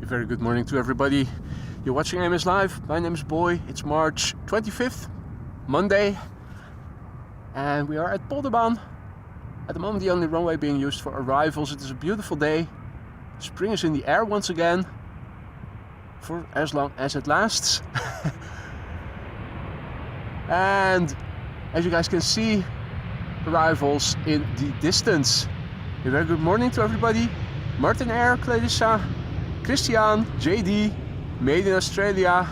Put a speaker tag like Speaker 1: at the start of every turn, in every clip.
Speaker 1: very good morning to everybody. You're watching AMS Live. My name is Boy. It's March 25th, Monday, and we are at Polderbaan. At the moment, the only runway being used for arrivals. It is a beautiful day. Spring is in the air once again, for as long as it lasts. And as you guys can see, arrivals in the distance. A very good morning to everybody. Martin Air, Clarissa, Christian, JD, Made in Australia,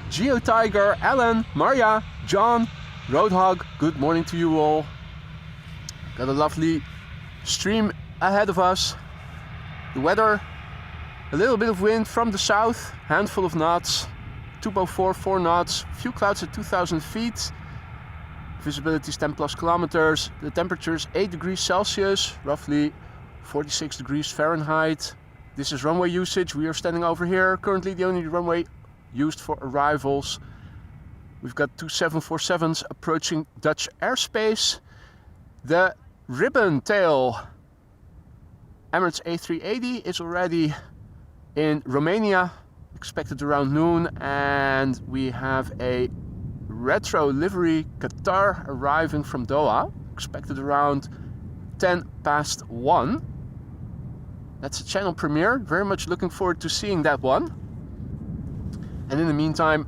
Speaker 1: Geo Tiger, Alan, Maria, John, Roadhog, good morning to you all. Got a lovely stream ahead of us. The weather, a little bit of wind from the south, handful of knots, 204, 4 knots, few clouds at 2,000 feet. Visibility is 10 plus kilometers. The temperature is 8 degrees Celsius, roughly 46 degrees Fahrenheit. This is runway usage. We are standing over here. Currently the only runway used for arrivals. We've got two 747s approaching Dutch airspace. The ribbon tail Emirates A380 is already in Romania, expected around noon, and we have a retro livery Qatar arriving from Doha, expected around 10 past 1. That's a channel premiere. Very much looking forward to seeing that one. And in the meantime,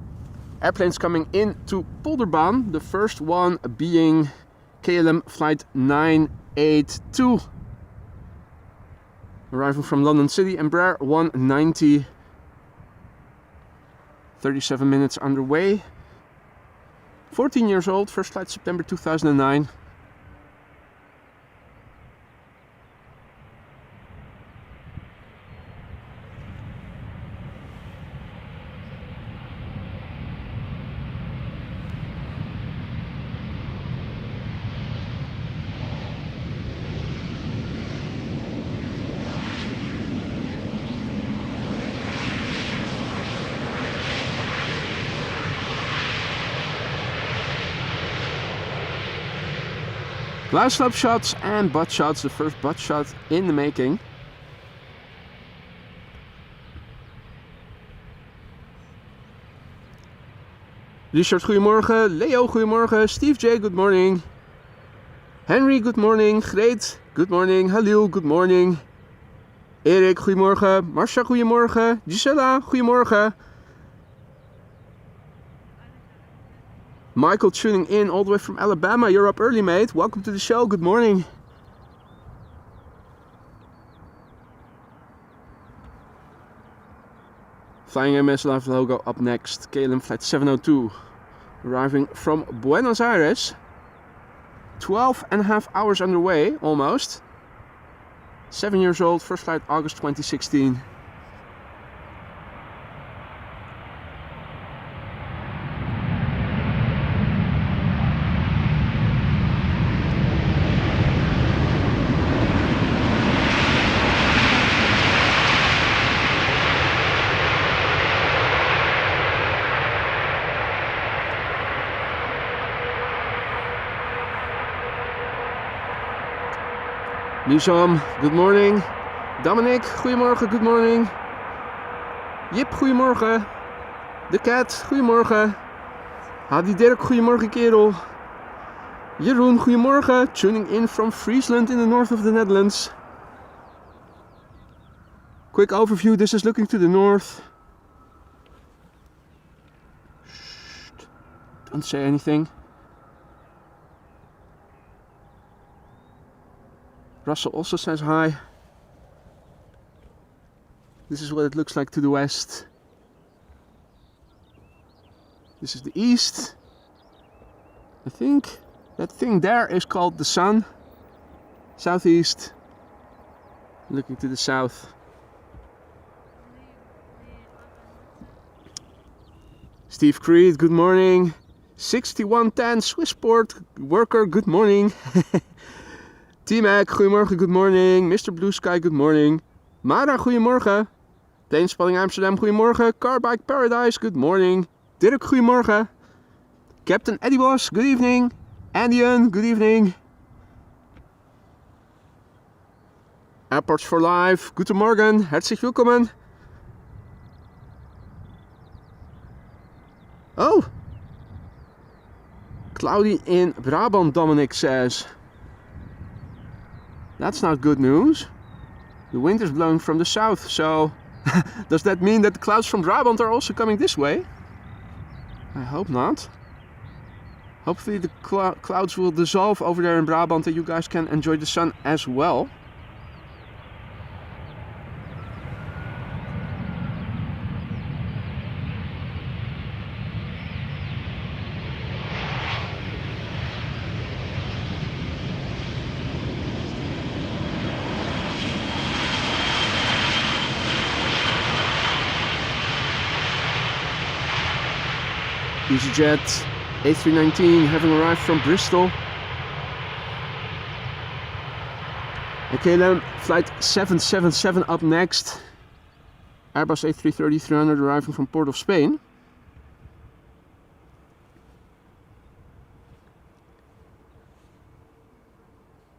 Speaker 1: airplanes coming into Polderbaan. The first one being KLM flight 982. Arriving from London City, Embraer 190. 37 minutes underway. 14 years old, first flight September 2009. Last slap shots and butt shots, the first butt shot in the making. Richard, goedemorgen. Leo, goedemorgen. Steve J, good morning. Henry, good morning. Greet, good morning. Halil, good morning. Erik, goedemorgen. Marsha, goedemorgen. Gisela, goedemorgen. Michael tuning in all the way from Alabama. You're up early, mate. Welcome to the show. Good morning. Flying MS Live logo up next. KLM flight 702. Arriving from Buenos Aires. 12.5 hours underway, almost. 7 years old. First flight August 2016. Nisham, good morning. Dominic, goedemorgen, good morning. Jip, goedemorgen. De Cat, goedemorgen. Hadi Dirk, goedemorgen kerel. Jeroen, goedemorgen. Tuning in from Friesland in the north of the Netherlands. Quick overview, this is looking to the north. Shh, don't say anything. Russell also says hi. This is what it looks like to the west. This is the east. I think that thing there is called the sun. Southeast. Looking to the south. Steve Creed, good morning. 6110 Swissport worker, good morning. T-Mac, goedemorgen, good morning. Mr. Blue Sky, good morning. Mara, goedemorgen. Planespanning Amsterdam, goedemorgen. Carbike Paradise, good morning. Dirk, goedemorgen. Captain Eddie Boss, good evening. Andian, good evening. Airports for Life, guten Morgen, herzlich willkommen. Cloudy in Brabant, Dominic says. That's not good news. The wind is blowing from the south, so does that mean that the clouds from Brabant are also coming this way? I hope not. Hopefully the clouds will dissolve over there in Brabant and you guys can enjoy the sun as well. EasyJet A319 having arrived from Bristol. Okay then, flight 777 up next. Airbus A330-300 arriving from Port of Spain.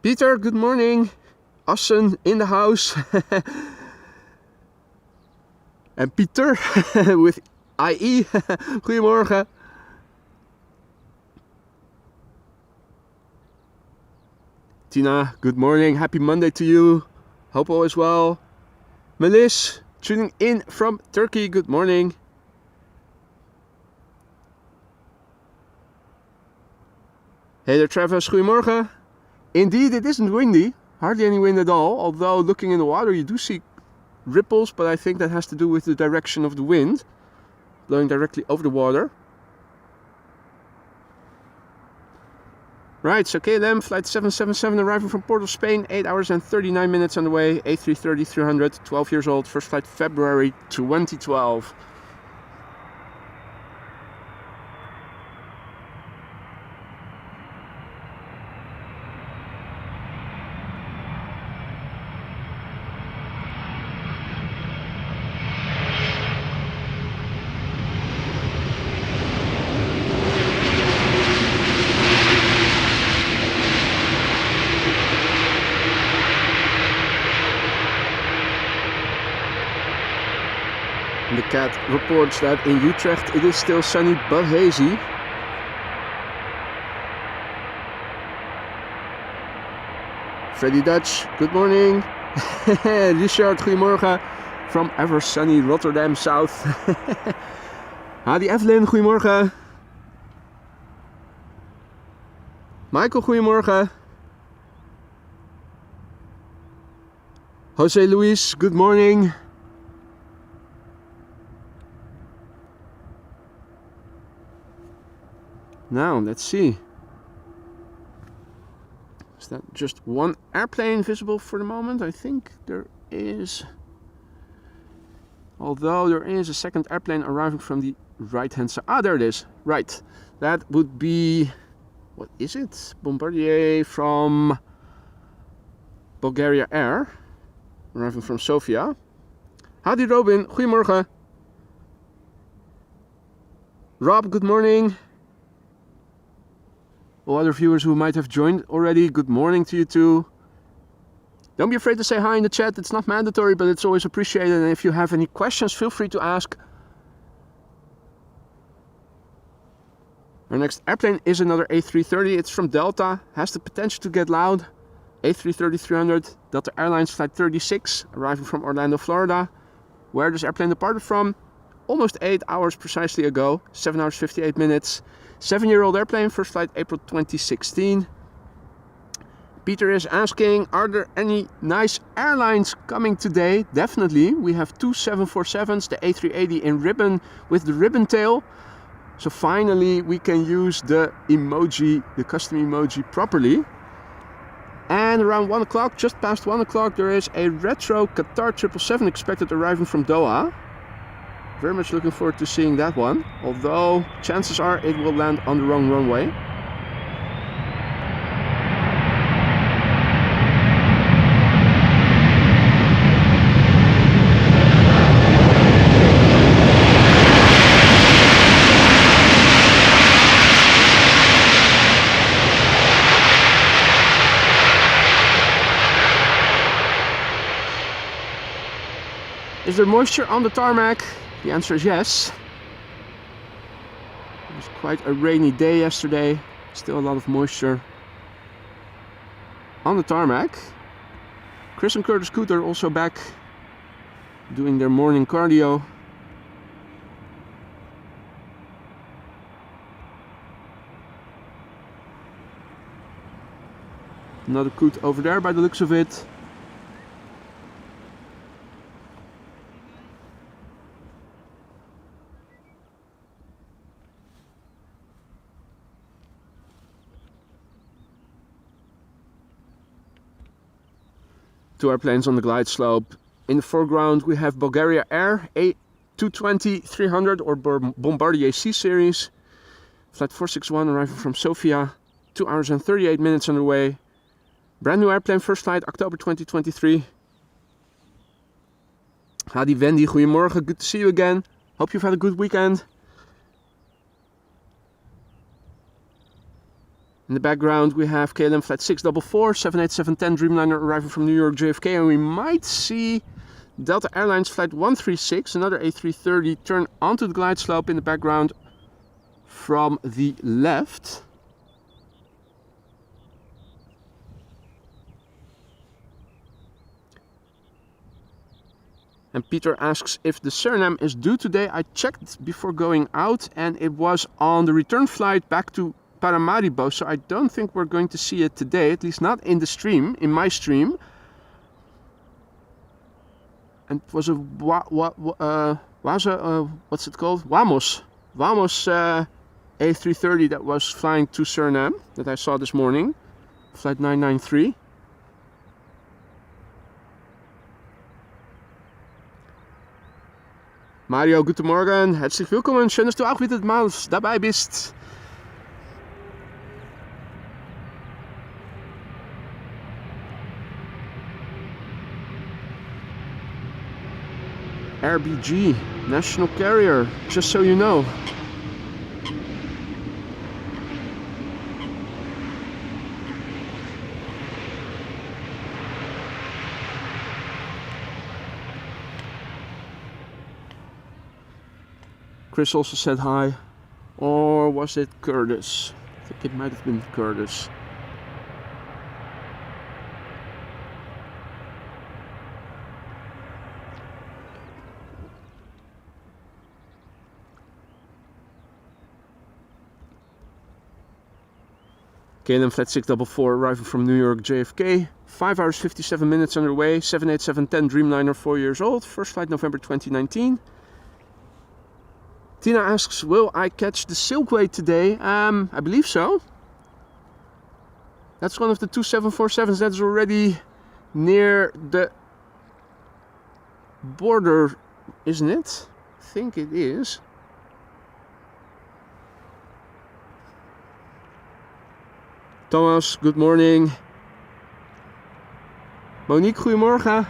Speaker 1: Peter, good morning. Assen in the house. And Peter with IE. Goedemorgen. Tina, good morning. Happy Monday to you. Hope all is well. Melis, tuning in from Turkey. Good morning. Hey there, Travis. Goedemorgen. Indeed, it isn't windy. Hardly any wind at all. Although looking in the water, you do see ripples, but I think that has to do with the direction of the wind blowing directly over the water. Right, so KLM flight 777 arriving from Port of Spain, 8 hours and 39 minutes on the way, A330-300, 12 years old, first flight February 2012. The cat reports that in Utrecht it is still sunny but hazy. Freddy Dutch, good morning. Richard, goedemorgen. From ever sunny Rotterdam South. Hadi Evelyn, goedemorgen. Michael, goedemorgen. Jose Luis, good morning. Now, let's see. Is that just one airplane visible for the moment? I think there is. Although there is a second airplane arriving from the right-hand side. Ah, there it is. Right. That would be... What is it? Bombardier from Bulgaria Air. Arriving from Sofia. Howdy Robin, goedemorgen. Rob, good morning. All other viewers who might have joined already, good morning to you too. Don't be afraid to say hi in the chat, it's not mandatory, but it's always appreciated. And if you have any questions, feel free to ask. Our next airplane is another A330, it's from Delta, has the potential to get loud. A330-300, Delta Airlines flight 36, arriving from Orlando, Florida. Where this airplane departed from? Almost 8 hours precisely ago, 7 hours 58 minutes. 7-year-old airplane, first flight April 2016. Peter is asking, are there any nice airlines coming today? Definitely. We have two 747s, the A380 in ribbon with the ribbon tail. So finally we can use the emoji, the custom emoji properly. And around 1 o'clock, just past 1 o'clock, there is a retro Qatar 777 expected arriving from Doha. Very much looking forward to seeing that one, although chances are it will land on the wrong runway. Is there moisture on the tarmac? The answer is yes. It was quite a rainy day yesterday. Still a lot of moisture on the tarmac. Chris and Curtis Cooter also back doing their morning cardio. Another coot over there by the looks of it. Two airplanes on the glide slope. In the foreground we have Bulgaria Air A220-300 or Bombardier C series. Flight 461 arriving from Sofia. 2 hours and 38 minutes underway. Brand new airplane, first flight October 2023. Hadi Wendy, goedemorgen, good to see you again. Hope you've had a good weekend. In the background we have KLM flight 644, 787-10 Dreamliner arriving from New York JFK, and we might see Delta Airlines flight 136, another A330, turn onto the glide slope in the background from the left. And Peter asks if the Suriname is due today. I checked before going out and it was on the return flight back to Paramaribo, so I don't think we're going to see it today, at least not in the stream, in my stream. And it was a what's it called? Wamos A330 that was flying to Suriname that I saw this morning, flight 993. Mario, guten Morgen, herzlich willkommen, schön, dass du auch wieder mal dabei bist. RBG, national carrier, just so you know. Chris also said hi, or was it Curtis? I think it might have been Curtis. KLM flight 644 arriving from New York JFK, 5 hours 57 minutes underway, 787-10 Dreamliner, 4 years old, first flight November 2019. Tina asks, will I catch the Silkway today? I believe so. That's one of the two 747s that's already near the border, isn't it? I think it is. Thomas, good morning. Monique, goedemorgen.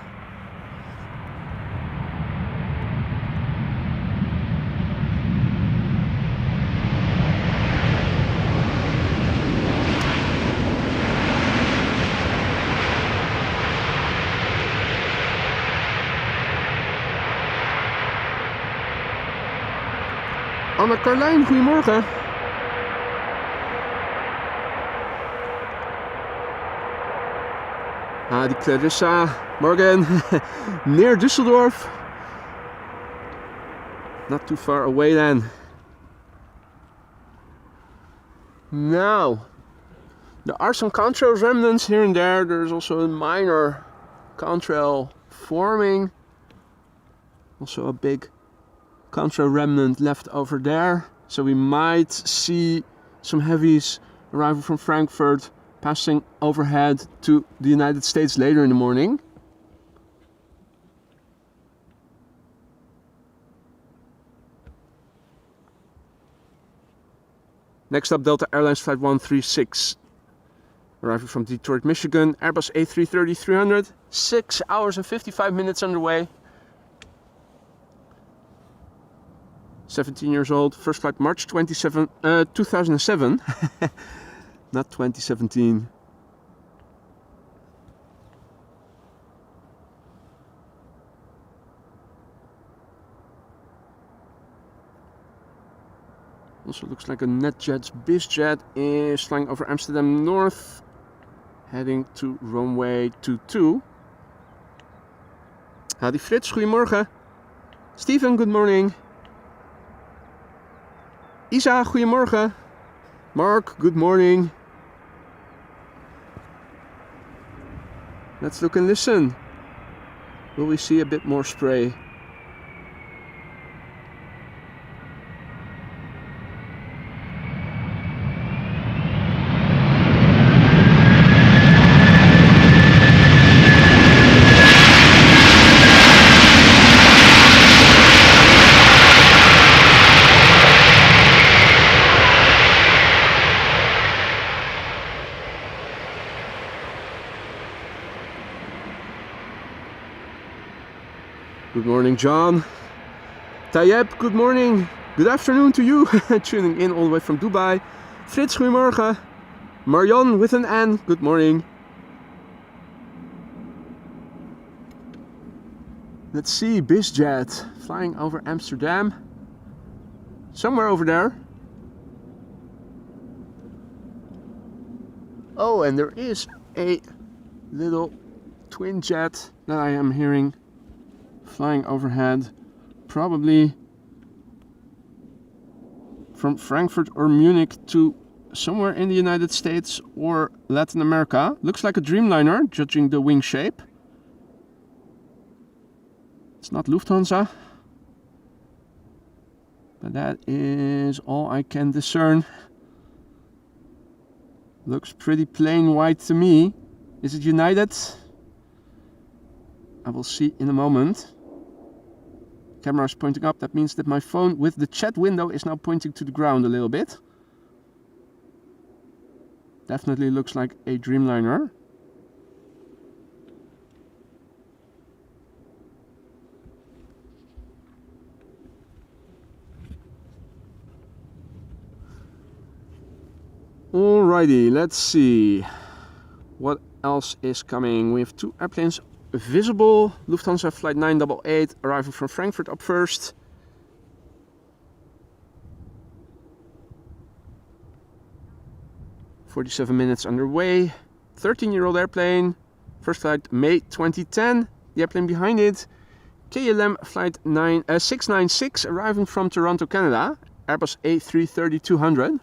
Speaker 1: Anne Carlijn, goedemorgen. Die Clarissa, morgen. Near Düsseldorf. Not too far away then. Now, there are some contrail remnants here and there. There's also a minor contrail forming. Also a big contrail remnant left over there. So we might see some heavies arriving from Frankfurt, passing overhead to the United States later in the morning. Next up, Delta Airlines flight 136, arriving from Detroit, Michigan, Airbus A330-300, 6 hours and 55 minutes underway. 17 years old, first flight March 2007, not 2017. Also looks like a NetJet's BizJet is flying over Amsterdam North, heading to runway 22. Hadi Frits, goedemorgen. Steven, good morning. Isa, goedemorgen. Mark, good morning. Let's look and listen. Will we see a bit more spray? Good morning, John. Tayeb, good morning. Good afternoon to you. Tuning in all the way from Dubai. Frits, goedemorgen. Marion with an N, good morning. Let's see, BizJet flying over Amsterdam. Somewhere over there. Oh, and there is a little twin jet that I am hearing flying overhead, probably from Frankfurt or Munich to somewhere in the United States or Latin America. Looks like a Dreamliner, judging the wing shape. It's not Lufthansa, but that is all I can discern. Looks pretty plain white to me. Is it United? I will see in a moment. Camera is pointing up. That means that my phone with the chat window is now pointing to the ground a little bit. Definitely looks like a Dreamliner. Alrighty, let's see what else is coming. We have two airplanes visible. Lufthansa flight 988 arriving from Frankfurt up first. "47 minutes underway. 13-year-old airplane. First flight May 2010. The airplane behind it, KLM flight 696 arriving from Toronto, Canada. Airbus A380-200.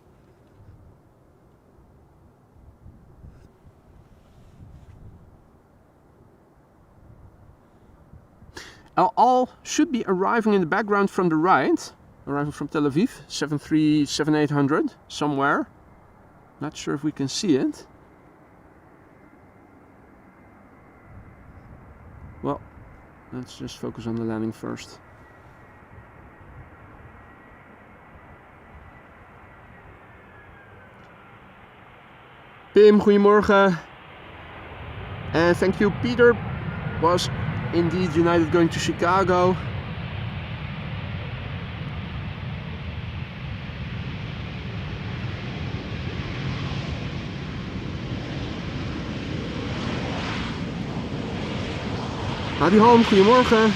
Speaker 1: El Al should be arriving in the background from the right, arriving from Tel Aviv, 737-800, somewhere. Not sure if we can see it. Well, let's just focus on the landing first. Pim, goedemorgen. And thank you, Peter. Was indeed United going to Chicago. Hadi Holm, goedemorgen.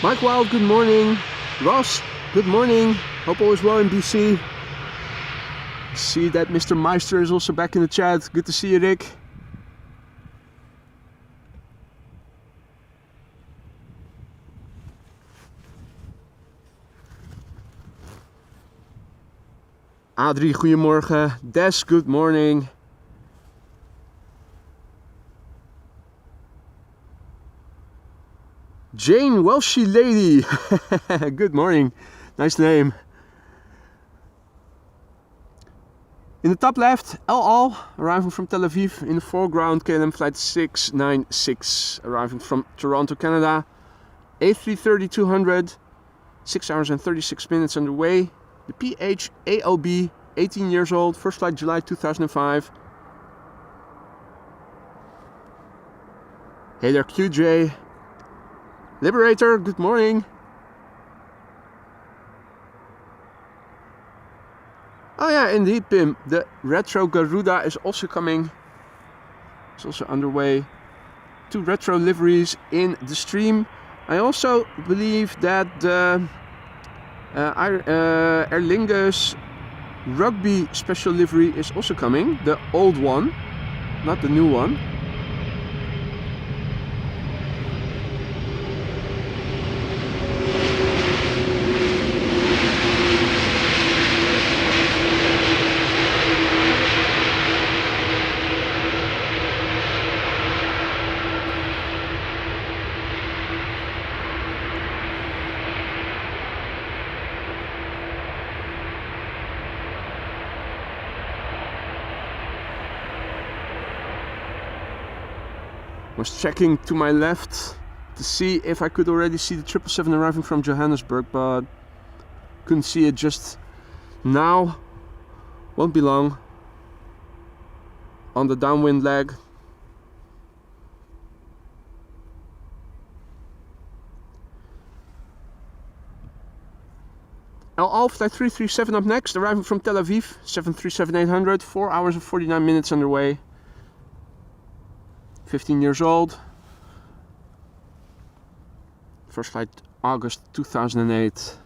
Speaker 1: Mike Wild, good morning. Ross, good morning. Hope all is well in BC. See that Mr. Meister is also back in the chat. Good to see you, Rick. Adrie, goedemorgen. Des, good morning. Jane Welshie Lady. Good morning. Nice name. In the top left, El Al, arriving from Tel Aviv. In the foreground, KLM flight 696, arriving from Toronto, Canada. A330-200, 6 hours and 36 minutes underway. The PH ALB, 18 years old, first flight July 2005. Hey there, QJ. Liberator, good morning. Oh yeah, indeed, Pim. The retro Garuda is also coming. It's also underway. 2 retro liveries in the stream. I also believe that the Air Lingus Rugby special livery is also coming. The old one, not the new one. Was checking to my left to see if I could already see the 777 arriving from Johannesburg, but couldn't see it just now. Won't be long. On the downwind leg. El Al flight 337 up next, arriving from Tel Aviv, 737-800, 4 hours and 49 minutes underway. 15 years old. First flight August 2008.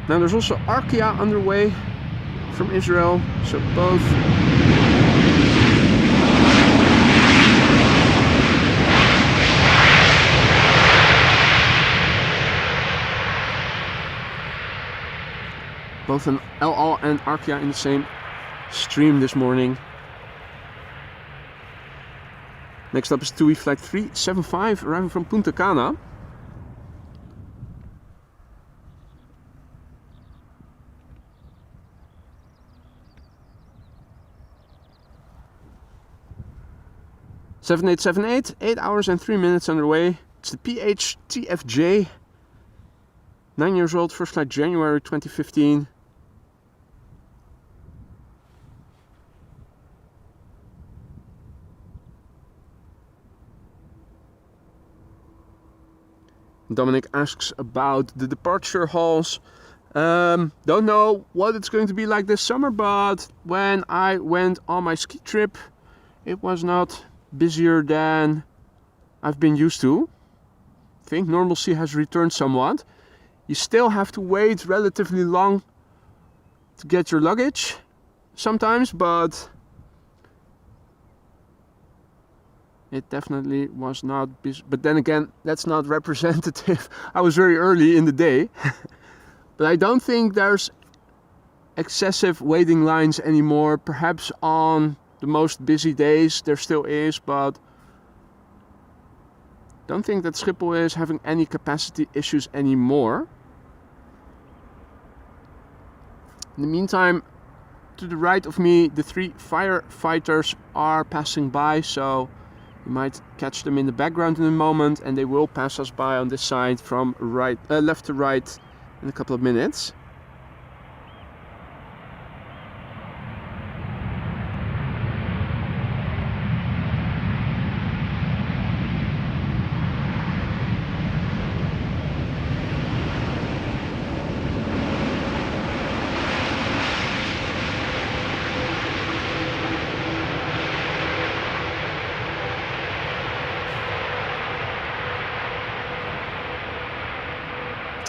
Speaker 1: Now there's also Arkia underway from Israel, so both an El Al and Arkia in the same stream this morning. Next up is TUI flight 375 arriving from Punta Cana. Seven 8 hours and 3 minutes underway. It's the PHTFJ. 9 years old, first flight January 2015. Dominic asks about the departure halls. Don't know what it's going to be like this summer, but when I went on my ski trip, it was not busier than I've been used to. I think normalcy has returned somewhat. You still have to wait relatively long to get your luggage sometimes, but it definitely was not busy. But then again, that's not representative. I was very early in the day. But I don't think there's excessive waiting lines anymore. Perhaps on the most busy days there still is, but don't think that Schiphol is having any capacity issues anymore. In the meantime, to the right of me, the 3 firefighters are passing by, so you might catch them in the background in a moment, and they will pass us by on this side from left to right in a couple of minutes.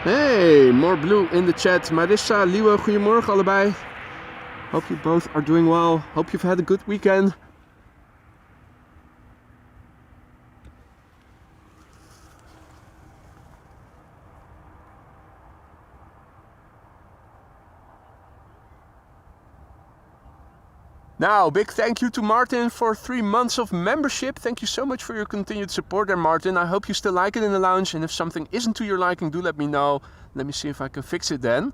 Speaker 1: Hey, more blue in the chat. Marissa, Liewe, goedemorgen allebei. Hope you both are doing well. Hope you've had a good weekend. Now, big thank you to Martin for 3 months of membership. Thank you so much for your continued support there, Martin. I hope you still like it in the lounge, and if something isn't to your liking, do let me know. Let me see if I can fix it then.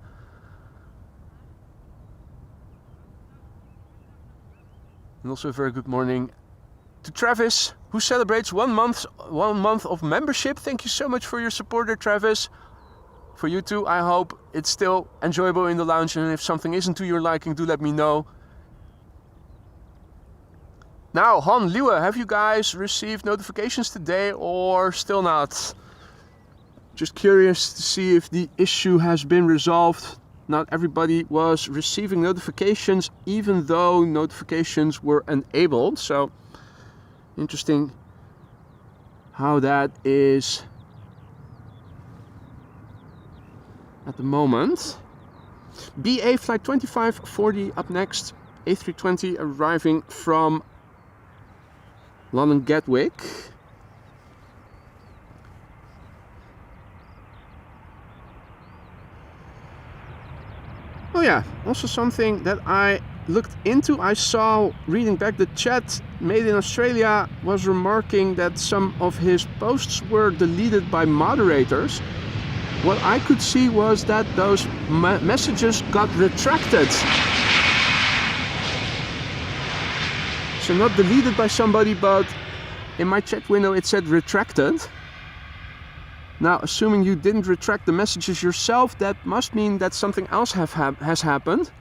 Speaker 1: And also a very good morning to Travis, who celebrates 1 month of membership. Thank you so much for your support there, Travis. for you too. I hope it's still enjoyable in the lounge, and if something isn't to your liking, do let me know. Now, Han, Liwe, have you guys received notifications today or still not? Just curious to see if the issue has been resolved. Not everybody was receiving notifications, even though notifications were enabled. So, interesting how that is at the moment. BA flight 2540 up next. A320 arriving from London Gatwick. Oh yeah, also something that I looked into. I saw, reading back the chat, Made in Australia was remarking that some of his posts were deleted by moderators. What I could see was that those messages got retracted. So not deleted by somebody, but in my chat window it said retracted. Now, assuming you didn't retract the messages yourself, that must mean that something else has happened.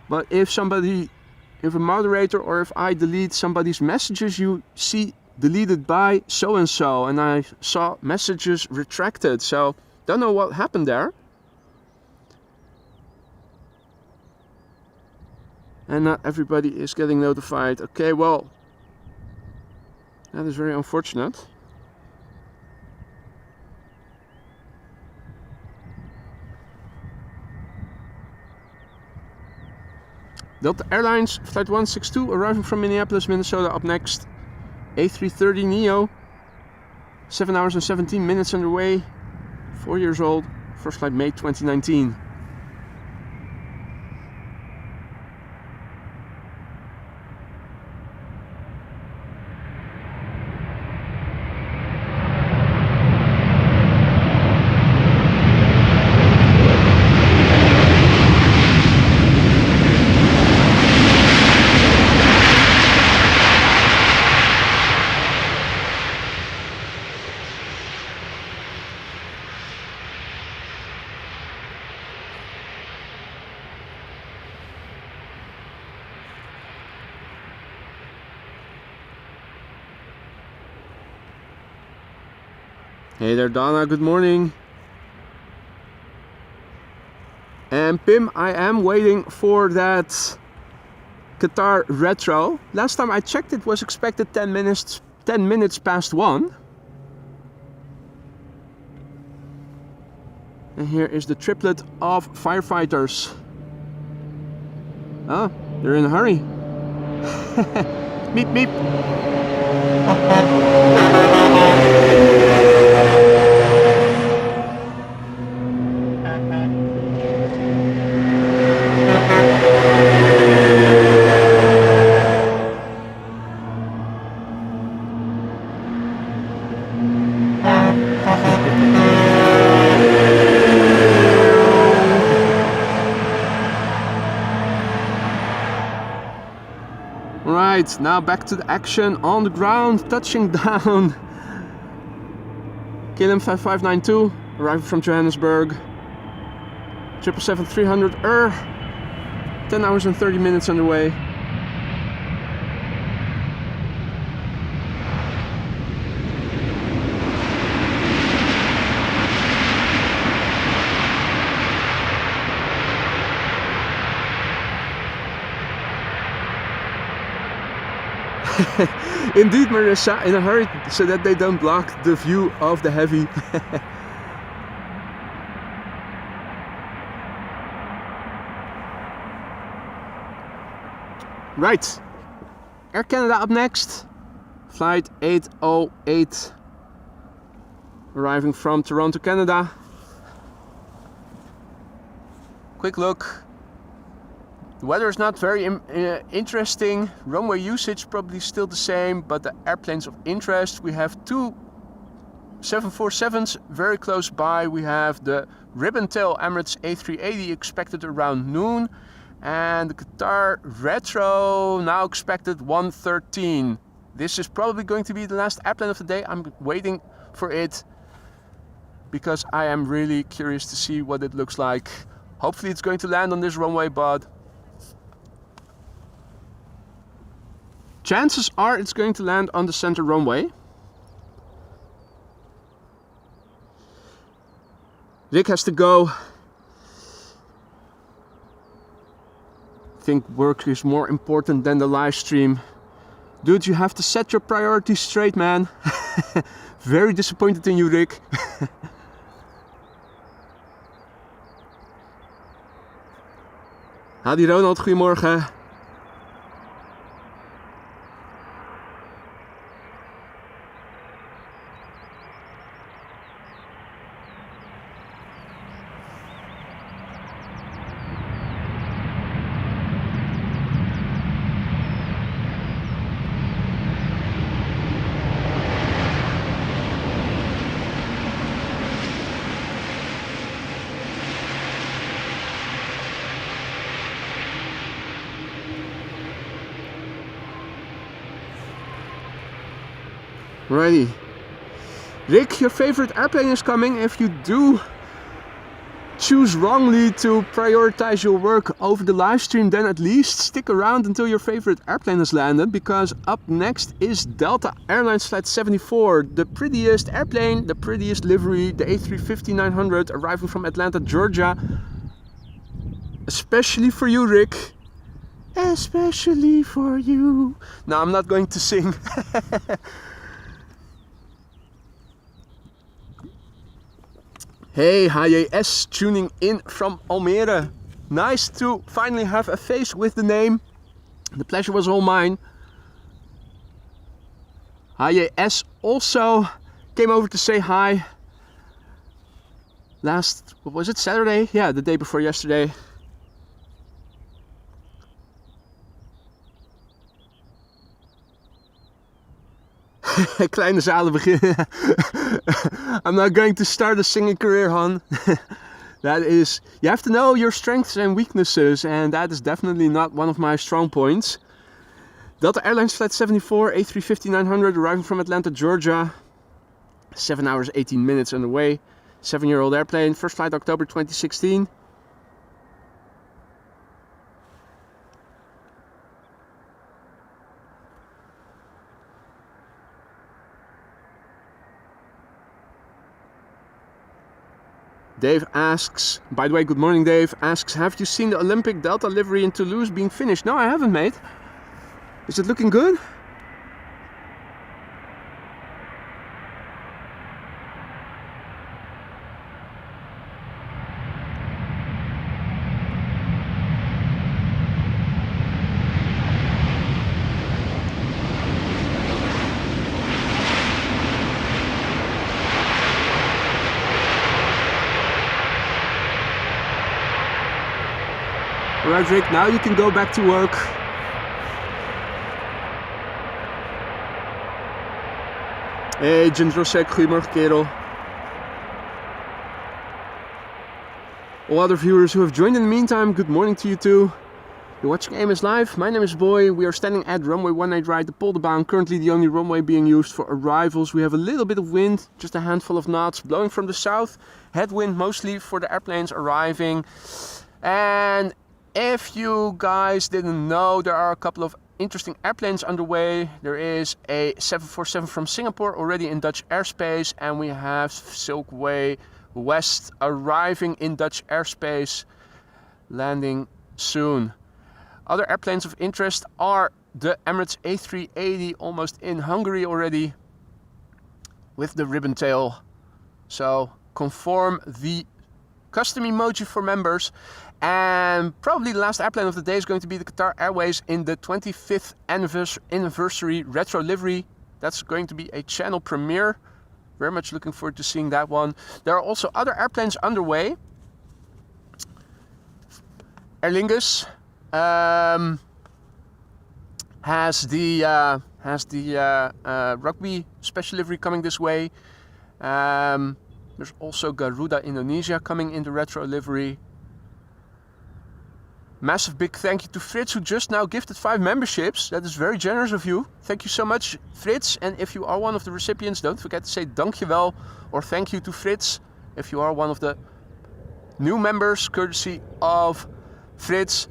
Speaker 1: But if a moderator or if I delete somebody's messages, you see deleted by so-and-so, and I saw messages retracted. So, don't know what happened there. And not everybody is getting notified. Okay, well, that is very unfortunate. Delta Airlines, flight 162, arriving from Minneapolis, Minnesota, up next. A330neo, 7 hours and 17 minutes underway, 4 years old, first flight May 2019. Hey there, Donna, good morning. And Pim, I am waiting for that Qatar retro. Last time I checked, it was expected 10 minutes past 1. And here is the triplet of firefighters. Ah, they're in a hurry. Meep, meep. Right, now back to the action on the ground, touching down. KLM 5592, arriving from Johannesburg. 777-300 10 hours and 30 minutes underway. Indeed, Marissa, in a hurry so that they don't block the view of the heavy. Right, Air Canada up next, flight 808, arriving from Toronto, Canada. Quick look. The weather is not very interesting. Runway usage probably still the same, but the airplanes of interest, we have two 747s very close by. We have the ribbon tail Emirates A380 expected around noon, and the Qatar Retro now expected 1:13. This is probably going to be the last airplane of the day. I'm waiting for it because I am really curious to see what it looks like. Hopefully it's going to land on this runway, but chances are it's going to land on the center runway. Rick has to go. I think work is more important than the live stream. Dude, you have to set your priorities straight, man. Very disappointed in you, Rick. Hadi Ronald, goedemorgen. Alrighty. Rick, your favorite airplane is coming. If you do choose wrongly to prioritize your work over the live stream, then at least stick around until your favorite airplane has landed, because up next is Delta Airlines Flight 74, the prettiest airplane, the prettiest livery, the A350-900, arriving from Atlanta, Georgia. Especially for you, Rick. Especially for you. No, I'm not going to sing. Hey, HJS, tuning in from Almere. Nice to finally have a face with the name. The pleasure was all mine. HJS also came over to say hi last, what was it, Saturday? Yeah, the day before yesterday. Kleine zalen beginnen. I'm not going to start a singing career, hon. That is, you have to know your strengths and weaknesses, and that is definitely not one of my strong points. Delta Airlines Flight 74, A350-900, arriving from Atlanta, Georgia. 7 hours, 18 minutes underway. 7-year-old airplane, first flight October 2016. Dave asks, by the way, good morning Dave, asks, have you seen the Olympic Delta livery in Toulouse being finished? No, I haven't, mate. Is it looking good? Alright Rick, now you can go back to work. Hey Jindrosek, goedemorgen kerel. All other viewers who have joined in the meantime, good morning to you too. You're watching AMS Live, my name is Boy. We are standing at runway 18 right, the Polderbaan, currently the only runway being used for arrivals. We have a little bit of wind, just a handful of knots, blowing from the south. Headwind mostly for the airplanes arriving. And if you guys didn't know, there are a couple of interesting airplanes underway. There is a 747 from Singapore already in Dutch airspace, and we have Silkway West arriving in Dutch airspace, landing soon. Other airplanes of interest are the Emirates A380, almost in Hungary already, with the ribbon tail. So conform the custom emoji for members. And probably the last airplane of the day is going to be the Qatar Airways in the 25th anniversary retro livery. That's going to be a channel premiere. Very much looking forward to seeing that one. There are also other airplanes underway. Aer Lingus has the rugby special livery coming this way. There's also Garuda Indonesia coming in the retro livery. Massive big thank you to Fritz, who just now gifted 5 memberships. That is very generous of you. Thank you so much, Fritz. And if you are one of the recipients, don't forget to say dankjewel or thank you to Fritz. if you are one of the new members, courtesy of Frits.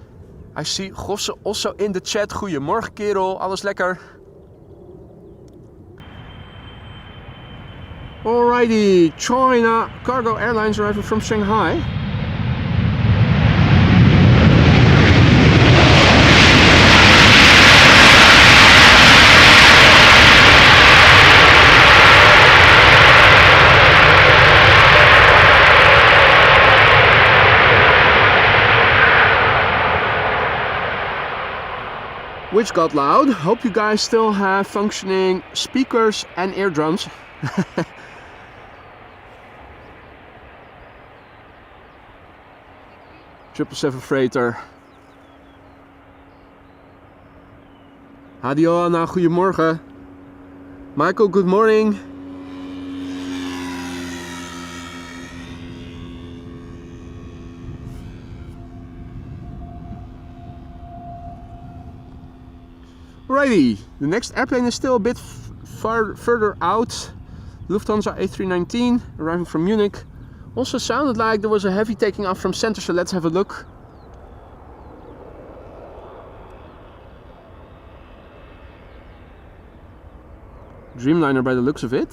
Speaker 1: I see Gosse also in the chat. Goedemorgen kerel, alles lekker? Alrighty, China Cargo Airlines arriving from Shanghai. Which got loud. Hope you guys still have functioning speakers and eardrums. 777 freighter. Hadioana, goedemorgen. Michael, good morning. Alrighty, the next airplane is still a bit further out. Lufthansa A319 arriving from Munich. Also sounded like there was a heavy taking off from center, so let's have a look. Dreamliner by the looks of it.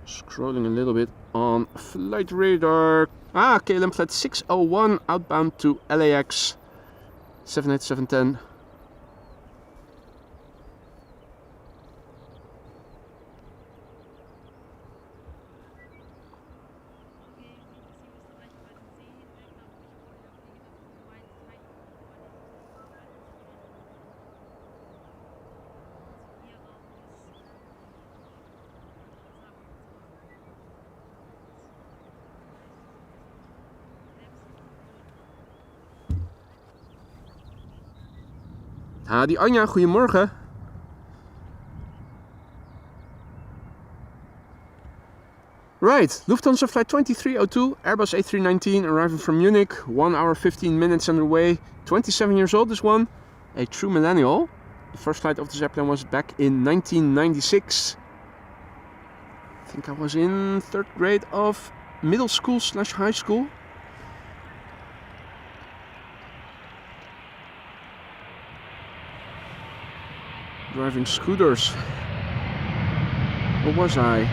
Speaker 1: Scrolling a little bit on flight radar. KLM flight 601 outbound to LAX 78710. Die Anja, goedemorgen. Right, Lufthansa flight 2302, Airbus A319 arriving from Munich, 1 hour 15 minutes underway, 27 years old this one, a true millennial. The first flight of this airplane was back in 1996. I think I was in 3rd grade of middle school / high school. Driving scooters. Or was I?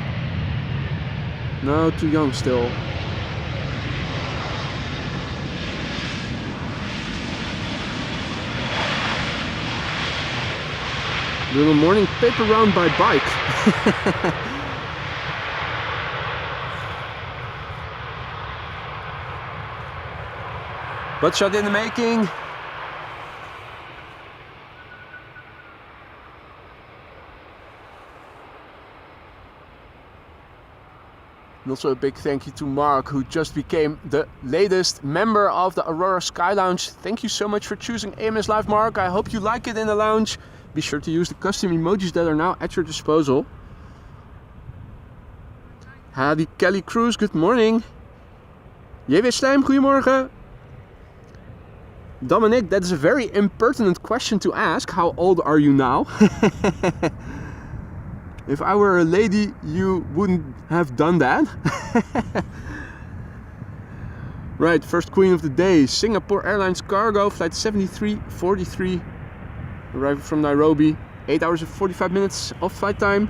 Speaker 1: No, too young still. Doing a morning paper round by bike. Butt shot in the making. And also a big thank you to Mark, who just became the latest member of the Aurora Sky Lounge. Thank you so much for choosing AMS Live, Mark. I hope you like it in the lounge. Be sure to use the custom emojis that are now at your disposal. Hadi Kelly Cruz, good morning. JW Slijm, goedemorgen. Dominic, that is a very impertinent question to ask. How old are you now? If I were a lady, you wouldn't have done that. Right, first queen of the day, Singapore Airlines Cargo, flight 7343, arriving from Nairobi, 8 hours and 45 minutes of flight time.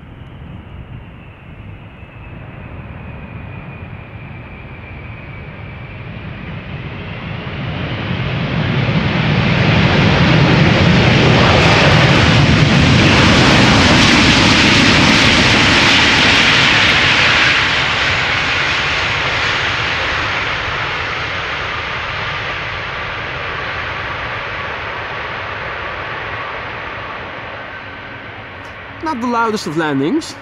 Speaker 1: Not the loudest of landings.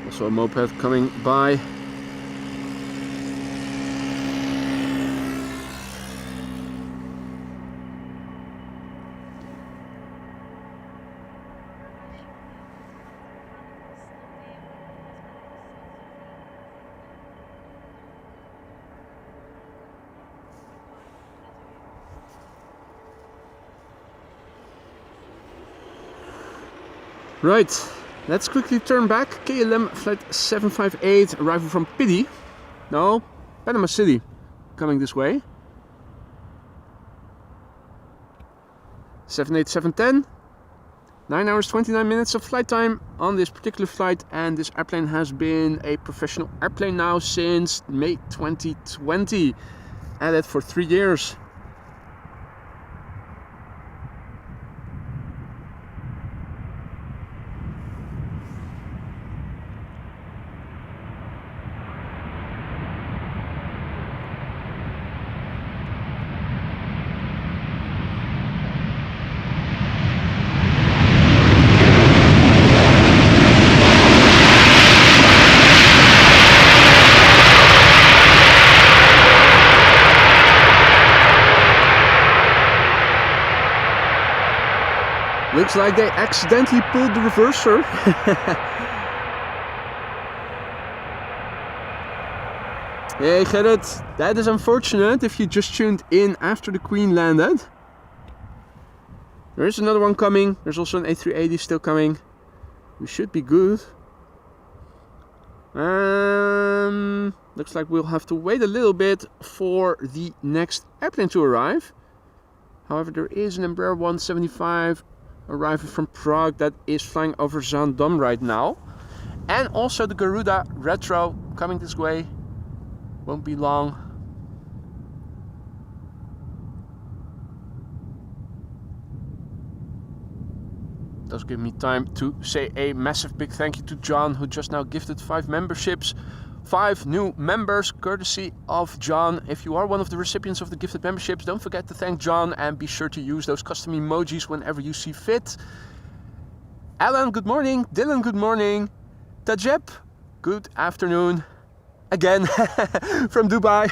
Speaker 1: Also a moped coming by. Right, let's quickly turn back. KLM flight 758, arrival from Pidi. No, Panama City, coming this way. 78710. 9 hours 29 minutes of flight time on this particular flight, and this airplane has been a professional airplane now since May 2020. Added for 3 years. Looks like they accidentally pulled the reverser. Hey Gerrit, that is unfortunate if you just tuned in after the Queen landed. There is another one coming. There's also an A380 still coming. We should be good. Looks like we'll have to wait a little bit for the next airplane to arrive. However, there is an Embraer 175 arriving from Prague that is flying over Zaandam right now. And also the Garuda Retro coming this way. Won't be long. Does give me time to say a massive big thank you to John, who just now gifted 5 memberships. 5 new members courtesy of John. If you are one of the recipients of the gifted memberships, don't forget to thank John and be sure to use those custom emojis whenever you see fit. Alan, good morning. Dylan, good morning. Tajeb, good afternoon. Again from Dubai.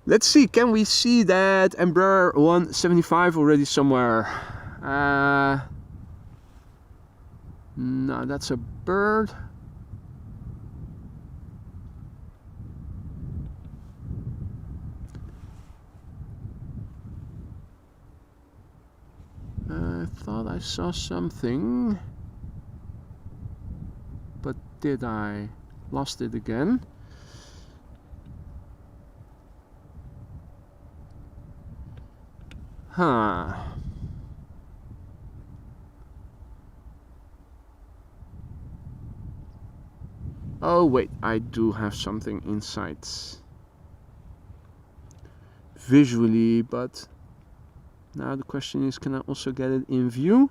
Speaker 1: Let's see, can we see that Embraer 175 already somewhere? No, that's a bird. I thought I saw something, but did I? Lost it again. Huh. Oh wait, I do have something in sight visually, but now the question is, can I also get it in view?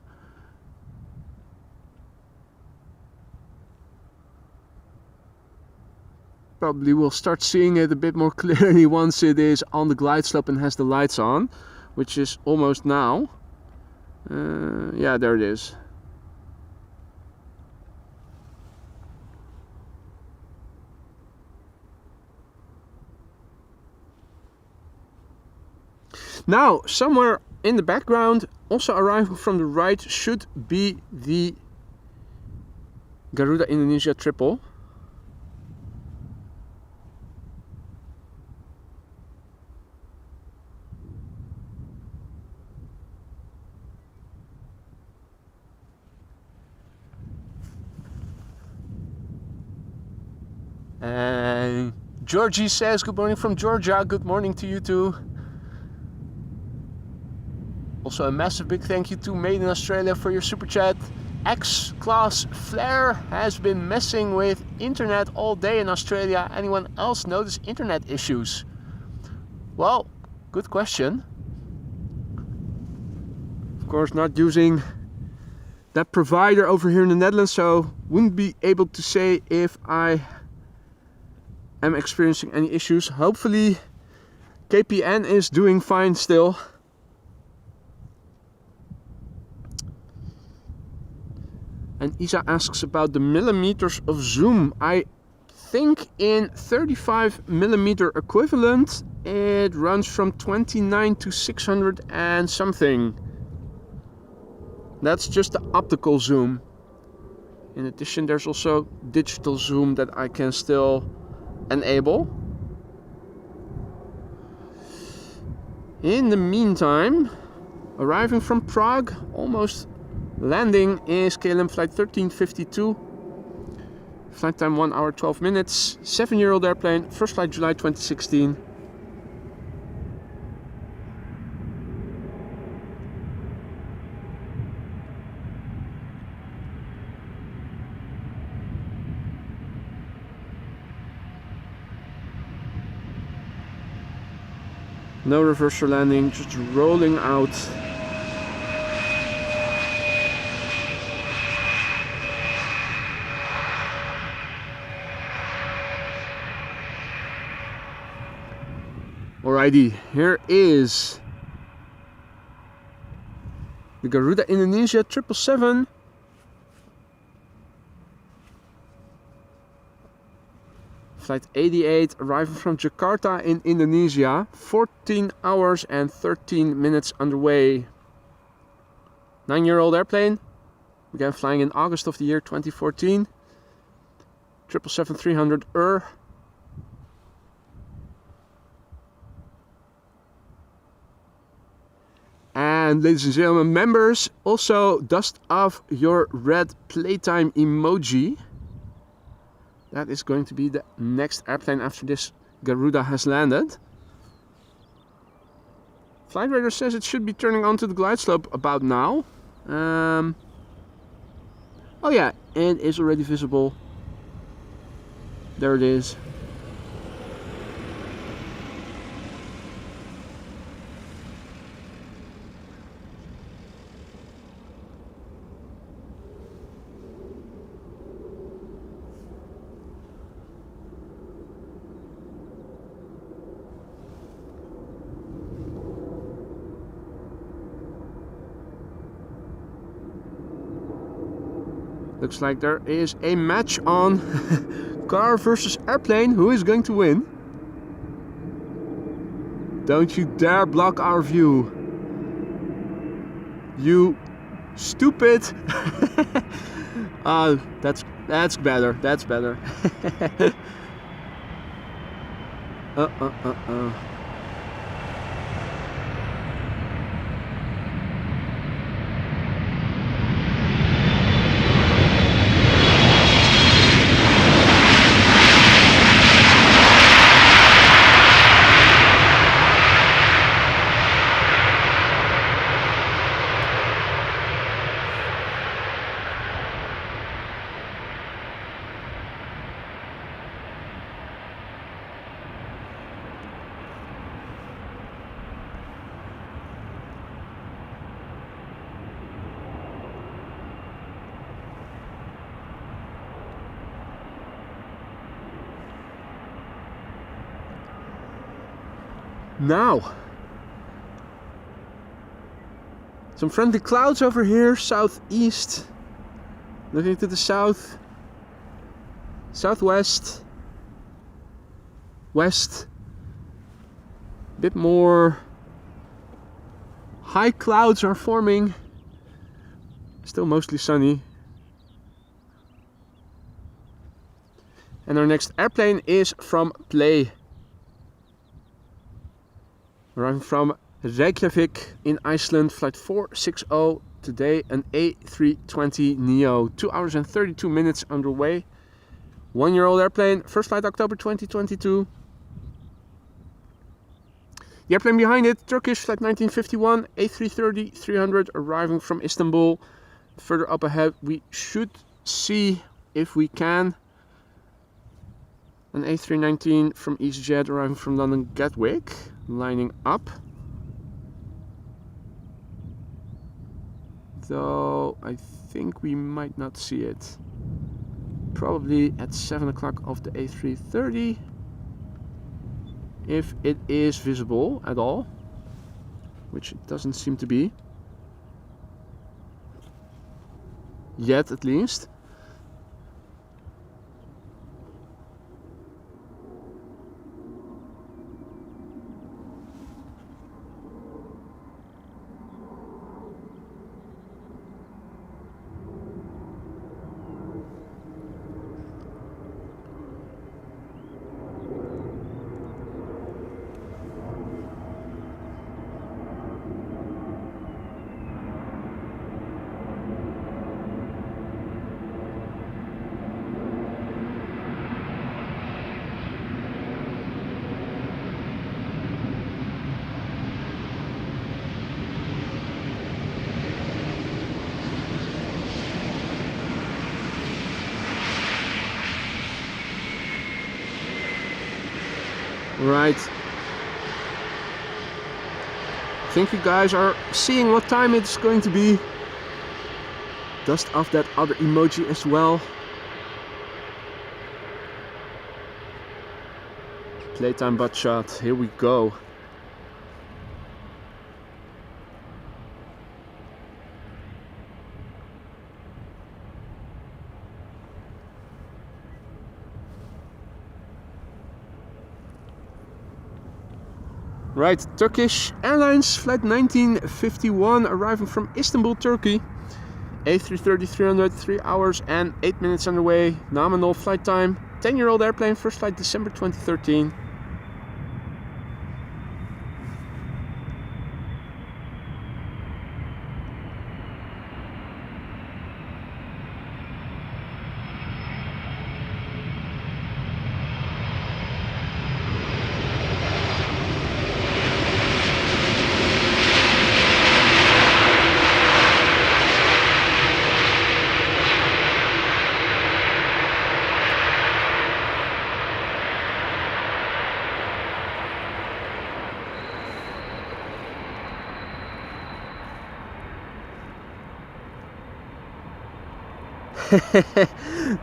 Speaker 1: Probably will start seeing it a bit more clearly once it is on the glide slope and has the lights on, which is almost now. Yeah, there it is. Now, somewhere in the background, also arriving from the right, should be the Garuda Indonesia triple. And Georgie says, good morning from Georgia. Good morning to you too. Also a massive big thank you to Made in Australia for your super chat. X-Class Flare has been messing with internet all day in Australia. Anyone else notice internet issues? Well, good question. Of course, not using that provider over here in the Netherlands, so wouldn't be able to say if I am experiencing any issues. Hopefully KPN is doing fine still. And Isa asks about the millimeters of zoom. I think in 35 millimeter equivalent it runs from 29 to 600 and something. That's just the optical zoom. In addition, there's also digital zoom that I can still enable. In the meantime, arriving from Prague, almost Landing is KLM flight 1352. Flight time 1 hour 12 minutes. 7-year-old airplane. First flight July 2016. No reverser landing, just rolling out. Alrighty, here is the Garuda Indonesia 777. Flight 88 arriving from Jakarta in Indonesia. 14 hours and 13 minutes underway. 9-year-old airplane. Began flying in August of the year 2014. 777-300 And ladies and gentlemen, members, also dust off your red playtime emoji. That is going to be the next airplane after this Garuda has landed. Flight radar says it should be turning onto the glide slope about now. Oh yeah, it is already visible. There it is. Looks like there is a match on. Car versus airplane. Who is going to win? Don't you dare block our view. You stupid. That's better. That's better. Now, some friendly clouds over here, southeast, looking to the south, southwest, west, a bit more high clouds are forming, still mostly sunny. And our next airplane is from Play. Arriving from Reykjavik in Iceland, flight 460 today, an A320neo. 2 hours and 32 minutes underway. 1-year-old airplane, first flight October 2022. The airplane behind it, Turkish flight 1951, A330-300, arriving from Istanbul. Further up ahead, we should see, if we can, an A319 from EasyJet arriving from London Gatwick, lining up. Though I think we might not see it. Probably at 7 o'clock of the A330, if it is visible at all, which it doesn't seem to be yet, at least. Right. I think you guys are seeing what time it's going to be. Dust off that other emoji as well. Playtime butt shot. Here we go. Right, Turkish Airlines flight 1951 arriving from Istanbul, Turkey. A330-300, 3 hours and 8 minutes underway. Nominal flight time. 10-year-old airplane, first flight December 2013.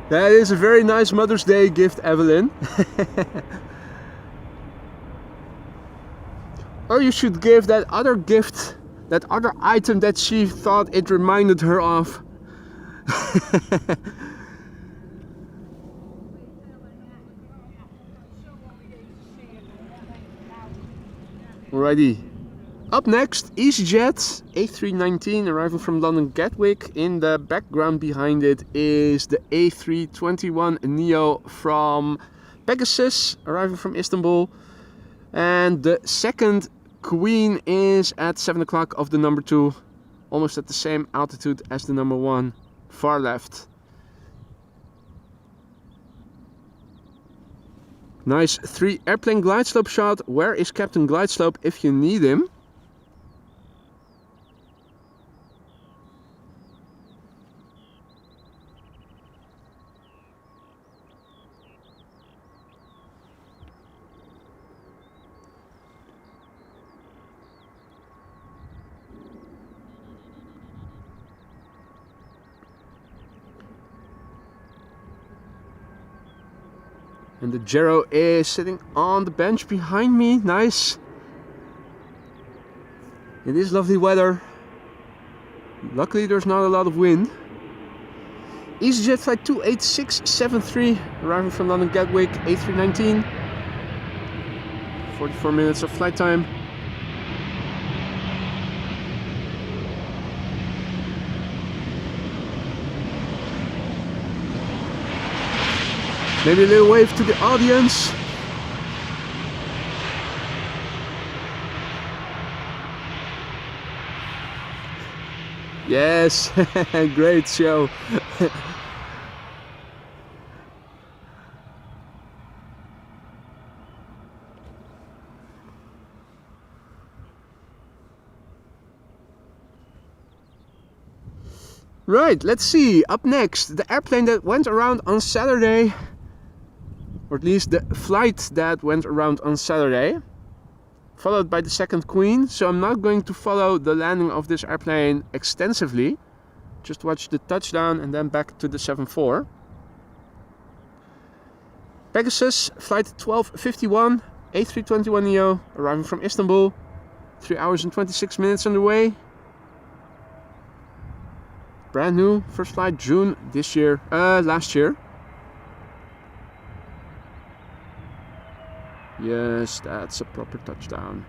Speaker 1: That is a very nice Mother's Day gift, Evelyn. Or you should give that other gift, that other item that she thought it reminded her of. Alrighty. Up next, EasyJet A319 arriving from London Gatwick. In the background behind it is the A321Neo from Pegasus arriving from Istanbul. And the second Queen is at 7 o'clock of the number 2, almost at the same altitude as the number 1, far left. Nice 3 airplane glide slope shot. Where is Captain Glide Slope if you need him? And the Gero is sitting on the bench behind me. Nice. It is lovely weather. Luckily there's not a lot of wind. EasyJet flight 28673 arriving from London Gatwick, A319. 44 minutes of flight time. Maybe a little wave to the audience. Yes, great show. Right, let's see. Up next, the airplane that went around on Saturday. Or at least the flight that went around on Saturday, followed by the second Queen. So I'm not going to follow the landing of this airplane extensively. Just watch the touchdown and then back to the 7-4. Pegasus, flight 1251, A321neo, arriving from Istanbul. 3 hours and 26 minutes underway. Brand new, first flight June this year, last year. Yes, that's a proper touchdown.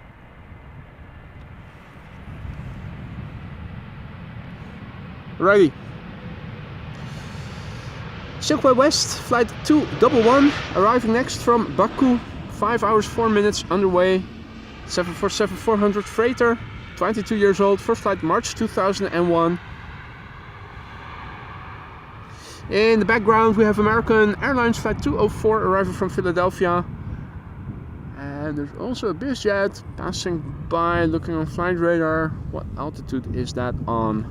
Speaker 1: Alrighty. Silkway West, flight 211, arriving next from Baku. 5 hours 4 minutes underway. 747-400 freighter, 22 years old, first flight March 2001. In the background we have American Airlines flight 204 arriving from Philadelphia. And there's also a BizJet passing by, looking on flight radar. What altitude is that on?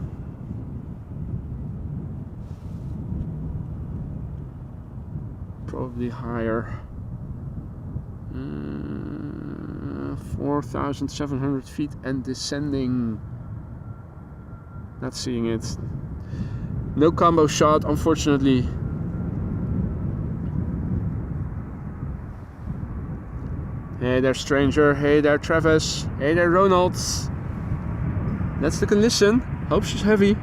Speaker 1: Probably higher. 4,700 feet and descending. Not seeing it. No combo shot, unfortunately. Hey there, stranger. Hey there, Travis. Hey there, Ronald. Let's look and listen. Hope she's heavy.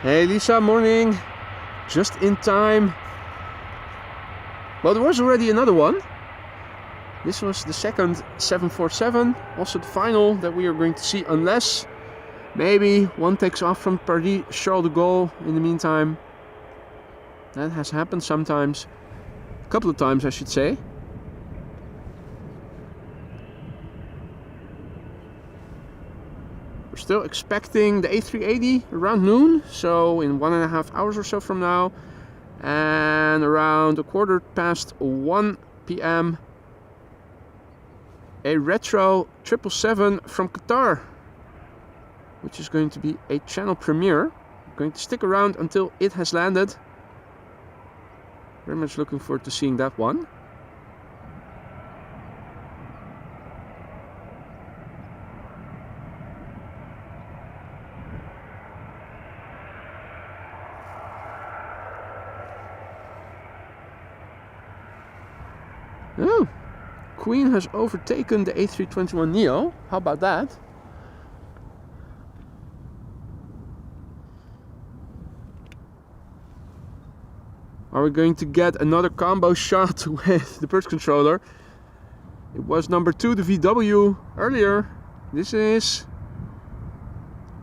Speaker 1: Hey Lisa, morning. Just in time. Well, there was already another one. This was the second 747, also the final that we are going to see, unless maybe one takes off from Paris Charles de Gaulle in the meantime. That has happened sometimes. A couple of times, I should say. We're still expecting the A380 around noon, so in 1.5 hours or so from now, and around 1:15 p.m. a retro 777 from Qatar, which is going to be a channel premiere. I'm going to stick around until it has landed. Very much looking forward to seeing that one. Oh, Queen has overtaken the A321neo. How about that? Are we going to get another combo shot with the bird controller? It was number 2, the VW, earlier. This is...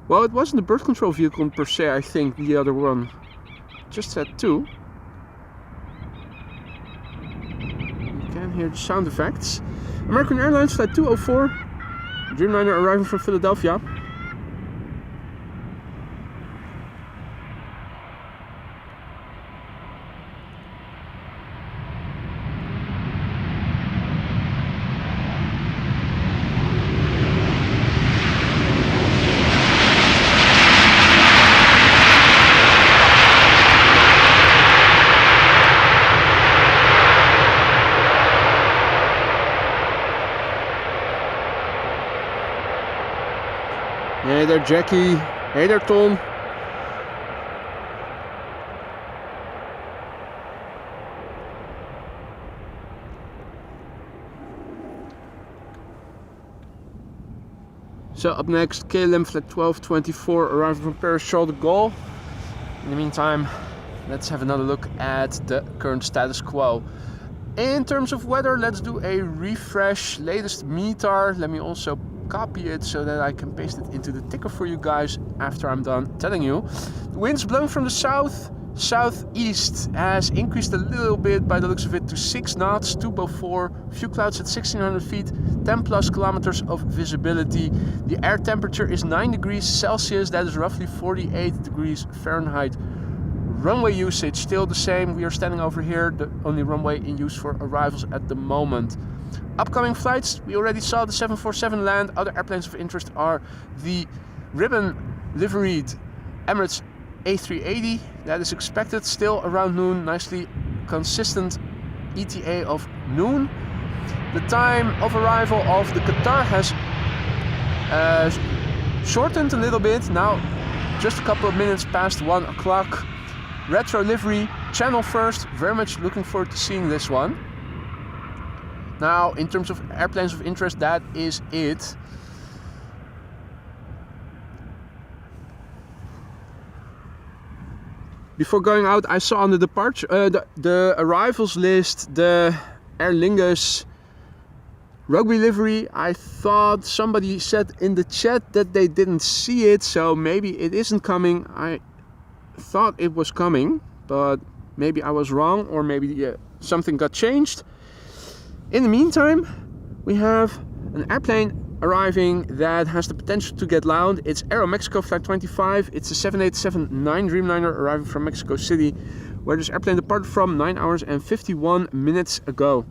Speaker 1: Well, it wasn't the bird control vehicle per se, I think, the other one. Just said 2. Hear the sound effects. American Airlines flight 204, Dreamliner arriving from Philadelphia. Hey there, Jackie. Hey there, Tom. So up next, KLM flight 1224 arriving from Paris Charles de Gaulle. In the meantime, let's have another look at the current status quo. In terms of weather, let's do a refresh. Latest METAR. Let me also copy it so that I can paste it into the ticker for you guys after I'm done telling you. The winds blowing from the southeast has increased a little bit by the looks of it to 6 knots, 204, few clouds at 1600 feet, 10 plus kilometers of visibility. The air temperature is 9 degrees Celsius, that is roughly 48 degrees Fahrenheit. Runway usage still the same. We are standing over here, the only runway in use for arrivals at the moment. Upcoming flights, we already saw the 747 land. Other airplanes of interest are the ribbon liveried Emirates A380. That is expected still around noon. Nicely consistent ETA of noon. The time of arrival of the Qatar has shortened a little bit. Now just a couple of minutes past 1 o'clock. Retro livery, channel first. Very much looking forward to seeing this one. Now, in terms of airplanes of interest, that is it. Before going out, I saw on the departure, the arrivals list, the Air Lingus rugby livery. I thought somebody said in the chat that they didn't see it, so maybe it isn't coming. I thought it was coming, but maybe I was wrong, or maybe something got changed. In the meantime, we have an airplane arriving that has the potential to get loud. It's Aeromexico Flight 25. It's a 787-9 Dreamliner arriving from Mexico City, where this airplane departed from 9 hours and 51 minutes ago.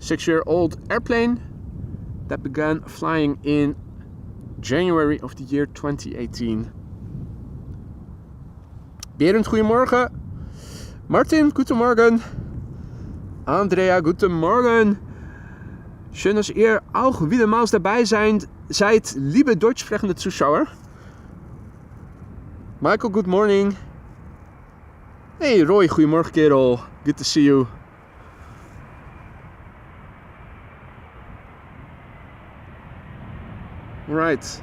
Speaker 1: 6-year-old airplane that began flying in January of the year 2018. Berend, goedemorgen. Martin, guten Morgen. Andrea, guten Morgen. Schön, dass ihr auch wieder mal dabei seid, liebe deutsch sprechende Zuschauer. Michael, good morning. Hey Roy, goedemorgen kerel. Good to see you. Right.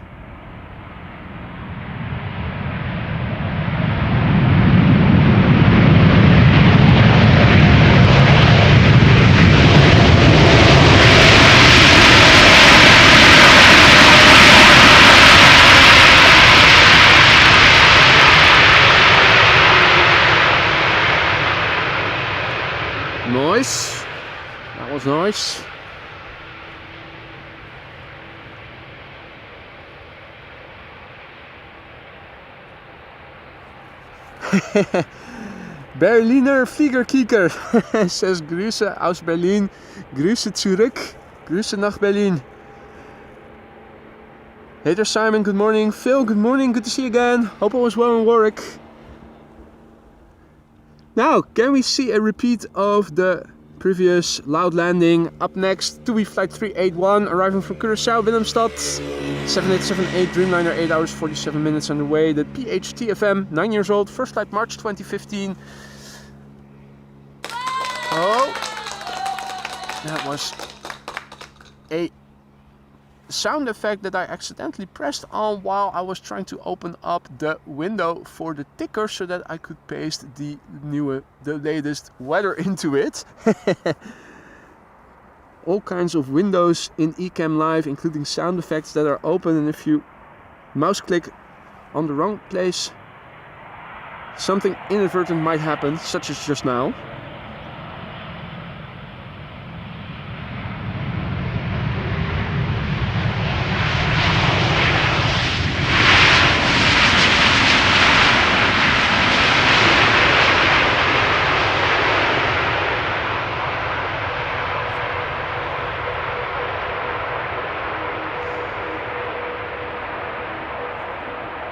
Speaker 1: Nice. That was nice. Berliner Fliegerkicker, says Grüße aus Berlin. Grüße zurück. Grüße nach Berlin. Hey there Simon, good morning. Phil, good morning. Good to see you again. Hope all is well in Warwick. Now, can we see a repeat of the previous loud landing? Up next, TUI Flight 381 arriving from Curaçao, Willemstad. 7878 Dreamliner, 8 hours 47 minutes underway. The PHTFM, 9 years old, first flight March 2015. Oh, that was a sound effect that I accidentally pressed on while I was trying to open up the window for the ticker so that I could paste the latest weather into it. All kinds of windows in Ecamm Live, including sound effects that are open, and if you mouse click on the wrong place, something inadvertent might happen, such as just now.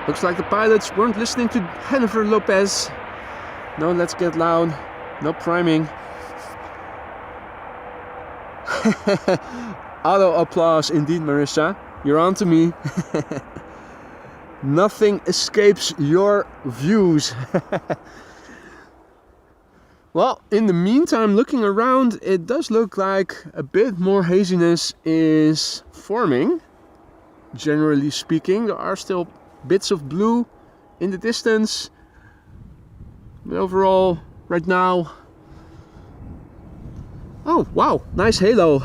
Speaker 1: Looks like the pilots weren't listening to Jennifer Lopez. No, let's get loud. No priming. Auto applause indeed, Marissa. You're on to me. Nothing escapes your views. Well, in the meantime, looking around, it does look like a bit more haziness is forming. Generally speaking, there are still bits of blue in the distance, but overall right now, oh wow, nice halo.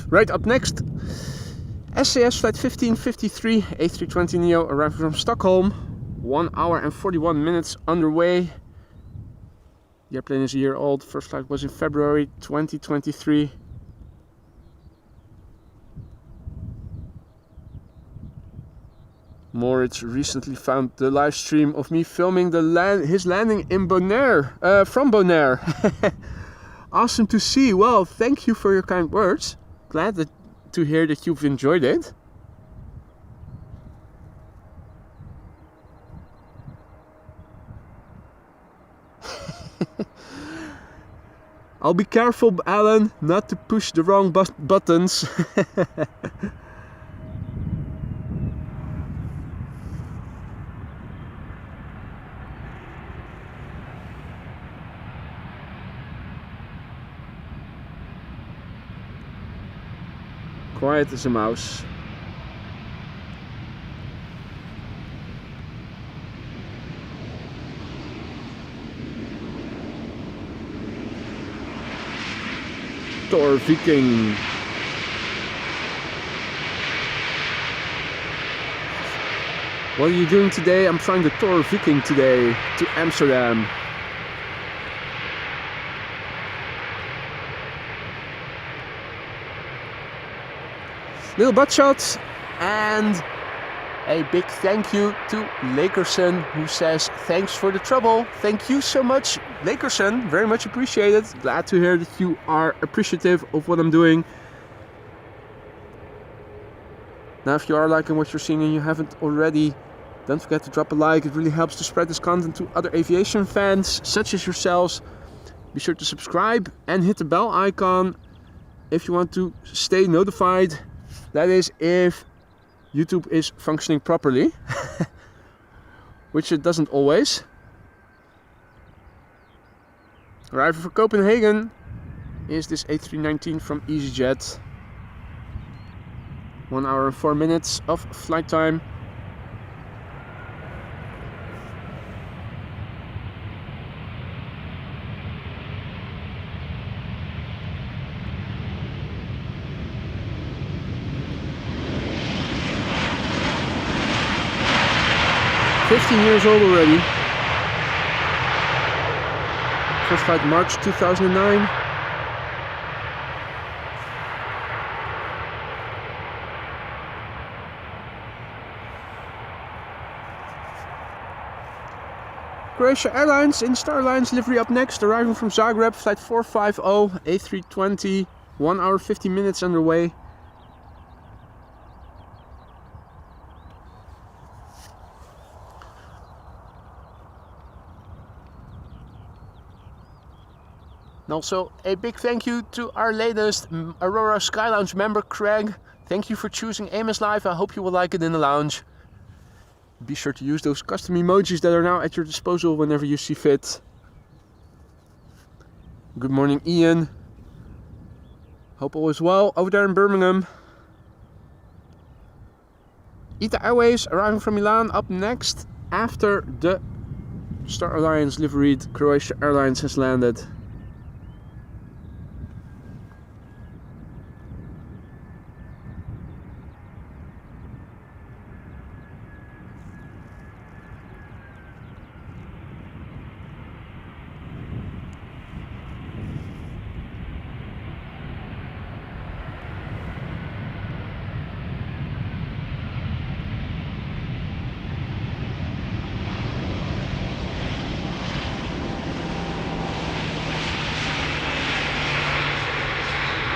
Speaker 1: Right, up next, SAS Flight 1553 A320neo arriving from Stockholm, 1 hour and 41 minutes underway. The airplane is a year old, first flight was in February 2023. Moritz recently found the live stream of me filming his landing in Bonaire, from Bonaire. Awesome to see. Well, thank you for your kind words. Glad to hear that you've enjoyed it. I'll be careful, Alan, not to push the wrong buttons. Quiet as a mouse. Tor Viking. What are you doing today? I'm flying the Tor Viking today to Amsterdam. Little butt shots, and a big thank you to Lakerson, who says thanks for the trouble. Thank you so much, Lakerson. Very much appreciated. Glad to hear that you are appreciative of what I'm doing. Now, if you are liking what you're seeing and you haven't already, don't forget to drop a like. It really helps to spread this content to other aviation fans such as yourselves. Be sure to subscribe and hit the bell icon if you want to stay notified. That is if YouTube is functioning properly, which it doesn't always. Arriving for Copenhagen is this A319 from EasyJet. 1 hour and 4 minutes of flight time. Years old already. First flight March 2009. Croatia Airlines in Star Alliance livery up next, arriving from Zagreb, flight 450, A320, 1 hour 50 minutes underway. And also a big thank you to our latest Aurora Sky Lounge member, Craig. Thank you for choosing AMS Live. I hope you will like it in the lounge. Be sure to use those custom emojis that are now at your disposal whenever you see fit. Good morning, Ian. Hope all is well over there in Birmingham. ITA Airways arriving from Milan up next after the Star Alliance liveried Croatia Airlines has landed.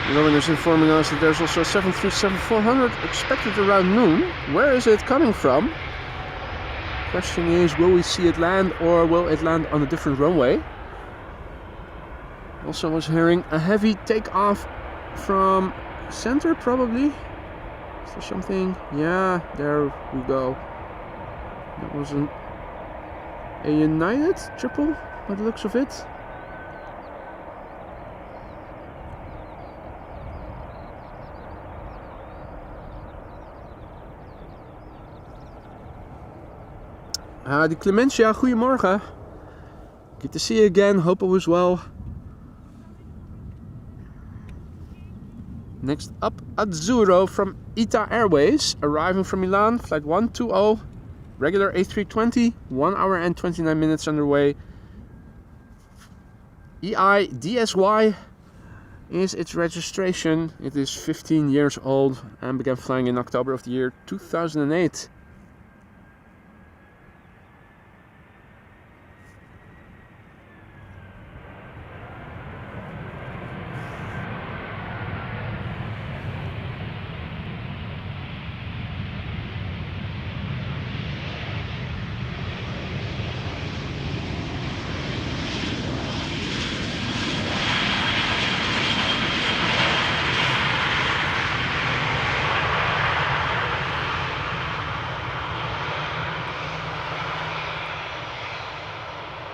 Speaker 1: The governor is informing us that there's also a 737-400 expected around noon. Where is it coming from? Question is, will we see it land or will it land on a different runway? Also was hearing a heavy takeoff from center probably. Is there something? Yeah, there we go. That was a United triple by the looks of it. Die Clementia, goedemorgen. Good to see you again, hope all is well. Next up, Azzurro from ITA Airways, arriving from Milan, flight 120, regular A320, 1 hour and 29 minutes underway. EIDSY is its registration. It is 15 years old and began flying in October of the year 2008.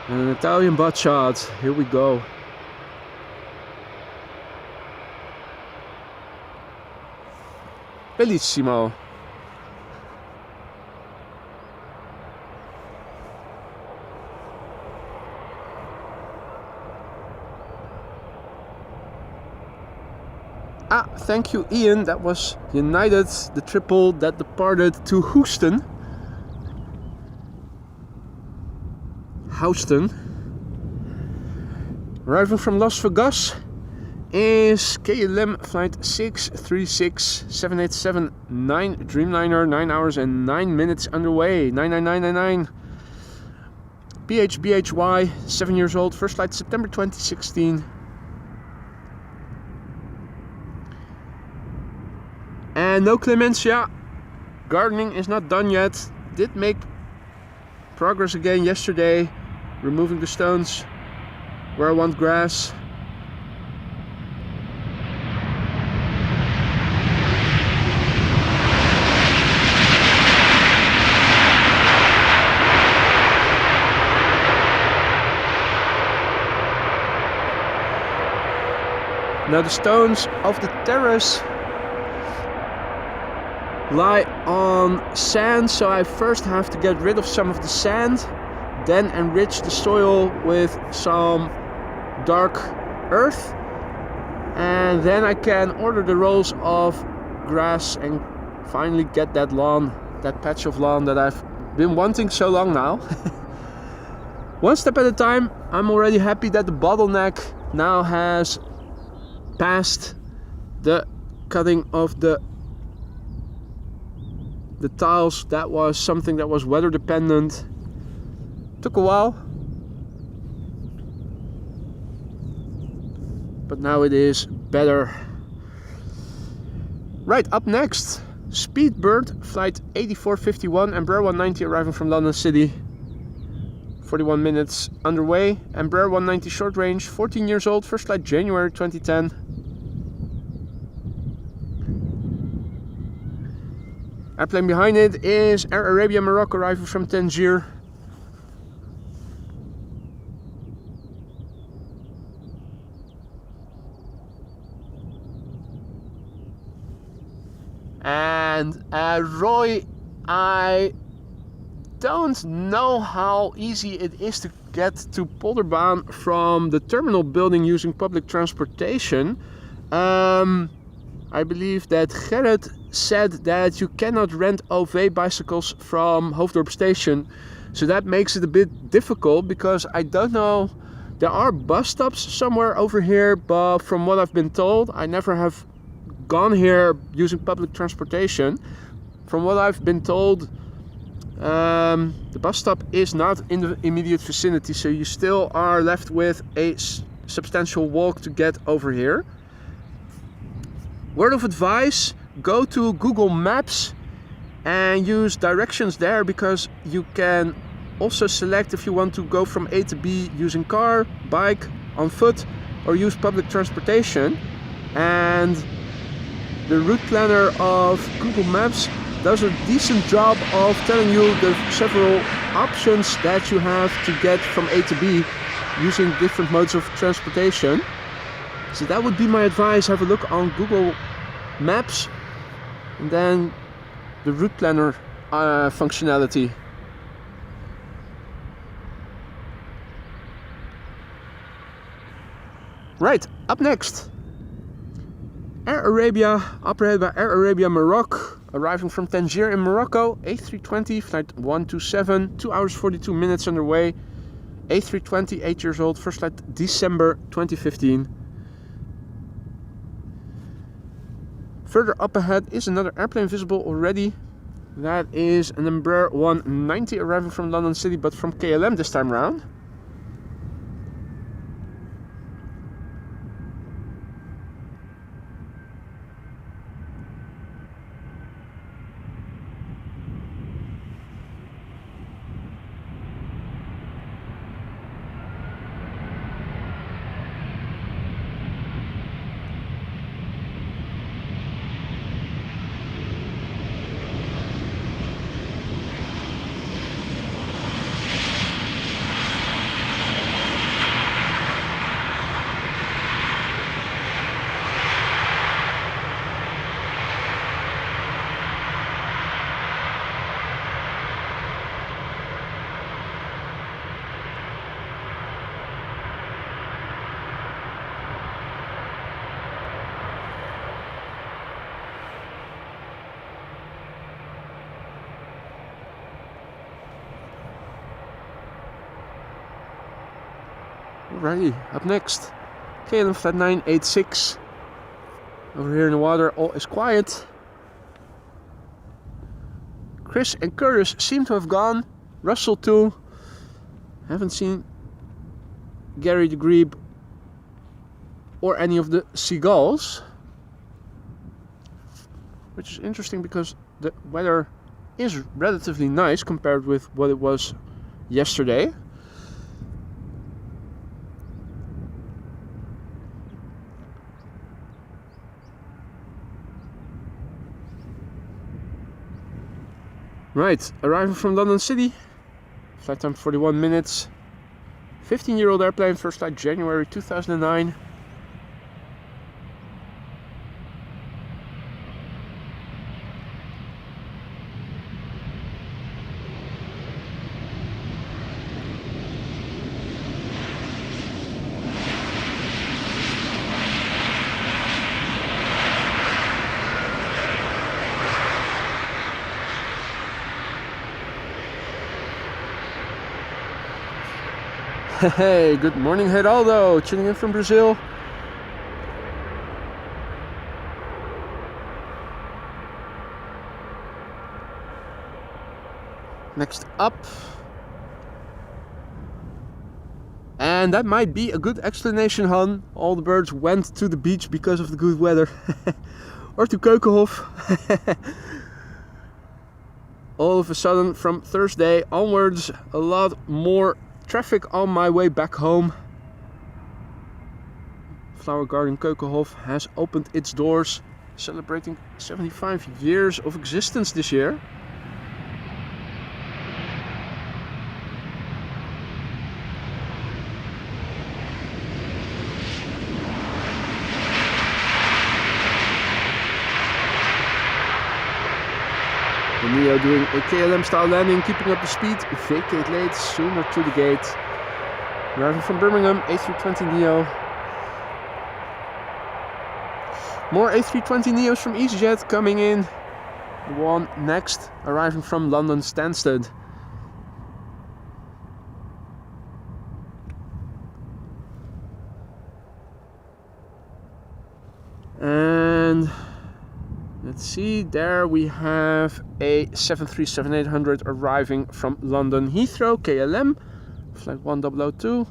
Speaker 1: And an Italian butt shot. Here we go. Bellissimo. Thank you, Ian. That was United, the triple that departed to Houston. Arriving from Las Vegas is KLM flight 636-7879 Dreamliner, 9 hours and 9 minutes underway. 99999. BHBHY, 7 years old, first flight September 2016. And no clemencia. Gardening is not done yet. Did make progress again yesterday, removing the stones where I want grass. Now the stones of the terrace lie on sand, so I first have to get rid of some of the sand, then enrich the soil with some dark earth, and then I can order the rolls of grass and finally get that lawn, that patch of lawn that I've been wanting so long now. One step at a time. I'm already happy that the bottleneck now has passed. The cutting of the tiles, that was something that was weather dependent. Took a while, but now it is better. Right, up next, Speedbird flight 8451 Embraer 190 arriving from London City. 41 minutes underway. Embraer 190 short range, 14 years old, first flight January 2010. Airplane behind it is Air Arabia Morocco arriving from Tangier. And Roy, I don't know how easy it is to get to Polderbaan from the terminal building using public transportation. I believe that Gerrit said that you cannot rent OV bicycles from Hoofddorp station, so that makes it a bit difficult because I don't know. There are bus stops somewhere over here, but from what I've been told, I never have gone here using public transportation. From what I've been told, the bus stop is not in the immediate vicinity, so you still are left with a substantial walk to get over here. Word of advice, go to Google Maps and use directions there, because you can also select if you want to go from A to B using car, bike, on foot, or use public transportation. And the route planner of Google Maps does a decent job of telling you the several options that you have to get from A to B using different modes of transportation. So that would be my advice. Have a look on Google Maps and then the route planner functionality. Right, up next, Air Arabia, operated by Air Arabia Morocco, arriving from Tangier in Morocco. A320 flight 127, 2 hours 42 minutes underway. A320, 8 years old, first flight December 2015. Further up ahead is another airplane visible already. That is an Embraer 190 arriving from London City, but from KLM this time around. Alrighty, up next, KLM flight 986. Over here in the water, all is quiet. Chris and Curtis seem to have gone. Russell too. Haven't seen Gary the Grebe or any of the seagulls. Which is interesting because the weather is relatively nice compared with what it was yesterday. Right, arriving from London City, flight time 41 minutes, 15-year-old airplane, first flight January 2009. Hey, good morning Geraldo, tuning in from Brazil. Next up. And that might be a good explanation, Han. All the birds went to the beach because of the good weather. Or to Keukenhof. All of a sudden, from Thursday onwards, a lot more traffic on my way back home. Flower Garden Keukenhof has opened its doors, celebrating 75 years of existence this year. The Neo doing a KLM style landing, keeping up the speed, vacate late, sooner to the gate. Arriving from Birmingham, A320 Neo. More A320 Neos from EasyJet coming in. The one next arriving from London Stansted. And let's see, there we have a 737-800 arriving from London Heathrow, KLM, flight 1002.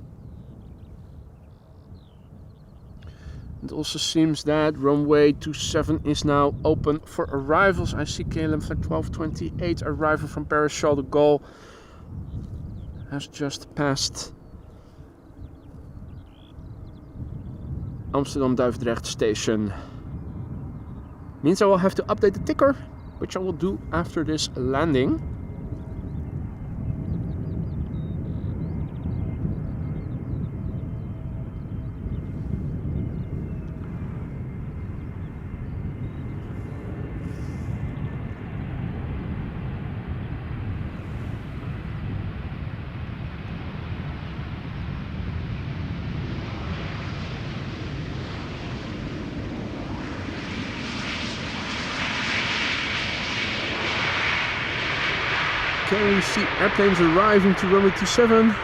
Speaker 1: It also seems that runway 27 is now open for arrivals. I see KLM flight 1228 arriving from Paris Charles de Gaulle has just passed Amsterdam Duivendrecht station. Means I will have to update the ticker, which I will do after this landing. Can we see airplanes arriving to runway 27?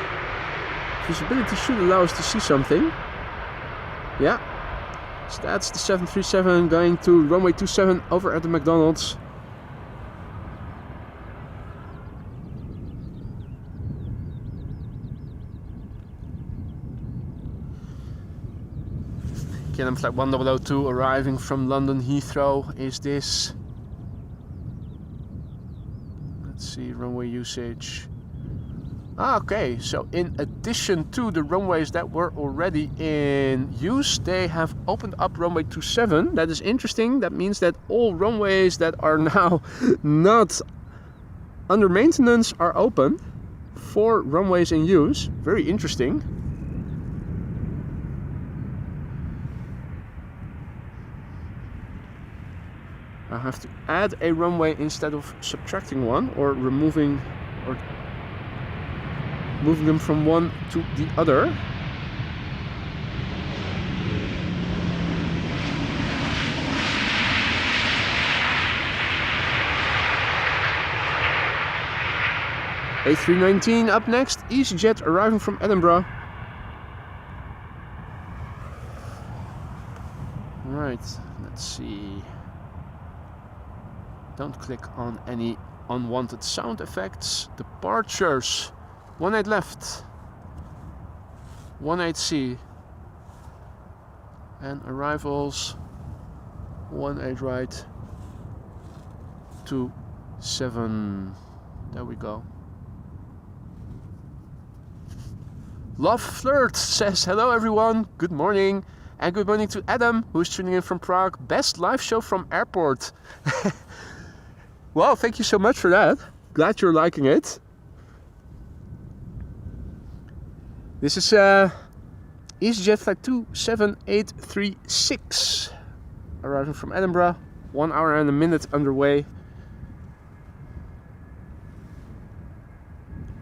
Speaker 1: Visibility should allow us to see something. Yeah, so that's the 737 going to runway 27 over at the McDonald's. KLM flight 1002 arriving from London Heathrow. Is this? Let's see, runway usage. Okay, so in addition to the runways that were already in use, they have opened up runway 27. That is interesting. That means that all runways that are now not under maintenance are open for runways in use. Very interesting. I have to add a runway instead of subtracting one, or removing or moving them from one to the other. A319 up next, EasyJet arriving from Edinburgh. let's see. Don't click on any unwanted sound effects. Departures. 18 left. 18C. And arrivals. 18 right. 27. There we go. Love Flirt says hello everyone, good morning. And good morning to Adam, who's tuning in from Prague. Best live show from airport. Well, thank you so much for that. Glad you're liking it. This is EasyJet flight 27836. Arriving from Edinburgh. 1 hour and a minute underway.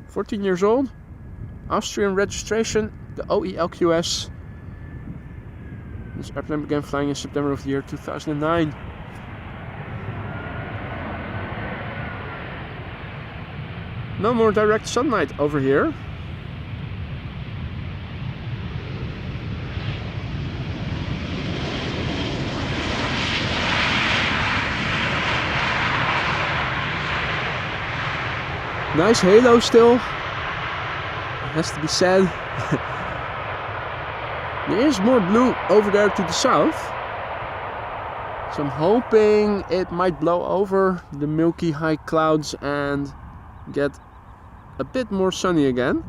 Speaker 1: 14 years old. Austrian registration, the OELQS. This airplane began flying in September of the year 2009. No more direct sunlight over here. Nice halo still. Has to be said. There is more blue over there to the south, so I'm hoping it might blow over the milky high clouds and get a bit more sunny again.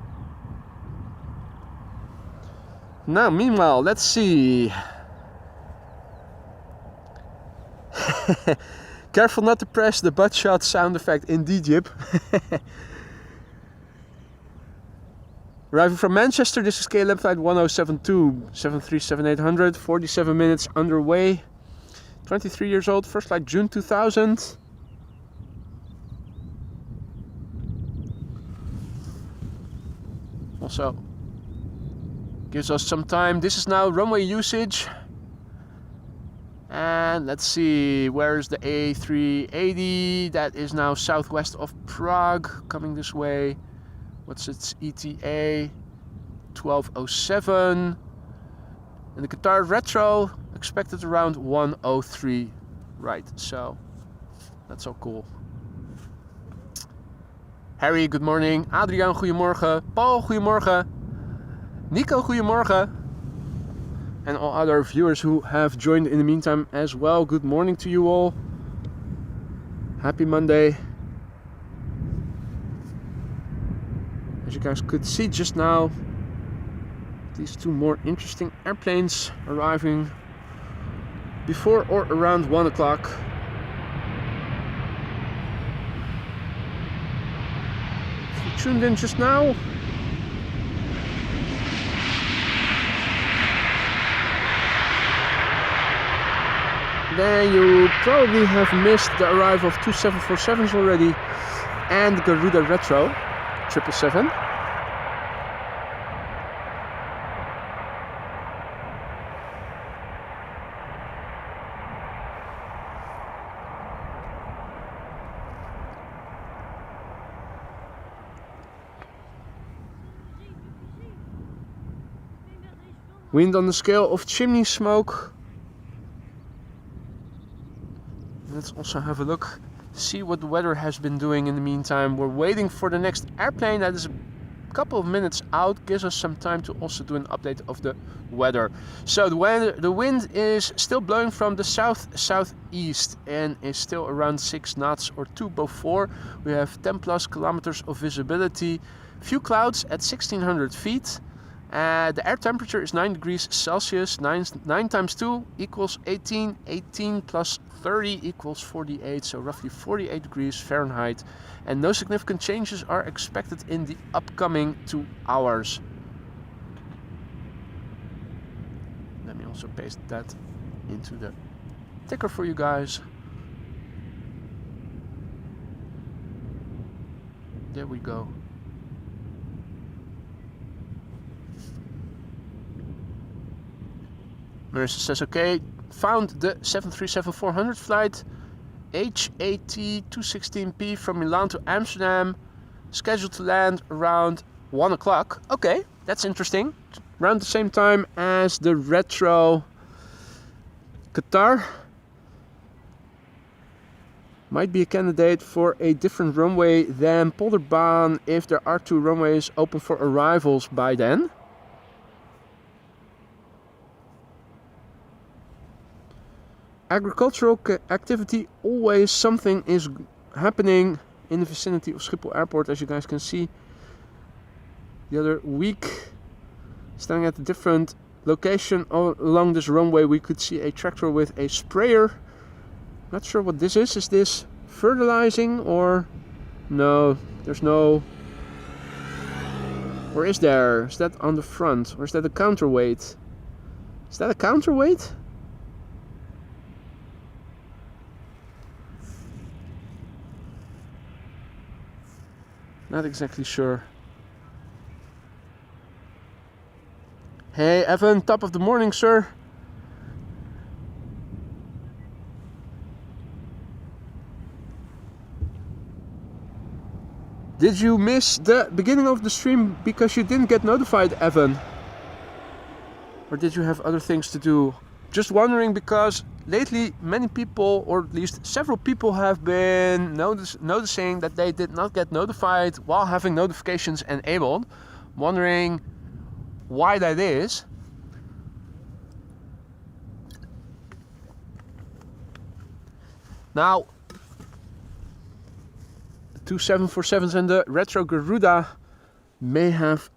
Speaker 1: Now meanwhile, let's see. Careful not to press the butt shot sound effect, indeed, Jip. Arriving from Manchester, this is KLM flight 1072, 737-800, 47 minutes underway. 23 years old, first flight June 2000. Also gives us some time. This is now runway usage. And let's see, where is the A380? That is now southwest of Prague, coming this way. What's its ETA? 1207. And the Qatar retro expected around 103. Right, so that's all cool. Harry, good morning. Adriaan, goedemorgen. Paul, goedemorgen. Nico, goedemorgen. And all other viewers who have joined in the meantime as well. Good morning to you all. Happy Monday. As you guys could see just now, these two more interesting airplanes arriving before or around 1 o'clock. If you tuned in just now, then you probably have missed the arrival of two 747s already and the Garuda Retro 777. Wind on the scale of chimney smoke. Let's also have a look, see what the weather has been doing in the meantime. We're waiting for the next airplane that is a couple of minutes out, gives us some time to also do an update of the weather. So the wind is still blowing from the south-southeast and is still around 6 knots or 2 above 4. We have 10 plus kilometers of visibility, few clouds at 1600 feet. The air temperature is 9 degrees Celsius. 9 times 2 equals 18. 18 plus 30 equals 48, so roughly 48 degrees Fahrenheit. And no significant changes are expected in the upcoming 2 hours. Let me also paste that into the ticker for you guys. There we go. Marissa says, okay, found the 737-400 flight HAT216P from Milan to Amsterdam, scheduled to land around 1 o'clock. Okay, that's interesting. Around the same time as the retro Qatar might be a candidate for a different runway than Polderbaan if there are 2 runways open for arrivals by then. Agricultural activity, always something is happening in the vicinity of Schiphol Airport, as you guys can see. The other week, standing at a different location along this runway, we could see a tractor with a sprayer. Not sure what this is. Is this fertilizing or no? There's no. Or is there? Is that on the front? Or is that a counterweight? Is that a counterweight? Not exactly sure. Hey Evan, top of the morning, sir. Did you miss the beginning of the stream because you didn't get notified, Evan? Or did you have other things to do? Just wondering, because lately many people, or at least several people, have been noticing that they did not get notified while having notifications enabled. Wondering why that is. Now, the 2 747s and the retro Garuda may have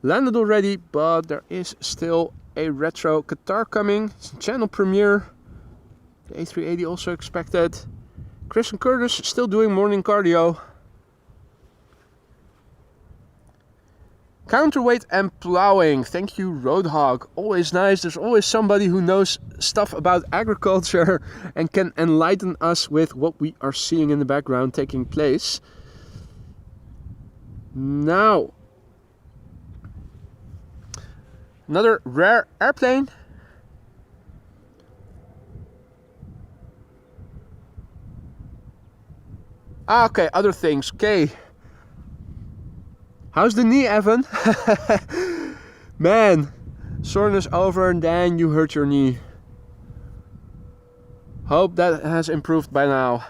Speaker 1: landed already, but there is still a retro Qatar coming. It's a channel premiere. The A380 also expected. Chris and Curtis still doing morning cardio. Counterweight and plowing. Thank you, Roadhog. Always nice. There's always somebody who knows stuff about agriculture and can enlighten us with what we are seeing in the background taking place. Now, another rare airplane. Ah, okay, other things. Okay. How's the knee, Evan? Man, soreness over and then you hurt your knee. Hope that has improved by now.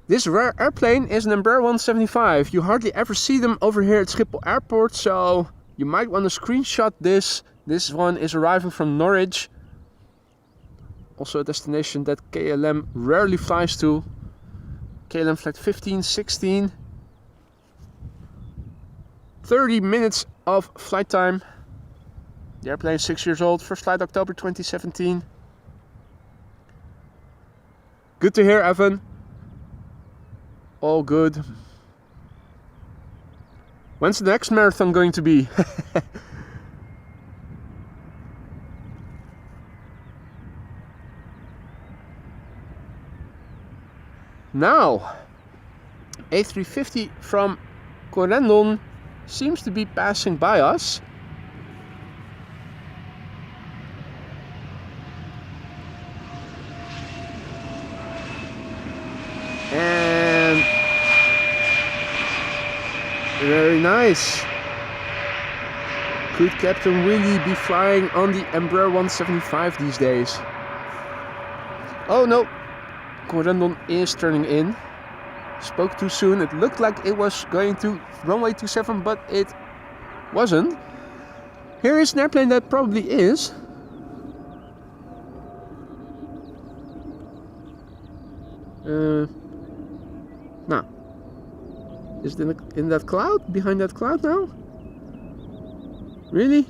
Speaker 1: This rare airplane is an Embraer 175. You hardly ever see them over here at Schiphol Airport, so you might want to screenshot this. This one is arriving from Norwich. Also a destination that KLM rarely flies to. KLM flight 15, 16. 30 minutes of flight time. The airplane is 6 years old. First flight October 2017. Good to hear, Evan. All good. When's the next marathon going to be? Now, A350 from Corendon seems to be passing by us. And very nice. Could Captain Willie be flying on the Embraer 175 these days? Oh no, Corendon is turning in. Spoke too soon. It looked like it was going to runway 27, but it wasn't. Here is an airplane that probably is. Now, is it in that cloud? Behind that cloud now? Really?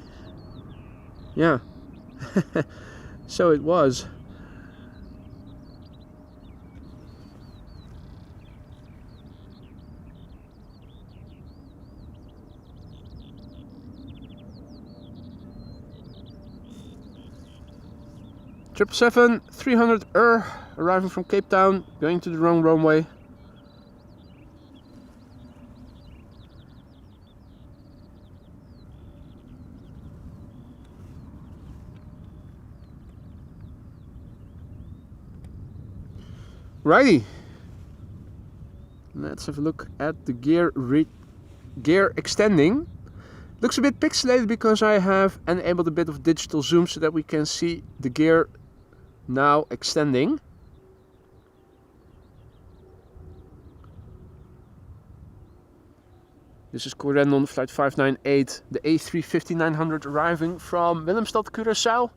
Speaker 1: Yeah. So it was. Triple 300 arriving from Cape Town, going to the wrong runway. Righty. Let's have a look at the gear extending. Looks a bit pixelated because I have enabled a bit of digital zoom so that we can see the gear now extending. This is Corendon flight 598, the A350-900 arriving from Willemstad, Curaçao.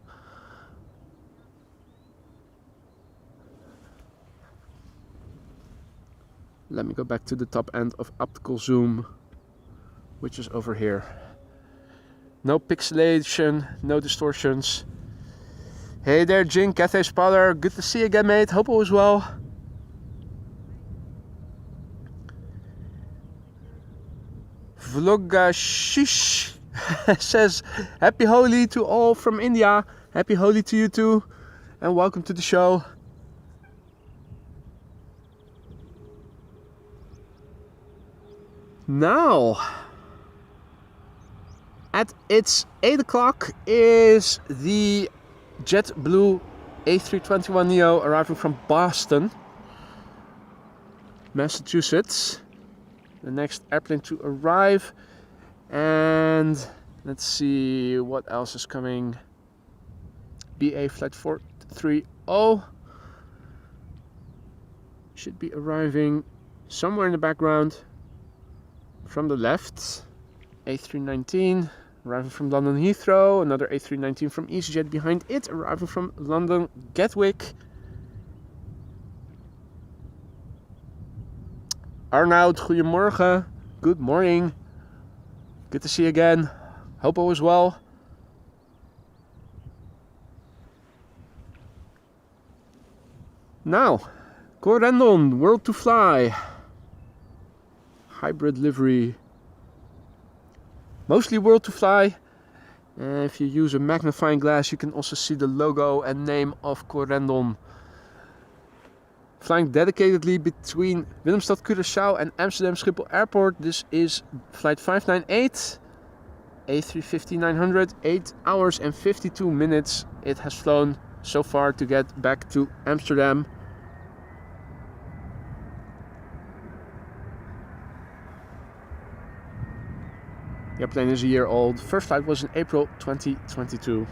Speaker 1: Let me go back to the top end of optical zoom, which is over here. No pixelation, no distortions. Hey there, Jin, Cathay Spotter. Good to see you again, mate. Hope all is well. Vlogashish says, Happy Holi to all from India. Happy Holi to you too. And welcome to the show. Now, at its 8 o'clock is the JetBlue A321neo arriving from Boston, Massachusetts. The next airplane to arrive. And let's see what else is coming. BA flight 430 should be arriving somewhere in the background from the left. A319 arriving from London Heathrow, another A319 from EasyJet behind it, arriving from London Gatwick. Arnoud, goedemorgen. Good morning. Good to see you again. Hope all is well. Now, Corendon, World to Fly. Hybrid livery. Mostly World to Fly. If you use a magnifying glass, you can also see the logo and name of Corendon. Flying dedicatedly between Willemstad, Curaçao and Amsterdam Schiphol Airport. This is flight 598, A350-900, 8 hours and 52 minutes it has flown so far to get back to Amsterdam. The airplane is a year old. First flight was in April 2022.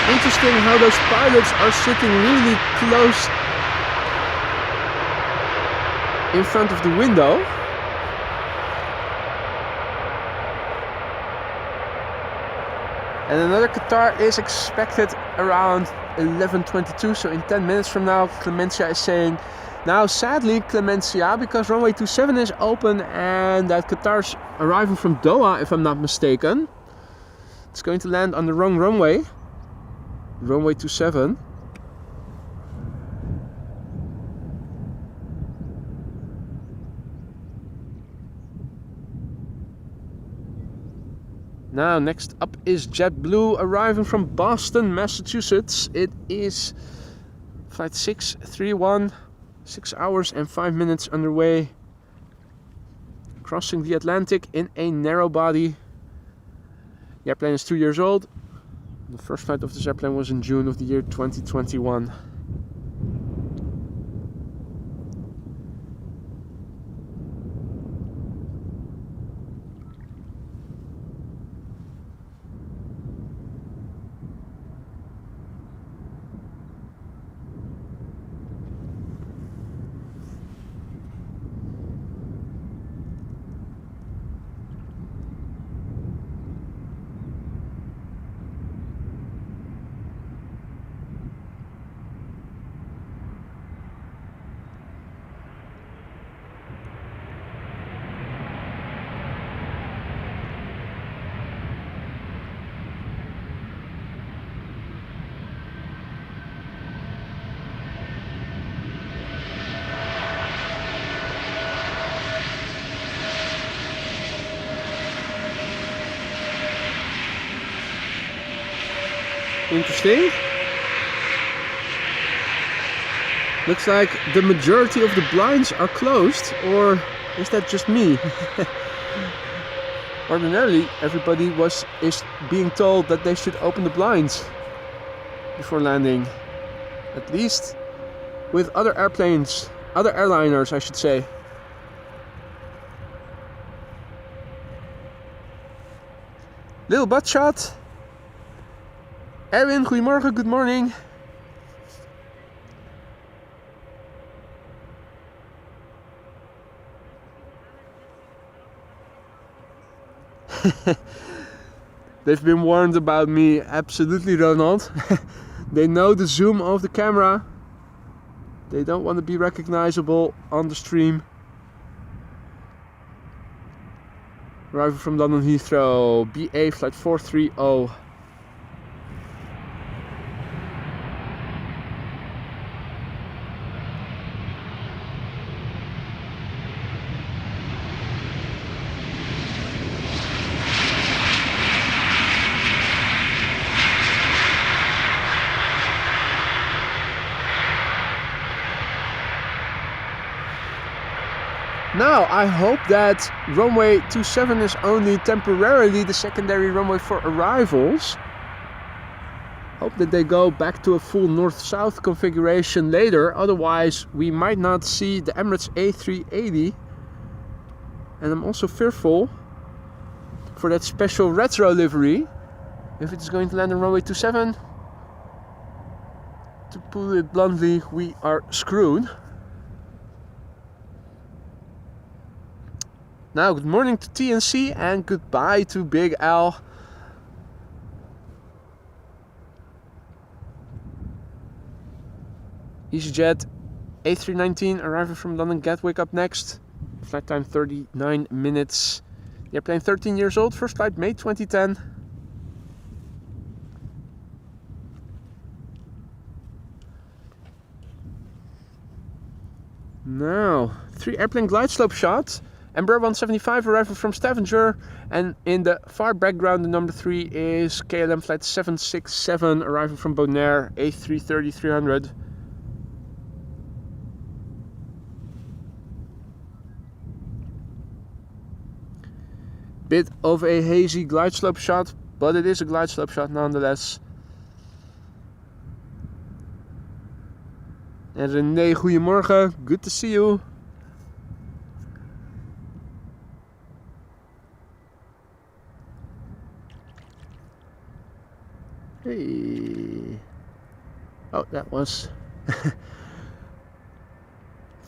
Speaker 1: Interesting how those pilots are sitting really close in front of the window. And another Qatar is expected around 11:22, so in 10 minutes from now. Clemencia is saying, now sadly Clemencia, because runway 27 is open and that Qatar's arriving from Doha, if I'm not mistaken. It's going to land on the wrong runway. Runway 27. Now next up is JetBlue arriving from Boston, Massachusetts. It is flight 631, 6 hours and 5 minutes underway. Crossing the Atlantic in a narrow body. The airplane is 2 years old. The first flight of this airplane was in June of the year 2021. Interesting. Looks like the majority of the blinds are closed, or is that just me? Ordinarily, everybody is being told that they should open the blinds before landing. At least with other airplanes, other airliners I should say. Little butt shot. Erwin, goedemorgen, good morning. They've been warned about me, absolutely, Ronald. They know the zoom of the camera. They don't want to be recognizable on the stream. Arrival from London Heathrow, BA flight 430. Now, I hope that runway 27 is only temporarily the secondary runway for arrivals. Hope that they go back to a full north-south configuration later, otherwise we might not see the Emirates A380. And I'm also fearful for that special retro livery, if it's going to land on runway 27. To put it bluntly, we are screwed. Now, good morning to TNC and goodbye to Big Al. EasyJet A319 arriving from London Gatwick up next. Flight time 39 minutes. The airplane 13 years old, first flight May 2010. Now, 3 airplane glide slope shots. Embraer 175 arrival from Stavanger, and in the far background the number 3 is KLM flight 767 arriving from Bonaire A330-300. Bit of a hazy glide slope shot, but it is a glide slope shot nonetheless. En René, goedemorgen, good to see you. Hey. Oh, that was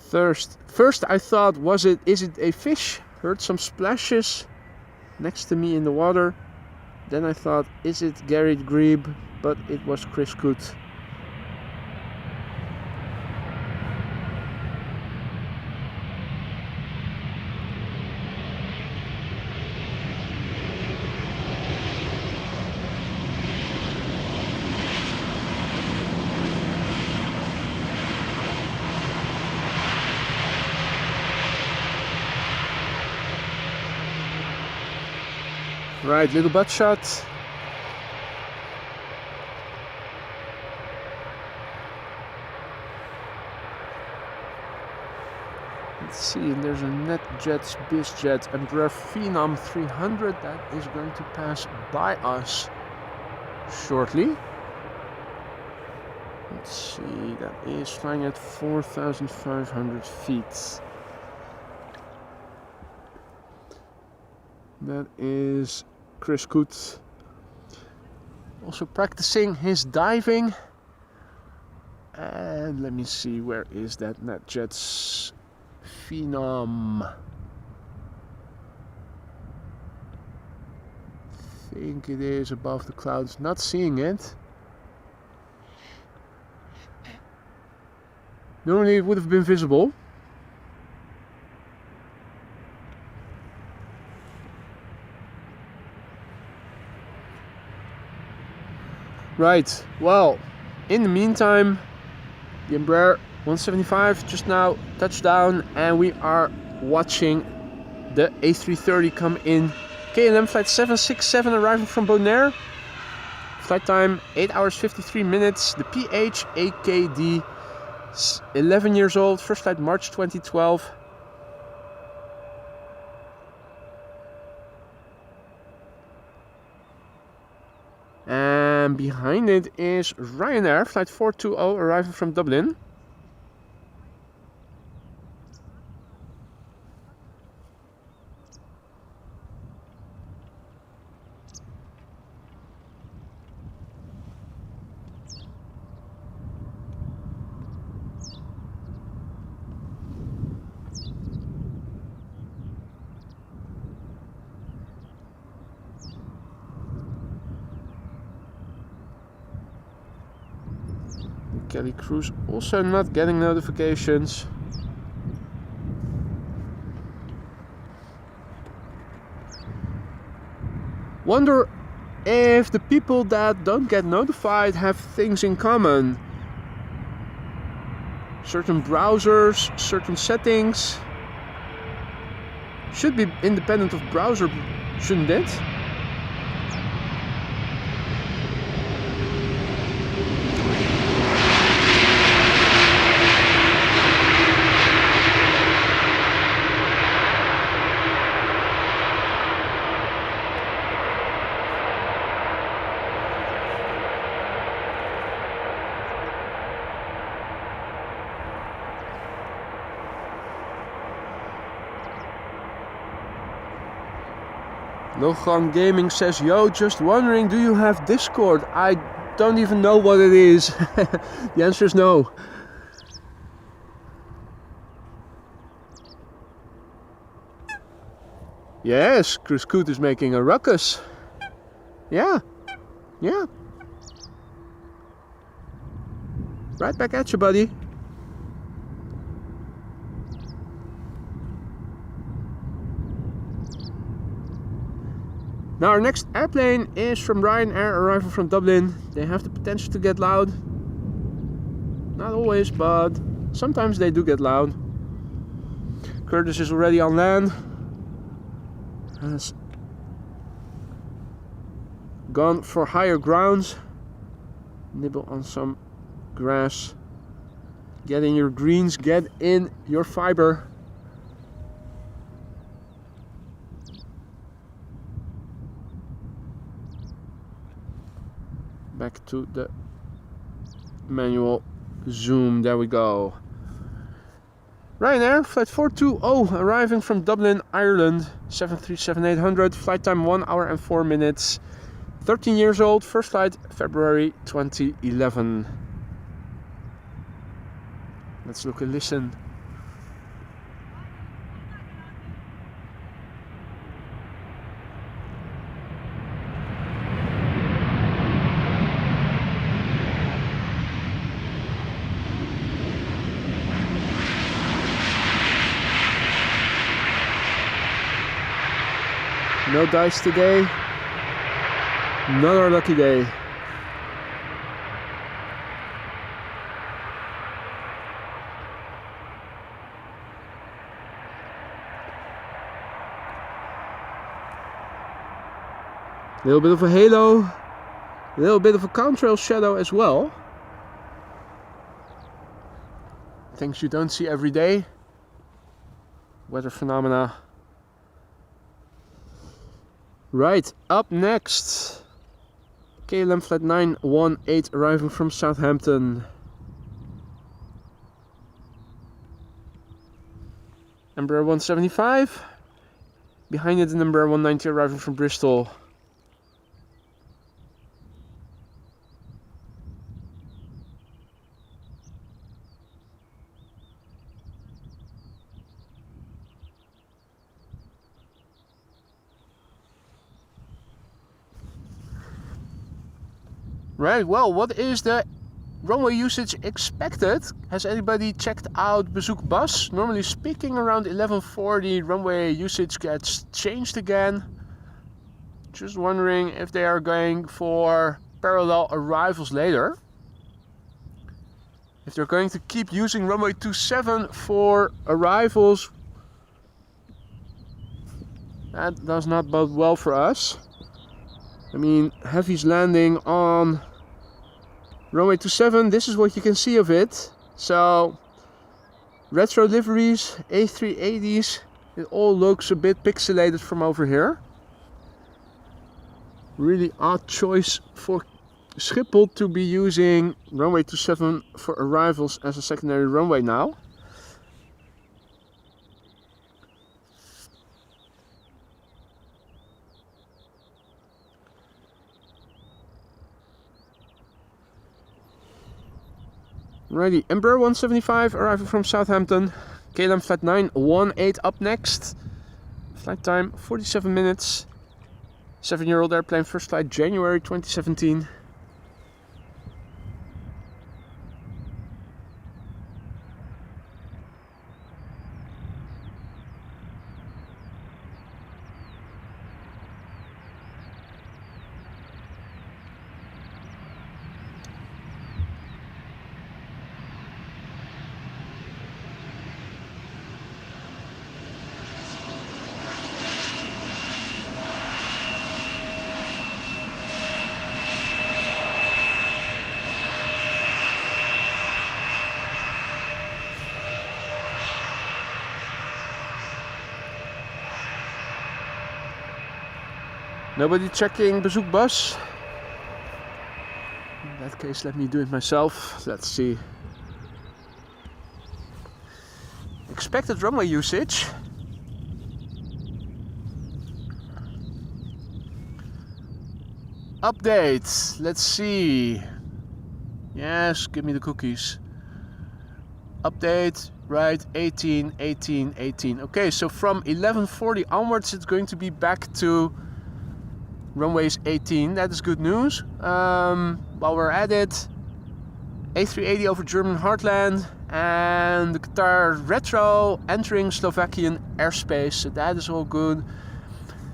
Speaker 1: First I thought, is it a fish? Heard some splashes next to me in the water. Then I thought, is it Gary Grebe? But it was Chris Coote. Right, little butt shot. Let's see, and there's a NetJets, BizJet, Embraer Phenom 300 that is going to pass by us shortly. Let's see, that is flying at 4,500 feet. That is Chris Coote, also practicing his diving. And let me see, where is that NetJets Phenom? I think it is above the clouds, not seeing it. Normally it would have been visible. Right, well, in the meantime, the Embraer 175 just now touched down, and we are watching the A330 come in. KLM flight 767 arriving from Bonaire. Flight time 8 hours 53 minutes. The PH AKD 11 years old, first flight March 2012. And behind it is Ryanair, flight 420, arriving from Dublin. Kelly Cruz also not getting notifications. Wonder if the people that don't get notified have things in common. Certain browsers, certain settings. Should be independent of browser, shouldn't it? Logan Gaming says, yo, just wondering, do you have Discord? I don't even know what it is. The answer is no. Yes, Chris Coot is making a ruckus. Yeah. Yeah. Right back at you, buddy. Now our next airplane is from Ryanair, arriving from Dublin. They have the potential to get loud. Not always, but sometimes they do get loud. Curtis is already on land. Has gone for higher grounds. Nibble on some grass. Get in your greens, get in your fiber. Back to the manual zoom, there we go. Ryanair, flight 420, arriving from Dublin, Ireland, 737-800, flight time 1 hour and 4 minutes. 13 years old, first flight February 2011. Let's look and listen. No dice today. Another lucky day. A little bit of a halo, a little bit of a contrail shadow as well. Things you don't see every day. Weather phenomena. Right, up next, KLM flight 918 arriving from Southampton. Embraer 175. Behind it, the Embraer 190 arriving from Bristol. Right, well, what is the runway usage expected? Has anybody checked out Bezoek Bus? Normally speaking, around 11:40 runway usage gets changed again. Just wondering if they are going for parallel arrivals later. If they're going to keep using runway 27 for arrivals, that does not bode well for us. I mean, Heavy's landing on runway 27, this is what you can see of it. So retro liveries, A380s, it all looks a bit pixelated from over here. Really odd choice for Schiphol to be using runway 27 for arrivals as a secondary runway now. Righty, Embraer 175 arriving from Southampton. KLM flight 918 up next. Flight time 47 minutes. 7-year-old airplane, first flight January 2017. Nobody checking bezoek bus. In that case, let me do it myself. Let's see. Expected runway usage. Update. Let's see. Yes, give me the cookies. Update. Right, 18, 18, 18. Okay, so from 11:40 onwards, it's going to be back to runways 18. That is good news. While we're at it, A380 over German heartland and the Qatar retro entering Slovakian airspace. So that is all good.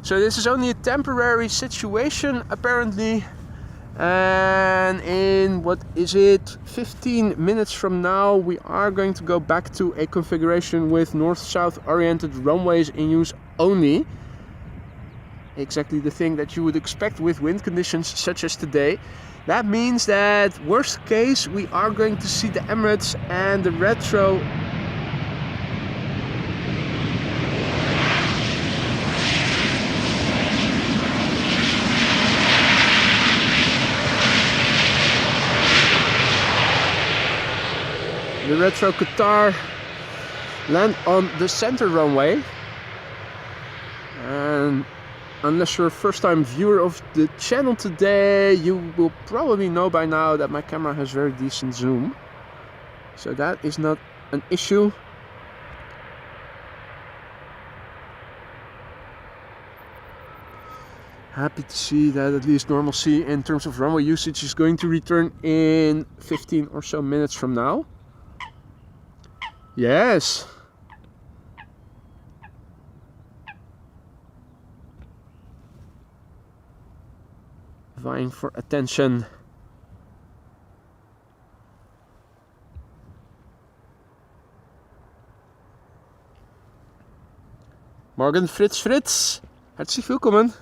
Speaker 1: So this is only a temporary situation apparently. And in, what is it, 15 minutes from now, we are going to go back to a configuration with north-south oriented runways in use only. Exactly the thing that you would expect with wind conditions such as today. That means that worst case we are going to see the Emirates and the retro Qatar land on the center runway. And unless you're a first-time viewer of the channel today, you will probably know by now that my camera has very decent zoom. So that is not an issue. Happy to see that at least normalcy in terms of runway usage is going to return in 15 or so minutes from now. Yes. Vying for attention. Morgen Fritz, herzlich willkommen.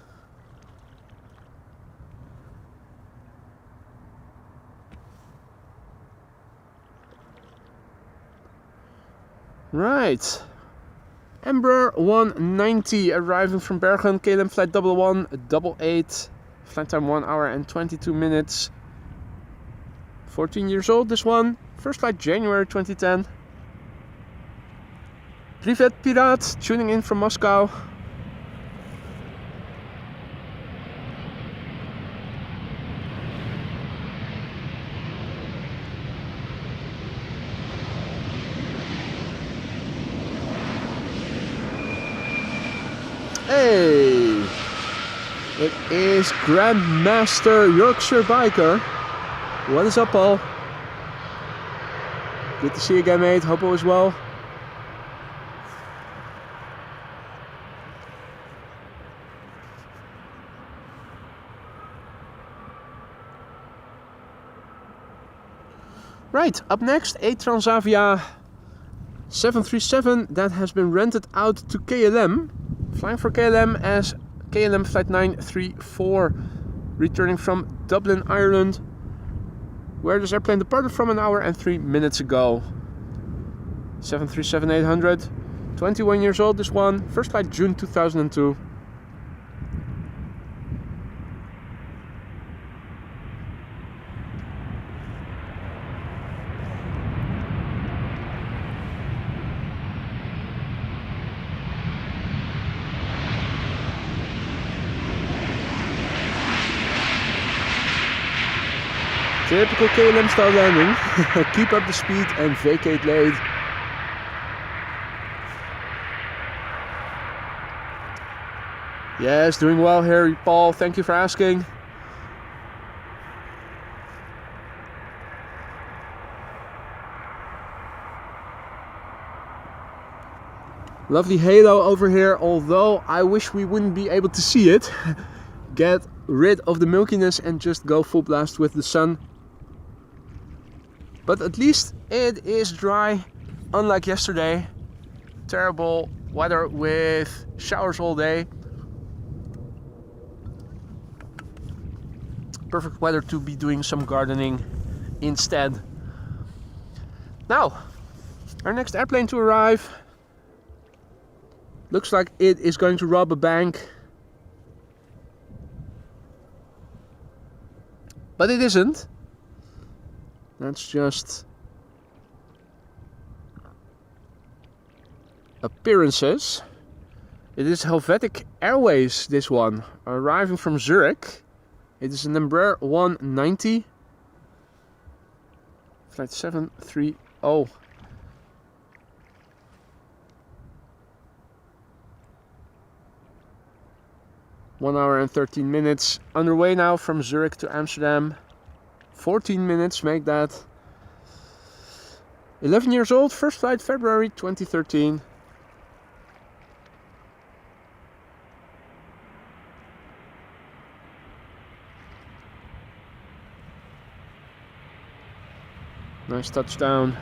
Speaker 1: Right, Embraer 190 arriving from Bergen, KLM flight 11888, flight time 1 hour and 22 minutes. 14 years old this one, first flight January 2010. Privet Pirat tuning in from Moscow. Hey, it is Grandmaster Yorkshire Biker. What is up, Paul? Good to see you again, mate. Hope all is well. Right, up next, a Transavia 737 that has been rented out to KLM. Flying for KLM as KLM flight 934, returning from Dublin, Ireland. where this airplane departed from an hour and 3 minutes ago. 737-800, 21 years old this one, first flight June 2002. Typical KLM style landing. Keep up the speed and vacate late. Yes, doing well here, Paul. Thank you for asking. Lovely halo over here, although I wish we wouldn't be able to see it. Get rid of the milkiness and just go full blast with the sun. But at least it is dry, unlike yesterday. Terrible weather with showers all day. Perfect weather to be doing some gardening instead. Now, our next airplane to arrive looks like it is going to rob a bank. But it isn't. That's just appearances. It is Helvetic Airways, this one, arriving from Zurich. It is an Embraer 190. Flight 730. 1 hour and 13 minutes. Underway now from Zurich to Amsterdam. 14 minutes make that. 11 years old, first flight February 2013. Nice touchdown.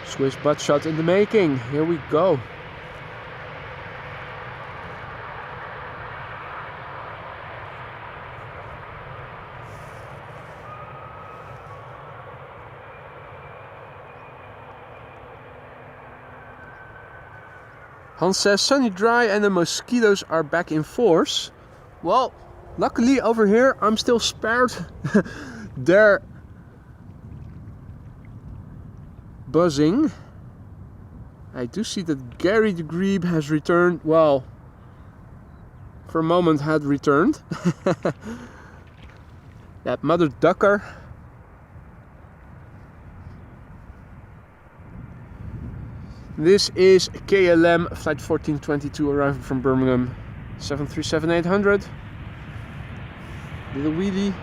Speaker 1: Swiss butt shot in the making. Here we go. Hans says sunny, dry, and the mosquitoes are back in force. Well, luckily over here I'm still spared. They're buzzing. I do see that Gary the Grebe has returned. Well, for a moment had returned. That mother ducker. This is KLM flight 1422 arriving from Birmingham. 737-800. Little wheelie.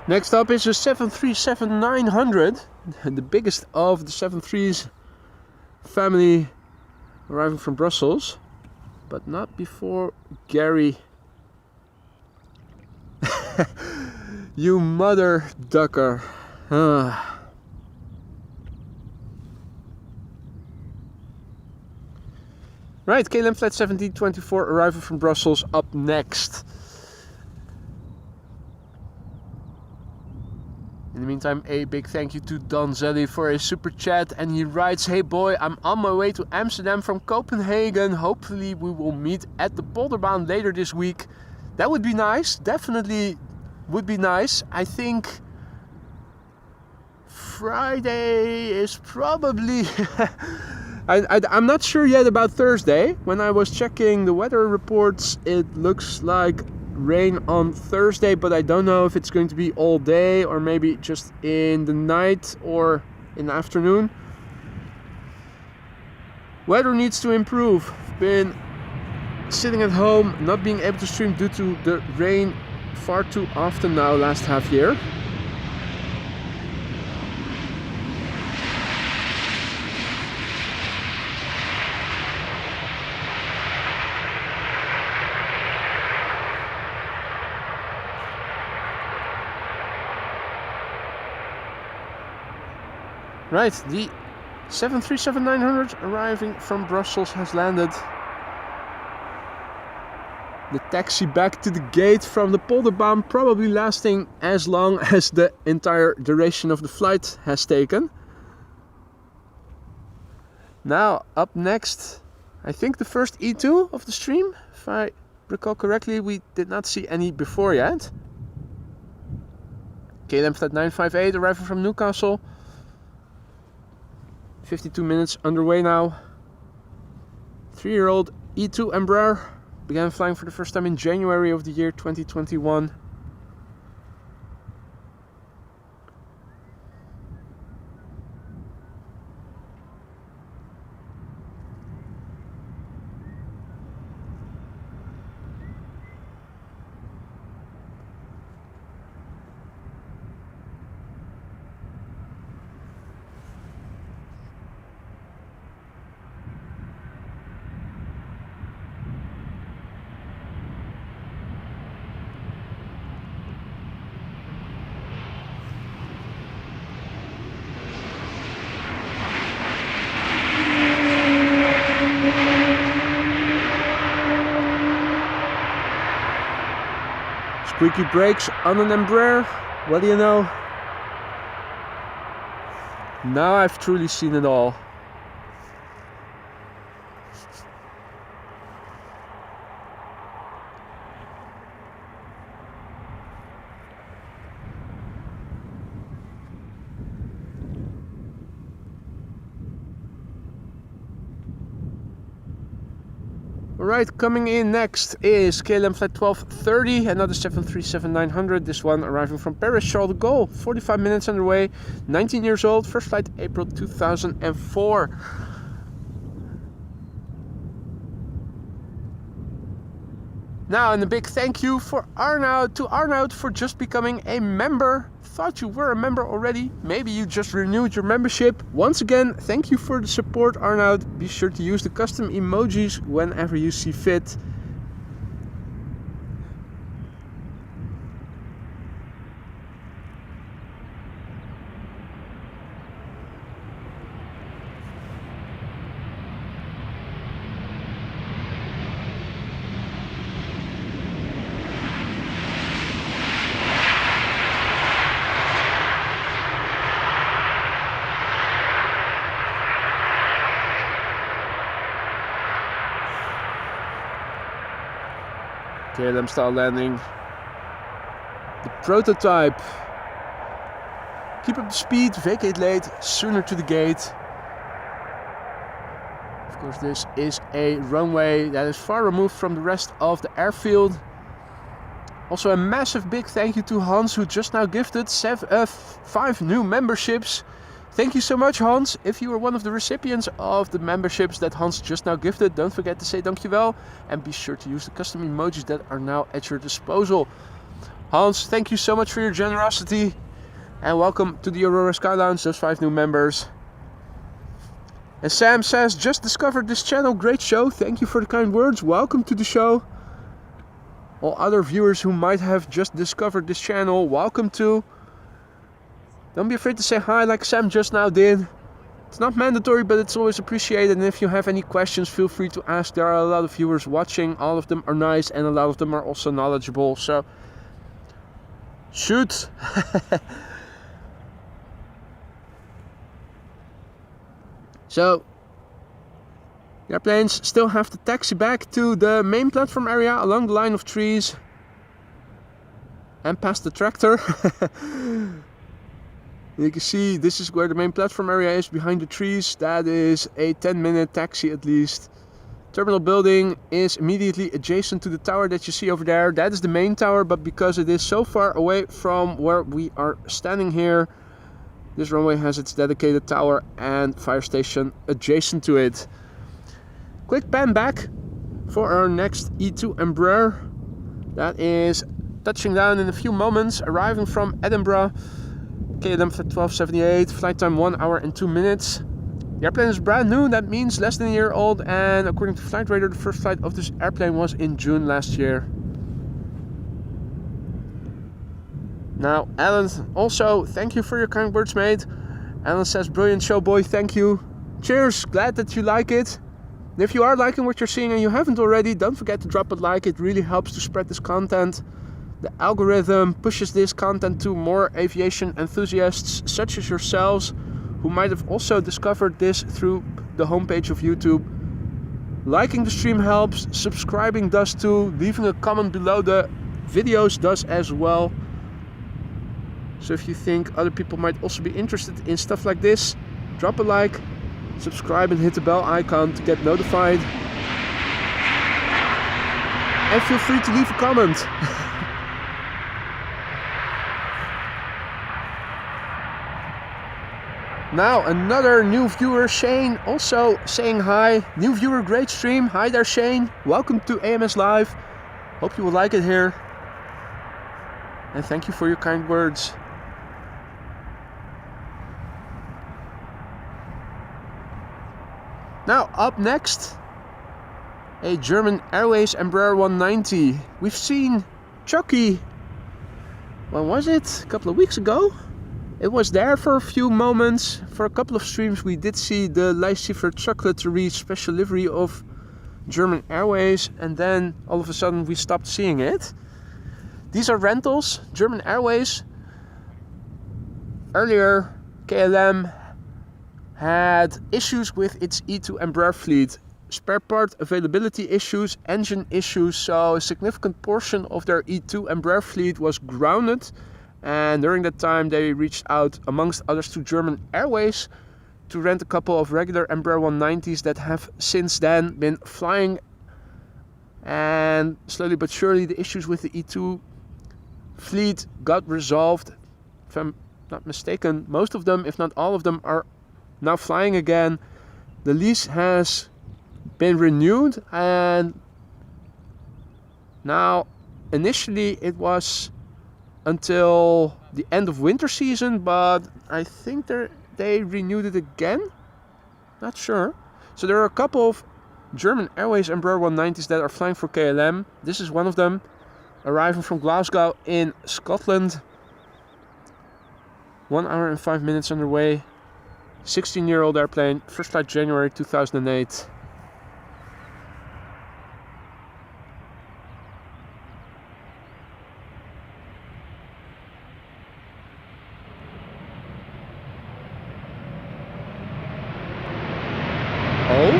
Speaker 1: Next up is a 737-900, the biggest of the 73s family, arriving from Brussels, but not before Gary. You mother ducker. Right, KLM flight 1724 arriving from Brussels up next. In the meantime, a big thank you to Don Zelli for a super chat, and he writes, "Hey boy, I'm on my way to Amsterdam from Copenhagen. Hopefully we will meet at the Polderbaan later this week." That would be nice, definitely would be nice. I think Friday is probably... I'm not sure yet about Thursday. When I was checking the weather reports, it looks like rain on Thursday, but I don't know if it's going to be all day or maybe just in the night or in the afternoon. Weather needs to improve. I've been sitting at home, not being able to stream due to the rain far too often now last half year. Right, the 737-900 arriving from Brussels has landed. The taxi back to the gate from the Polderbaan, probably lasting as long as the entire duration of the flight has taken. Now, up next, I think the first E2 of the stream. If I recall correctly, we did not see any before yet. KLM Flight 958 arriving from Newcastle. 52 minutes underway now. 3-year-old E2 Embraer began flying for the first time in January of the year 2021. Squeaky brakes on an Embraer, what do you know? Now I've truly seen it all. Alright, coming in next is KLM Flight 1230, another 737-900, this one arriving from Paris Charles de Gaulle, 45 minutes underway, 19 years old, first flight April 2004. Now, and a big thank you for Arnoud for just becoming a member. Thought you were a member already, maybe you just renewed your membership. Once again, thank you for the support, Arnoud. Be sure to use the custom emojis whenever you see fit. KLM style landing. The prototype. Keep up the speed, vacate late, sooner to the gate. Of course, this is a runway that is far removed from the rest of the airfield. Also a massive big thank you to Hans, who just now gifted 5 new memberships. Thank you so much, Hans. If you were one of the recipients of the memberships that Hans just now gifted, don't forget to say dankjewel. And be sure to use the custom emojis that are now at your disposal. Hans, thank you so much for your generosity. And welcome to the Aurora Sky Lounge, those 5 new members. And Sam says, just discovered this channel, great show. Thank you for the kind words. Welcome to the show. All other viewers who might have just discovered this channel, welcome to. Don't be afraid to say hi like Sam just now did. It's not mandatory, but it's always appreciated. And if you have any questions, feel free to ask. There are a lot of viewers watching. All of them are nice and a lot of them are also knowledgeable. So, shoot! So, the airplanes still have to taxi back to the main platform area along the line of trees. And past the tractor. You can see this is where the main platform area is, behind the trees. That is a 10-minute taxi at least. Terminal building is immediately adjacent to the tower that you see over there. That is the main tower, but because it is so far away from where we are standing here, This runway has its dedicated tower and fire station adjacent to it. Quick pan back for our next E2 Embraer. That is touching down in a few moments, arriving from Edinburgh. KLM flight 1278, flight time 1 hour and 2 minutes. The airplane is brand new, that means less than a year old, and according to Flight Radar, the first flight of this airplane was in June last year. Now, Alan, also, thank you for your kind words, mate. Alan says, brilliant show, boy, thank you. Cheers, glad that you like it. And if you are liking what you're seeing and you haven't already, don't forget to drop a like. It really helps to spread this content. The algorithm pushes this content to more aviation enthusiasts such as yourselves, who might have also discovered this through the homepage of YouTube. Liking the stream helps, subscribing does too, leaving a comment below the videos does as well. So if you think other people might also be interested in stuff like this, drop a like, subscribe and hit the bell icon to get notified. And feel free to leave a comment. Now another new viewer, Shane, also saying hi. New viewer, great stream. Hi there, Shane. Welcome to AMS Live. Hope you will like it here. And thank you for your kind words. Now up next, a German Airways Embraer 190. We've seen Chucky, when was it? A couple of weeks ago? It was there for a few moments. For a couple of streams we did see the Lycifer Chocolatory special livery of German Airways, and then all of a sudden we stopped seeing it. These are rentals, German Airways. Earlier KLM had issues with its E2 Embraer fleet. Spare part availability issues, engine issues, so a significant portion of their E2 Embraer fleet was grounded. And during that time they reached out, amongst others, to German Airways to rent a couple of regular Embraer 190s that have since then been flying. And slowly but surely the issues with the E2 fleet got resolved. If I'm not mistaken, most of them, if not all of them, are now flying again. The lease has been renewed, and now initially it was until the end of winter season, but I think they renewed it again. Not sure. So there are a couple of German Airways Embraer 190s that are flying for KLM. This is one of them, arriving from Glasgow in Scotland. 1 hour and 5 minutes underway. 16-year-old airplane, first flight January 2008. Oh?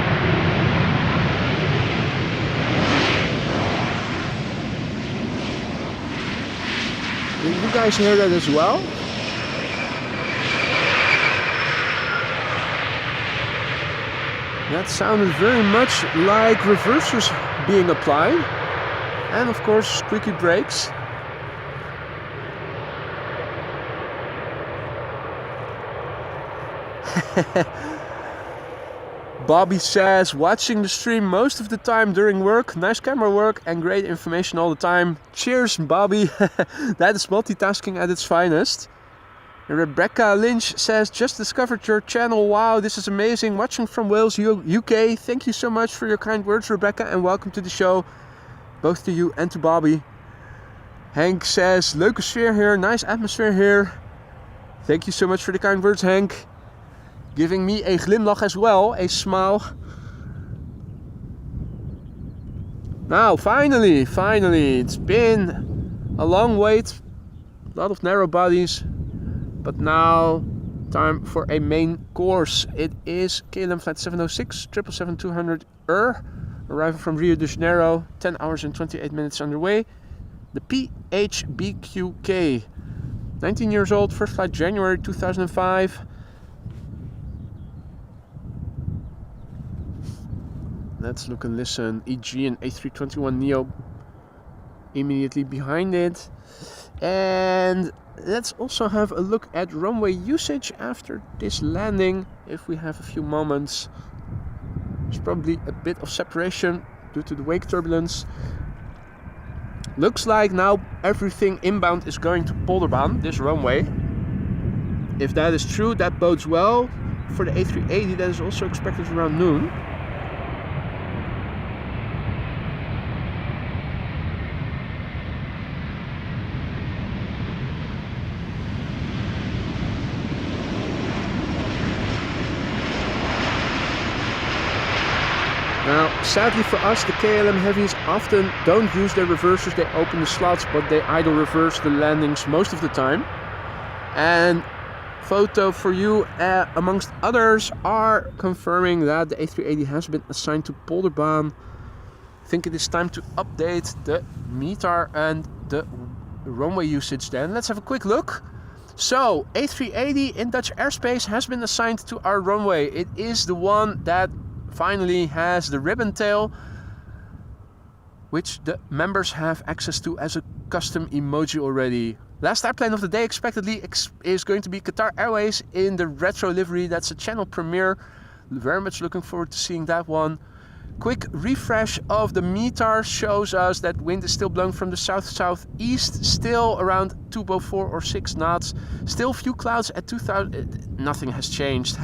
Speaker 1: Did you guys hear that as well? That sounded very much like reversers being applied. And of course squeaky brakes. Bobby says, watching the stream most of the time during work. Nice camera work and great information all the time. Cheers, Bobby. That is multitasking at its finest. Rebecca Lynch says, just discovered your channel. Wow, this is amazing. Watching from Wales, UK. Thank you so much for your kind words, Rebecca, and welcome to the show. Both to you and to Bobby. Hank says, leuke sfeer here. Nice atmosphere here. Thank you so much for the kind words, Hank. Giving me a glimlach as well, a smile. Now, finally, it's been a long wait. A lot of narrow bodies. But now, time for a main course. It is KLM flight 706, 777-200 arriving from Rio de Janeiro, 10 hours and 28 minutes underway. The PHBQK, 19 years old, first flight January 2005. Let's look and listen. EG and A321neo immediately behind it. And let's also have a look at runway usage after this landing, if we have a few moments. There's probably a bit of separation due to the wake turbulence. Looks like now everything inbound is going to Polderbaan, this runway. If that is true, that bodes well for the A380 that is also expected around noon. Now, sadly for us, the KLM heavies often don't use their reversers. They open the slots, but they idle reverse the landings most of the time. And photo for you, amongst others, are confirming that the A380 has been assigned to Polderbaan. I think it is time to update the METAR and the runway usage then. Let's have a quick look. So, A380 in Dutch airspace has been assigned to our runway. It is the one that finally has the ribbon tail, which the members have access to as a custom emoji already. Last airplane of the day expectedly is going to be Qatar Airways in the retro livery. That's a channel premiere. Very much looking forward to seeing that one. Quick refresh of the METAR shows us that wind is still blowing from the south-southeast, still around 204 or 6 knots. Still few clouds at 2000. Nothing has changed.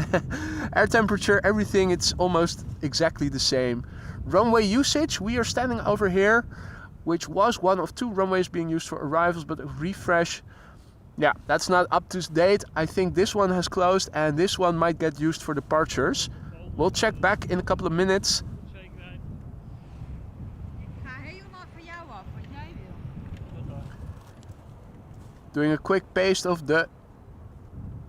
Speaker 1: Air temperature, everything, it's almost exactly the same. Runway usage, we are standing over here, which was one of 2 runways being used for arrivals, but a refresh. Yeah, that's not up to date. I think this one has closed and this one might get used for departures. We'll check back in a couple of minutes. Doing a quick paste of the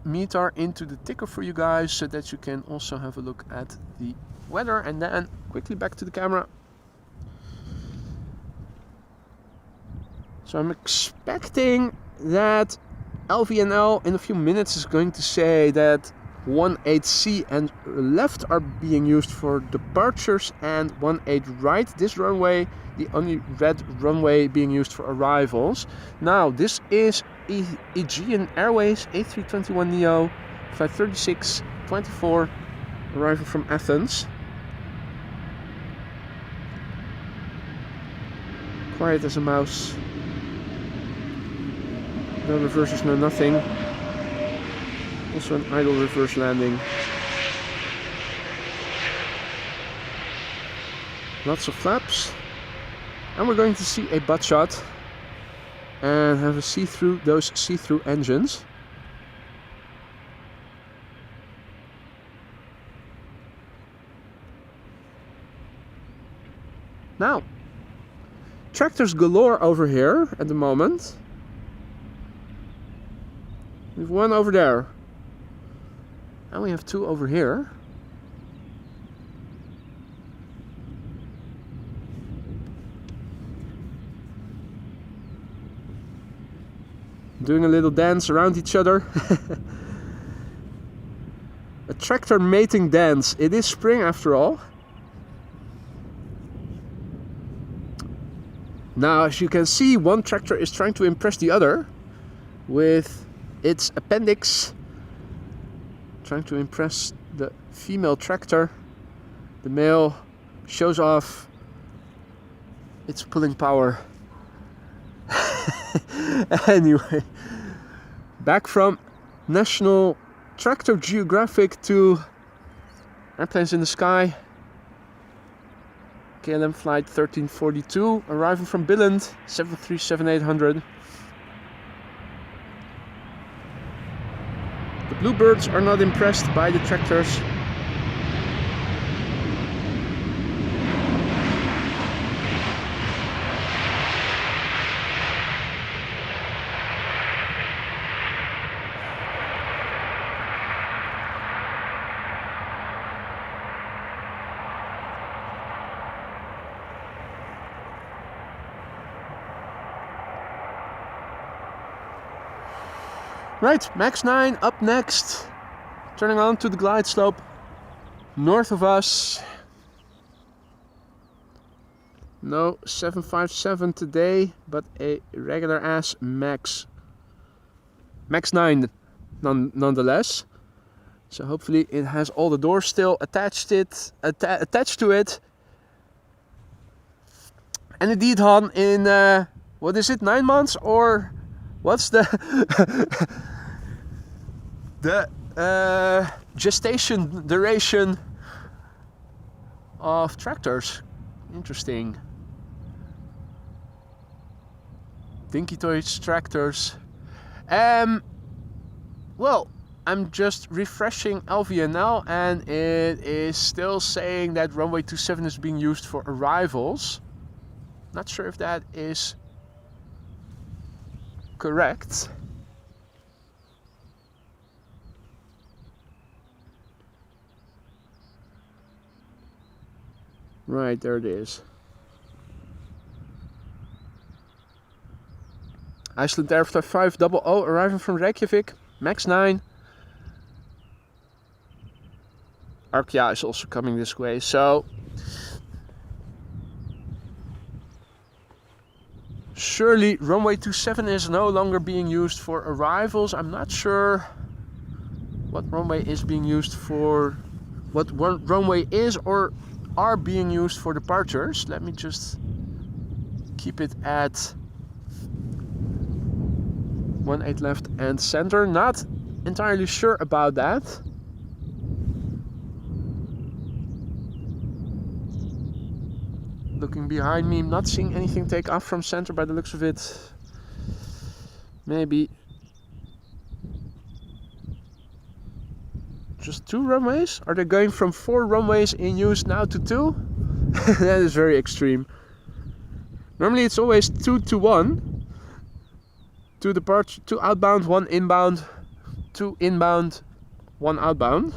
Speaker 1: METAR into the ticker for you guys so that you can also have a look at the weather, and then quickly back to the camera. So I'm expecting that LVNL in a few minutes is going to say that 18C and left are being used for departures and 18 right, this runway, the only red runway being used for arrivals. Now this is Aegean Airways A321neo flight 3624, arrival from Athens. Quiet as a mouse. No reverses, no nothing. Also an idle reverse landing. Lots of flaps. And we're going to see a butt shot and have a see-through, those see-through engines. Now, tractors galore over here at the moment. We have one over there. And we have 2 over here. Doing a little dance around each other. A tractor mating dance. It is spring after all. Now, as you can see, one tractor is trying to impress the other with its appendix. Trying to impress the female tractor. The male shows off its pulling power. Anyway, back from National Tractor Geographic to airplanes in the sky. KLM flight 1342, arrival from Billund 737-800. The bluebirds are not impressed by the tractors. Right, Max 9 up next, turning on to the glide slope north of us. No 757 today, but a regular ass Max. Max 9 nonetheless. So hopefully it has all the doors still attached to it. And indeed, Han, in what is it, 9 months, or what's the the gestation duration of tractors? Interesting. Dinky Toys tractors. Well, I'm just refreshing LVNL and it is still saying that runway 27 is being used for arrivals. Not sure if that is correct. Right, there it is. Iceland Air 500 arriving from Reykjavik, Max 9. Arkia is also coming this way, so surely runway 27 is no longer being used for arrivals. I'm not sure what runway is being used for, what runway is or are being used for departures. Let me just keep it at 18 left and center. Not entirely sure about that. Looking behind me, I'm not seeing anything take off from center by the looks of it. Maybe just 2 runways? Are they going from 4 runways in use now to 2? That is very extreme. Normally it's always 2 to 1. 2 departure, 2 outbound, 1 inbound, 2 inbound, 1 outbound.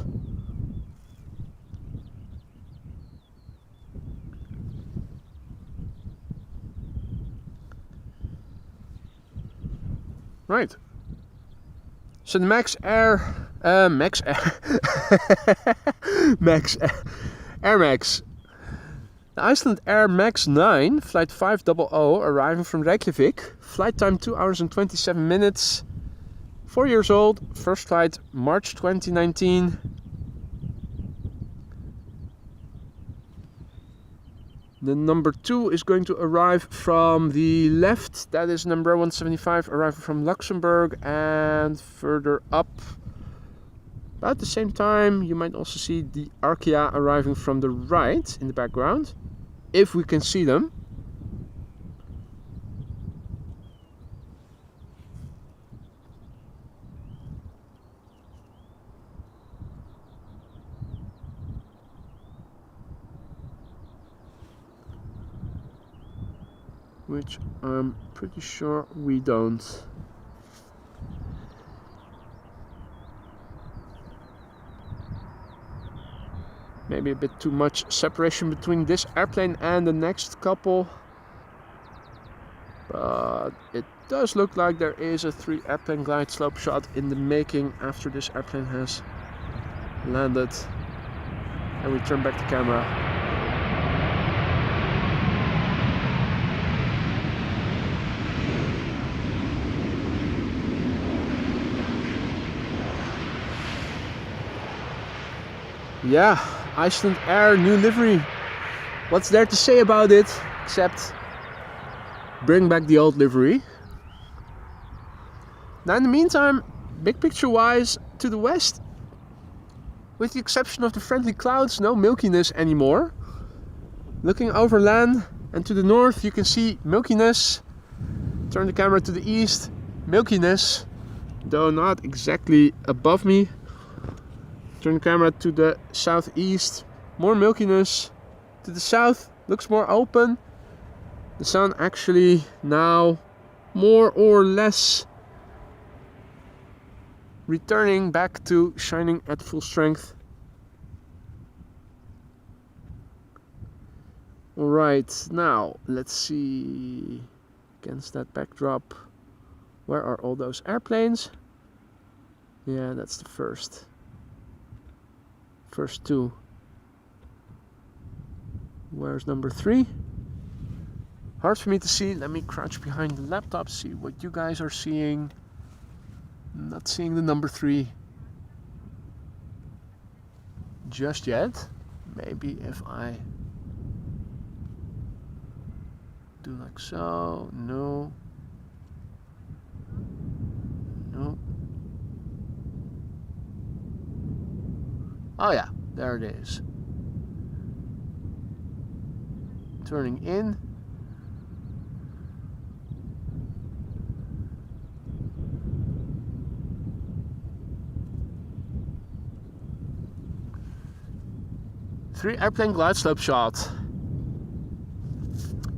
Speaker 1: Right. So the Max Air, Air Max, the Iceland Air Max 9, flight 500, arriving from Reykjavik. Flight time 2 hours and 27 minutes. 4 years old, first flight March 2019. The number 2 is going to arrive from the left. That is number 175, arriving from Luxembourg, and further up, about the same time, you might also see the Arkia arriving from the right in the background, if we can see them. Which I'm pretty sure we don't. Maybe a bit too much separation between this airplane and the next couple. But it does look like there is a 3 airplane glide slope shot in the making after this airplane has landed. And we turn back the camera. Yeah, Iceland Air, new livery. What's there to say about it, except bring back the old livery. Now in the meantime, big picture wise, to the west, with the exception of the friendly clouds, no milkiness anymore. Looking over land and to the north, you can see milkiness. Turn the camera to the east, milkiness, though not exactly above me. Turn the camera to the southeast, more milkiness. To the south, looks more open. The sun actually now more or less returning back to shining at full strength. Alright, now let's see, against that backdrop, where are all those airplanes? Yeah, that's the first 2. Where's number 3? Hard for me to see. Let me crouch behind the laptop, see what you guys are seeing. Not seeing the number 3 just yet. Maybe if I do like so. No. No. Oh yeah, there it is. Turning in. Three airplane glide slope shot.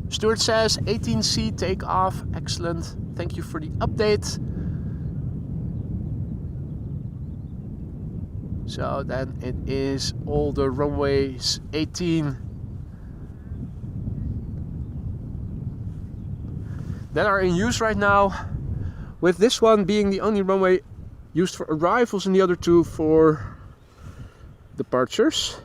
Speaker 1: Stuart says 18C takeoff. Excellent. Thank you for the update. So then it is all the runways 18 that are in use right now, with this one being the only runway used for arrivals and the other two for departures.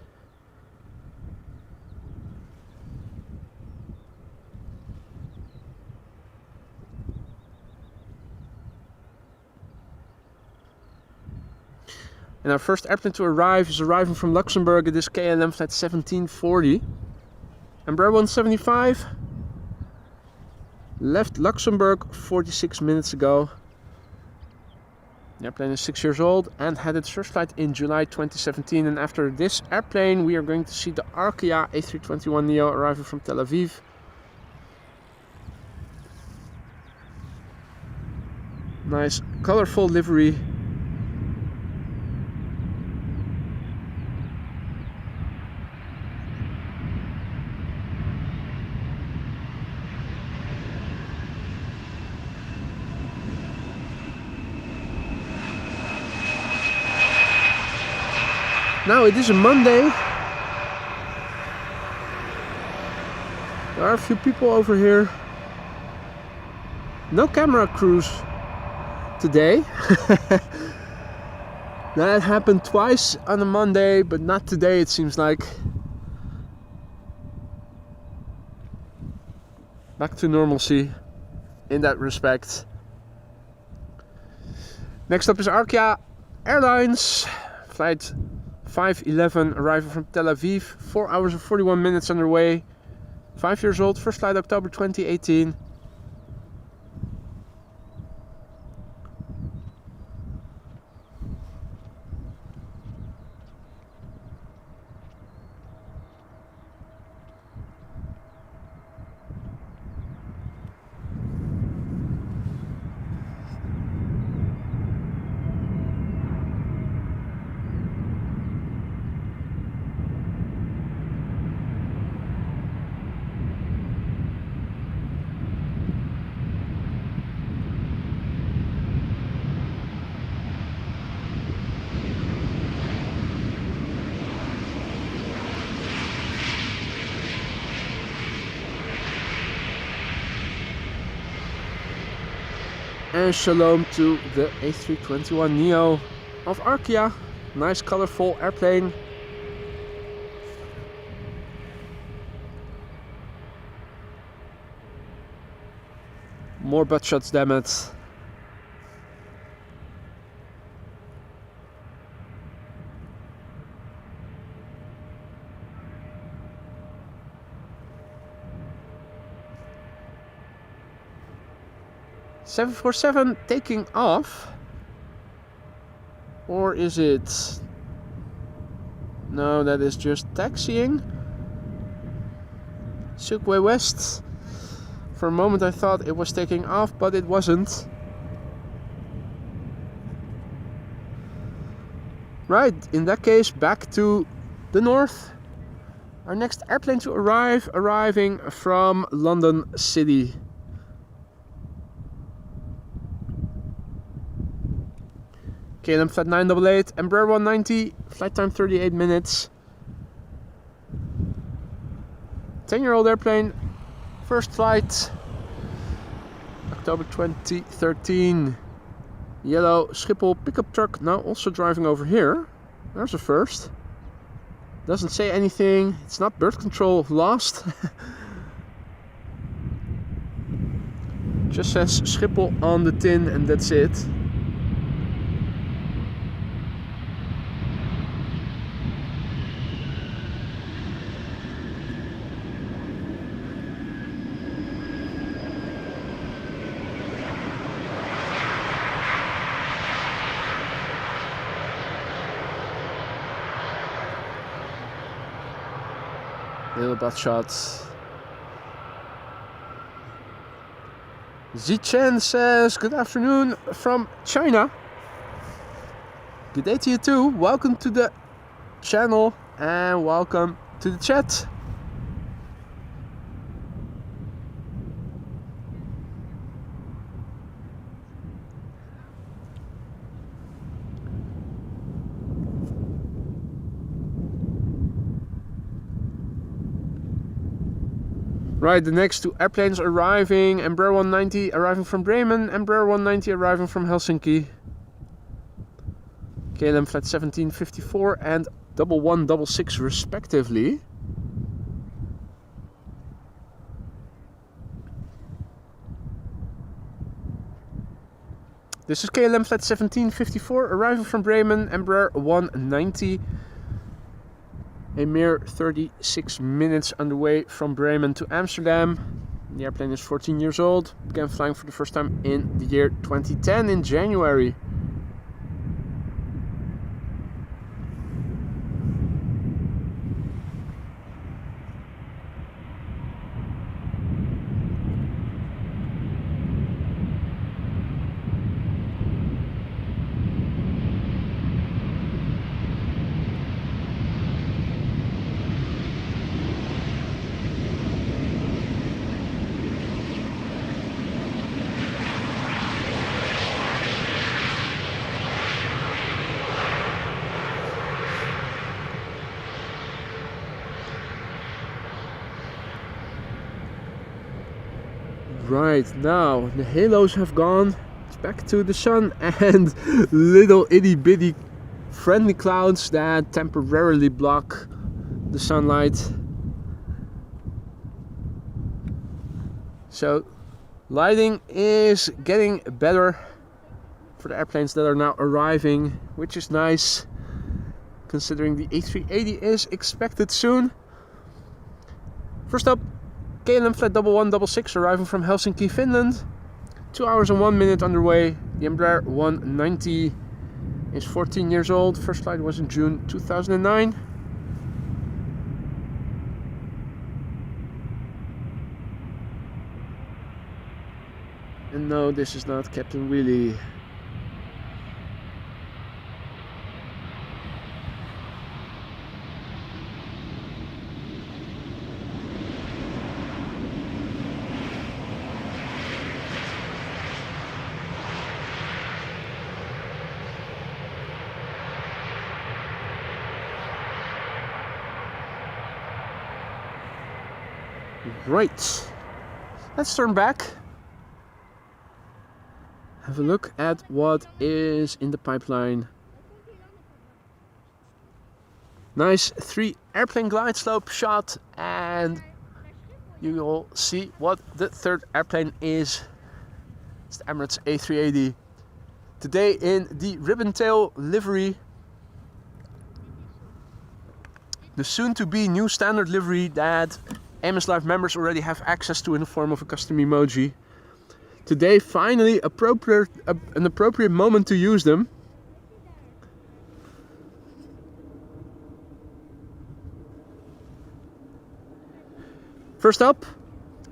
Speaker 1: And our first airplane to arrive is arriving from Luxembourg at this KLM flight 1740. Embraer 175 left Luxembourg 46 minutes ago. The airplane is 6 years old and had its first flight in July 2017. And after this airplane we are going to see the Arkia A321Neo arriving from Tel Aviv. Nice colorful livery. Now it is a Monday. There are a few people over here. No camera crews today. That happened twice on a Monday, but not today it seems like. Back to normalcy in that respect. Next up is Arkia Airlines. Flight 511 arriving from Tel Aviv, 4 hours and 41 minutes underway, 5 years old, first flight October 2018. And shalom to the A321neo of Arkia. Nice colorful airplane. More butt shots, damn it. .747 taking off, or is it? No, that is just taxiing. Silkway West. For a moment I thought it was taking off, but it wasn't. Right, in that case, back to the north. Our next airplane to arriving from London City. KLM flight 988, Embraer 190, flight time 38 minutes. 10-year-old airplane, first flight, October 2013. Yellow Schiphol pickup truck, now also driving over here. There's a first. Doesn't say anything, it's not birth control lost. Just says Schiphol on the tin and that's it. Little butt shot. Zichen says, good afternoon from China. Good day to you too. Welcome to the channel and welcome to the chat. Right, the next two airplanes arriving. Embraer 190 arriving from Bremen, Embraer 190 arriving from Helsinki. KLM flight 1754 and 1166 respectively. This is KLM flight 1754 arriving from Bremen, Embraer 190. A mere 36 minutes underway from Bremen to Amsterdam. The airplane is 14 years old, began flying for the first time in the year 2010 in January. Right, now the halos have gone. It's back to the sun and little itty bitty friendly clouds that temporarily block the sunlight. So lighting is getting better for the airplanes that are now arriving, which is nice considering the A380 is expected soon. First up, KLM flight 1166 arriving from Helsinki, Finland. 2 hours and 1 minute underway. The Embraer 190 is 14 years old. First flight was in June 2009. And no, this is not Captain Wheelie. Right, let's turn back. Have a look at what is in the pipeline. Nice 3 airplane glide slope shot, and you will see what the third airplane is. It's the Emirates A380. Today in the ribbon tail livery. The soon to be new standard livery that MS Live members already have access to in the form of a custom emoji. Today, finally, an appropriate moment to use them. First up,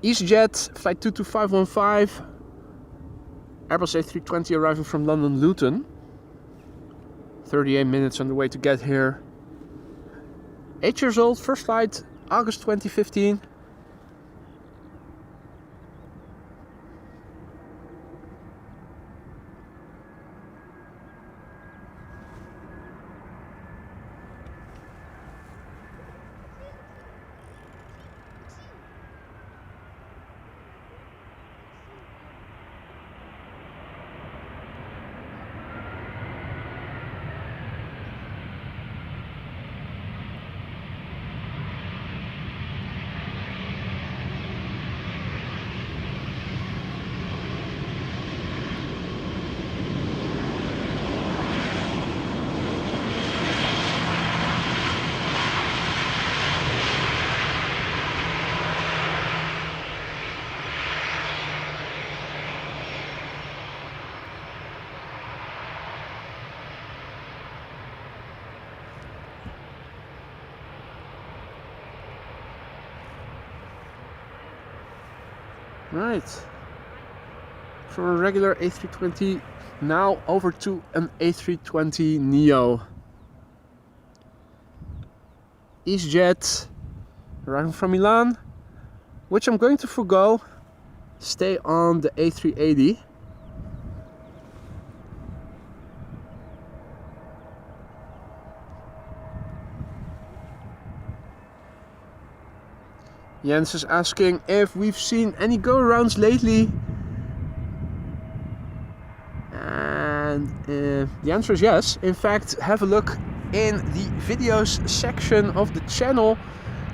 Speaker 1: EasyJet flight 22515, Airbus A320 arriving from London Luton. 38 minutes on the way to get here. 8 years old, first flight August 2015. Right. From a regular A320 now over to an A320 Neo. EasyJet arriving from Milan, which I'm going to forgo. Stay on the A380. Jens is asking if we've seen any go-arounds lately. And the answer is yes. In fact, have a look in the videos section of the channel.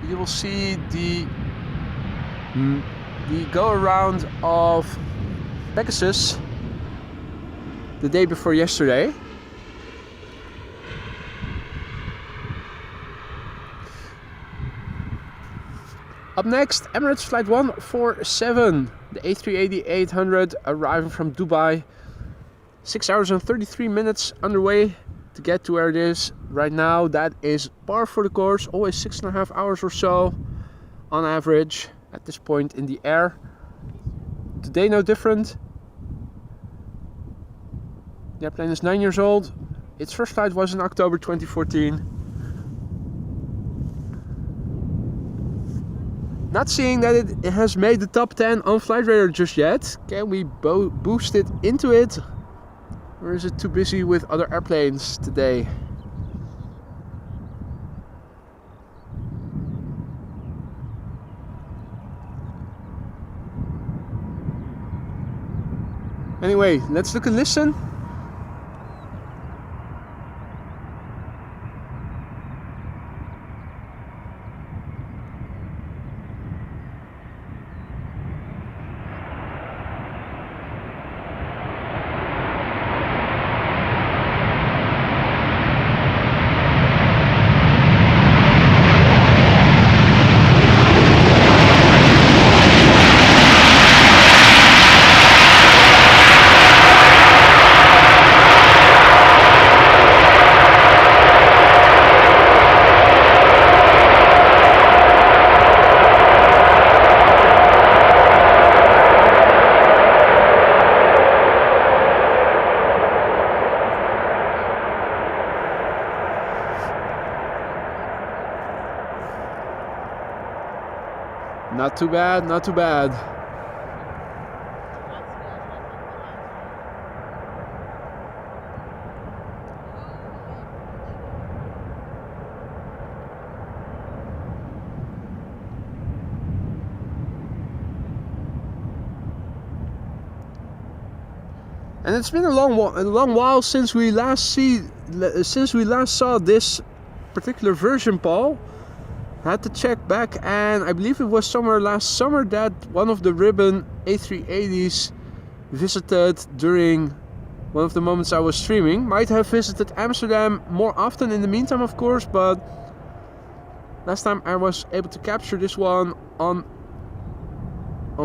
Speaker 1: You will see the go-around of Pegasus the day before yesterday. Up next, Emirates Flight 147, the A380-800 arriving from Dubai. 6 hours and 33 minutes underway to get to where it is right now. That is par for the course, always 6.5 hours or so on average at this point in the air. Today no different. The airplane is 9 years old. Its first flight was in October 2014. Not seeing that it has made the top 10 on Flight Radar just yet. Can we boost it into it? Or is it too busy with other airplanes today? Anyway, let's look and listen. Not too bad, not too bad. And it's been a long while since we last saw this particular version, Paul. I had to check back, and I believe it was somewhere last summer that one of the Ribbon A380s visited during one of the moments I was streaming. Might have visited Amsterdam more often in the meantime, of course, but last time I was able to capture this one on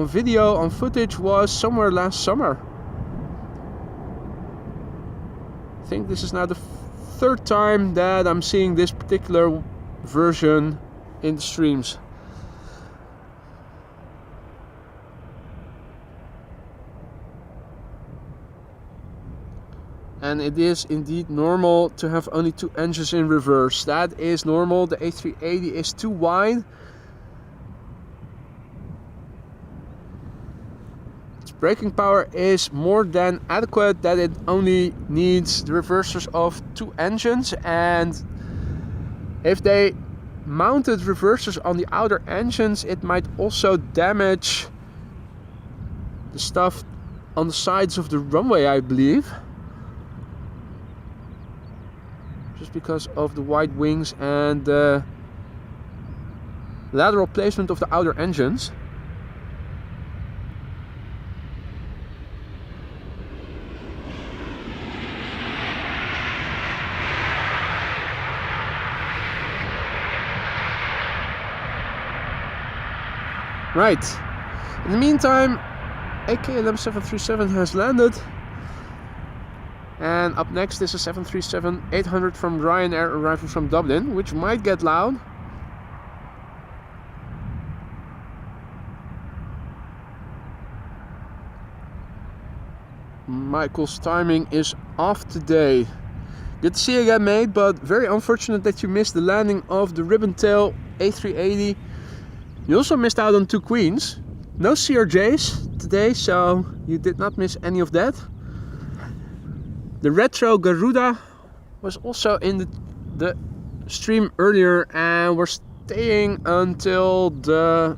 Speaker 1: video, on footage, was somewhere last summer. I think this is now the third time that I'm seeing this particular version in the streams. And it is indeed normal to have only 2 engines in reverse. That is normal. The A380 is too wide. Its braking power is more than adequate, that it only needs the reversers of 2 engines, and if they mounted reversers on the outer engines, it might also damage the stuff on the sides of the runway, I believe, just because of the wide wings and the lateral placement of the outer engines. Right, in the meantime, KLM 737 has landed, and up next is a 737-800 from Ryanair arriving from Dublin, which might get loud. Michael's timing is off today. Good to see you again, mate, but very unfortunate that you missed the landing of the Ribbon-tail A380. You also missed out on 2 queens. No CRJs today, so you did not miss any of that. The retro Garuda was also in the stream earlier, and we're staying until the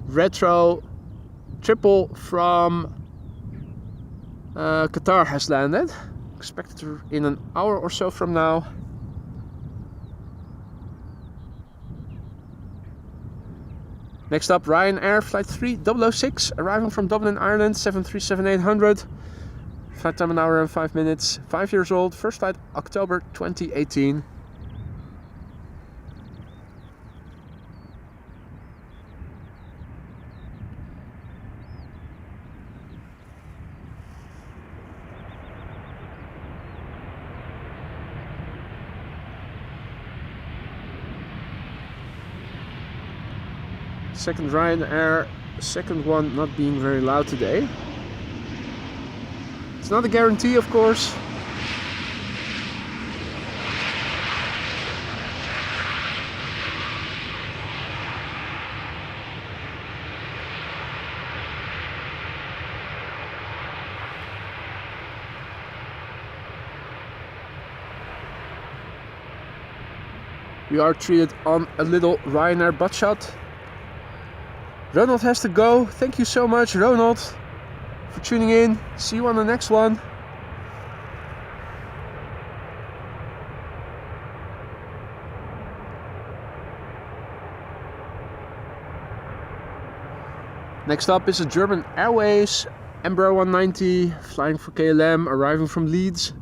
Speaker 1: retro triple from Qatar has landed. Expected in an hour or so from now. Next up, Ryanair Flight 3006, arriving from Dublin, Ireland, 737-800. Flight time 1 hour and 5 minutes, 5 years old, first flight October 2018. Second Ryanair, second one not being very loud today. It's not a guarantee, of course. We are treated on a little Ryanair butt shot. Ronald has to go. Thank you so much, Ronald, for tuning in. See you on the next one. Next up is a German Airways Embraer 190, flying for KLM, arriving from Leeds.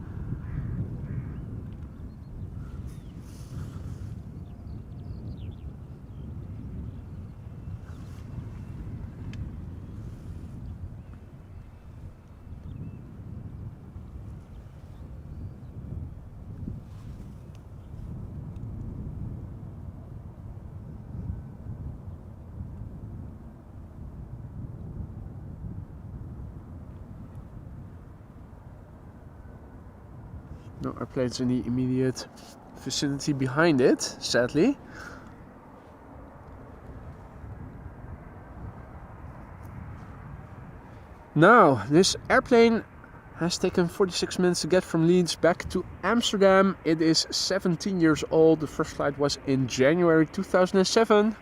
Speaker 1: No airplanes in the immediate vicinity behind it, sadly. Now, this airplane has taken 46 minutes to get from Leeds back to Amsterdam. It is 17 years old. The first flight was in January 2007.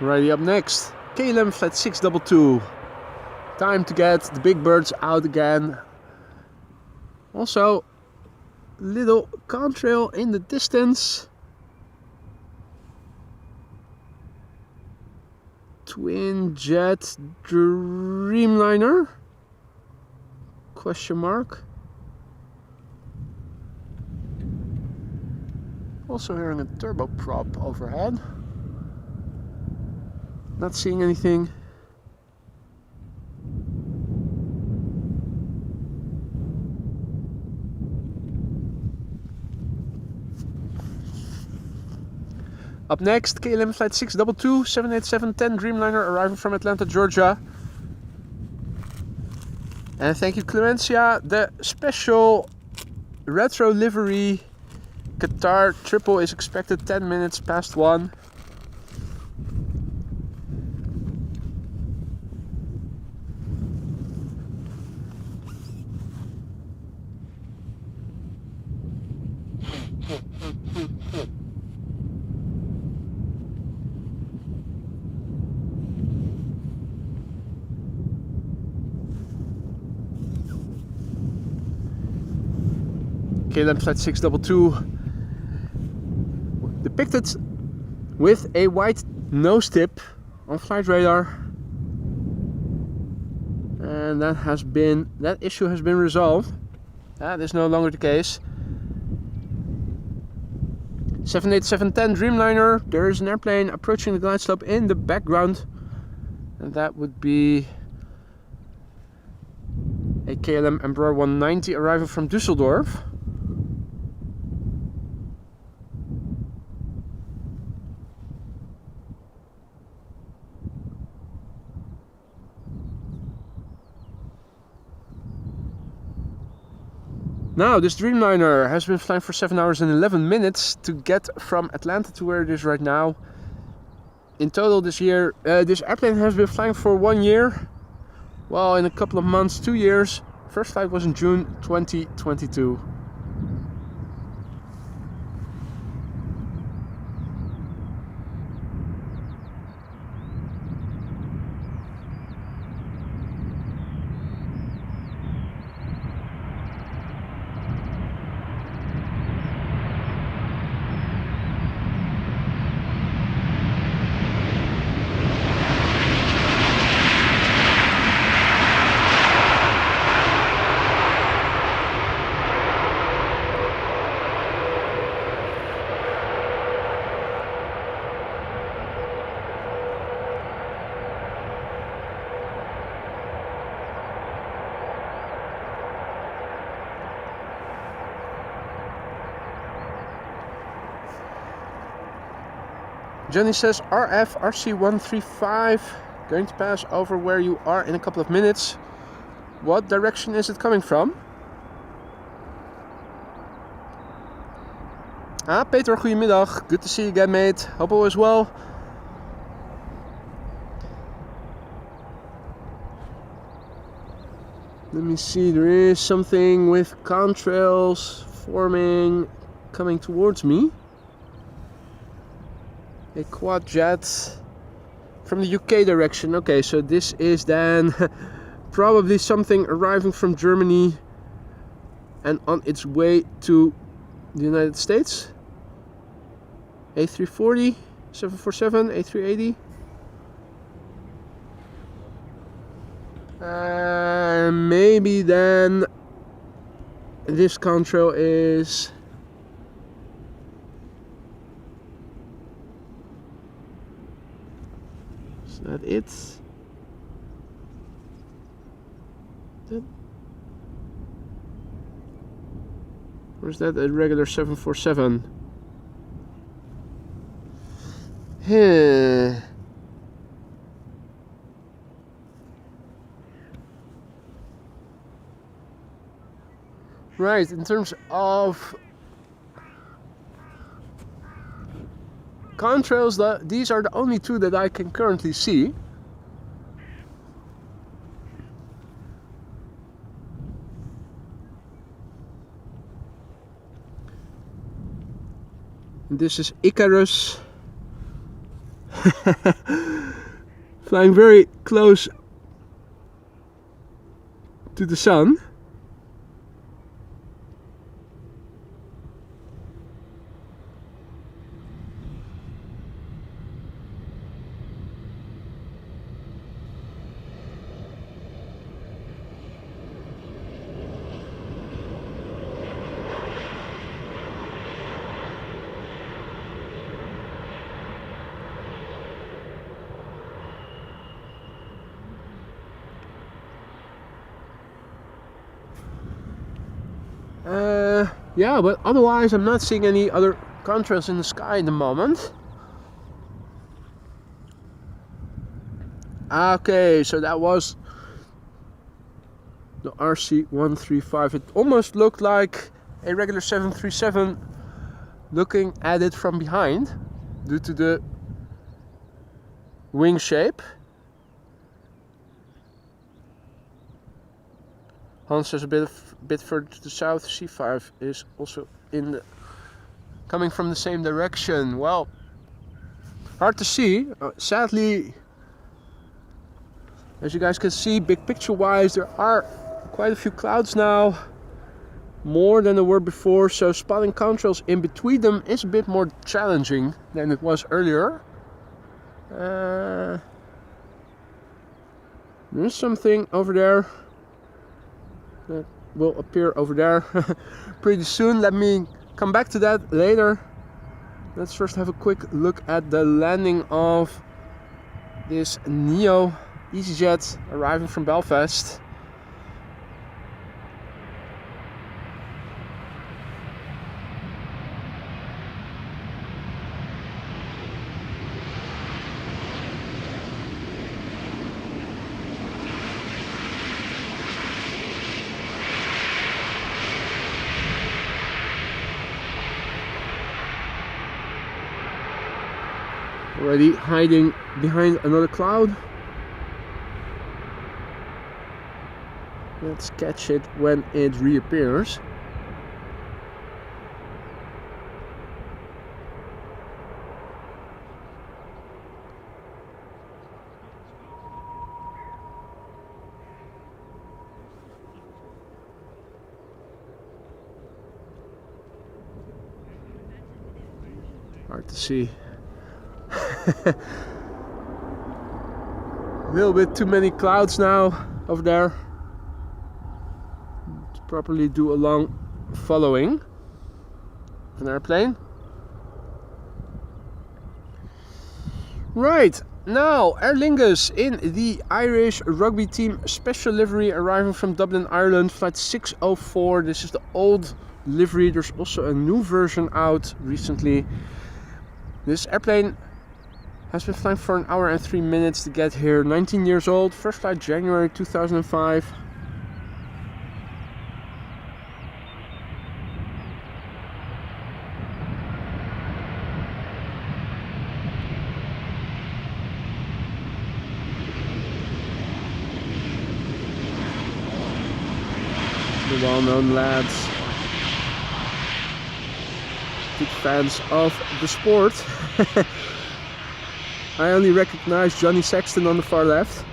Speaker 1: Righty, up next, KLM Flight 622. Time to get the big birds out again. Also, little contrail in the distance. Twin jet Dreamliner? Question mark. Also hearing a turboprop overhead. Not seeing anything. Up next, KLM Flight 622, 787-10 Dreamliner, arriving from Atlanta, Georgia. And thank you, Clemencia. The special retro livery Qatar triple is expected 10 minutes past 1. KLM Flight 622 depicted with a white nose tip on flight radar. and that issue has been resolved. That is no longer the case. 787-10 Dreamliner, there is an airplane approaching the glide slope in the background, and that would be a KLM Embraer 190 arriving from Düsseldorf. Now, this Dreamliner has been flying for 7 hours and 11 minutes to get from Atlanta to where it is right now. In total this year, this airplane has been flying for 1 year. Well, in a couple of months, 2 years. First flight was in June 2022. Jenny says RF RC135 going to pass over where you are in a couple of minutes. What direction is it coming from? Peter, goedemiddag. Good to see you again, mate. Hope all is well. Let me see, there is something with contrails forming, coming towards me. A quad jet from the UK direction. Okay, so this is then probably something arriving from Germany and on its way to the United States. A340, 747, A380. Maybe then this contrail is that it? Or is that a regular 747? Right, in terms of contrails, these are the only two that I can currently see. And this is Icarus flying very close to the sun. Yeah, but otherwise I'm not seeing any other contrails in the sky in the moment. Okay, so that was the RC135. It almost looked like a regular 737 looking at it from behind due to the wing shape. Hans says a bit further to the south, C5 is also coming from the same direction. Well, hard to see. Sadly, as you guys can see, big picture wise, there are quite a few clouds now, more than there were before, so spotting contrails in between them is a bit more challenging than it was earlier. There's something over there. that will appear over there pretty soon. Let me come back to that later. Let's first have a quick look at the landing of this Neo EasyJet arriving from Belfast. Already hiding behind another cloud. Let's catch it when it reappears. Hard to see. A little bit too many clouds now over there to properly do a long following of an airplane. Right, now Aer Lingus in the Irish Rugby Team special livery arriving from Dublin, Ireland, flight 604. This is the old livery. There's also a new version out recently. This airplane has been flying for 1 hour and 3 minutes to get here. 19 years old, first flight January 2005. The well-known lads, big fans of the sport. I only recognize Johnny Sexton on the far left.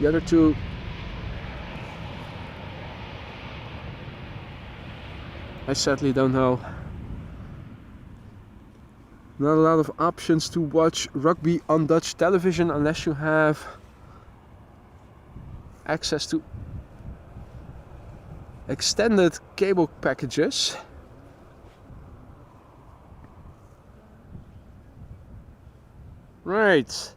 Speaker 1: The other two I sadly don't know. Not a lot of options to watch rugby on Dutch television unless you have access to extended cable packages. Right.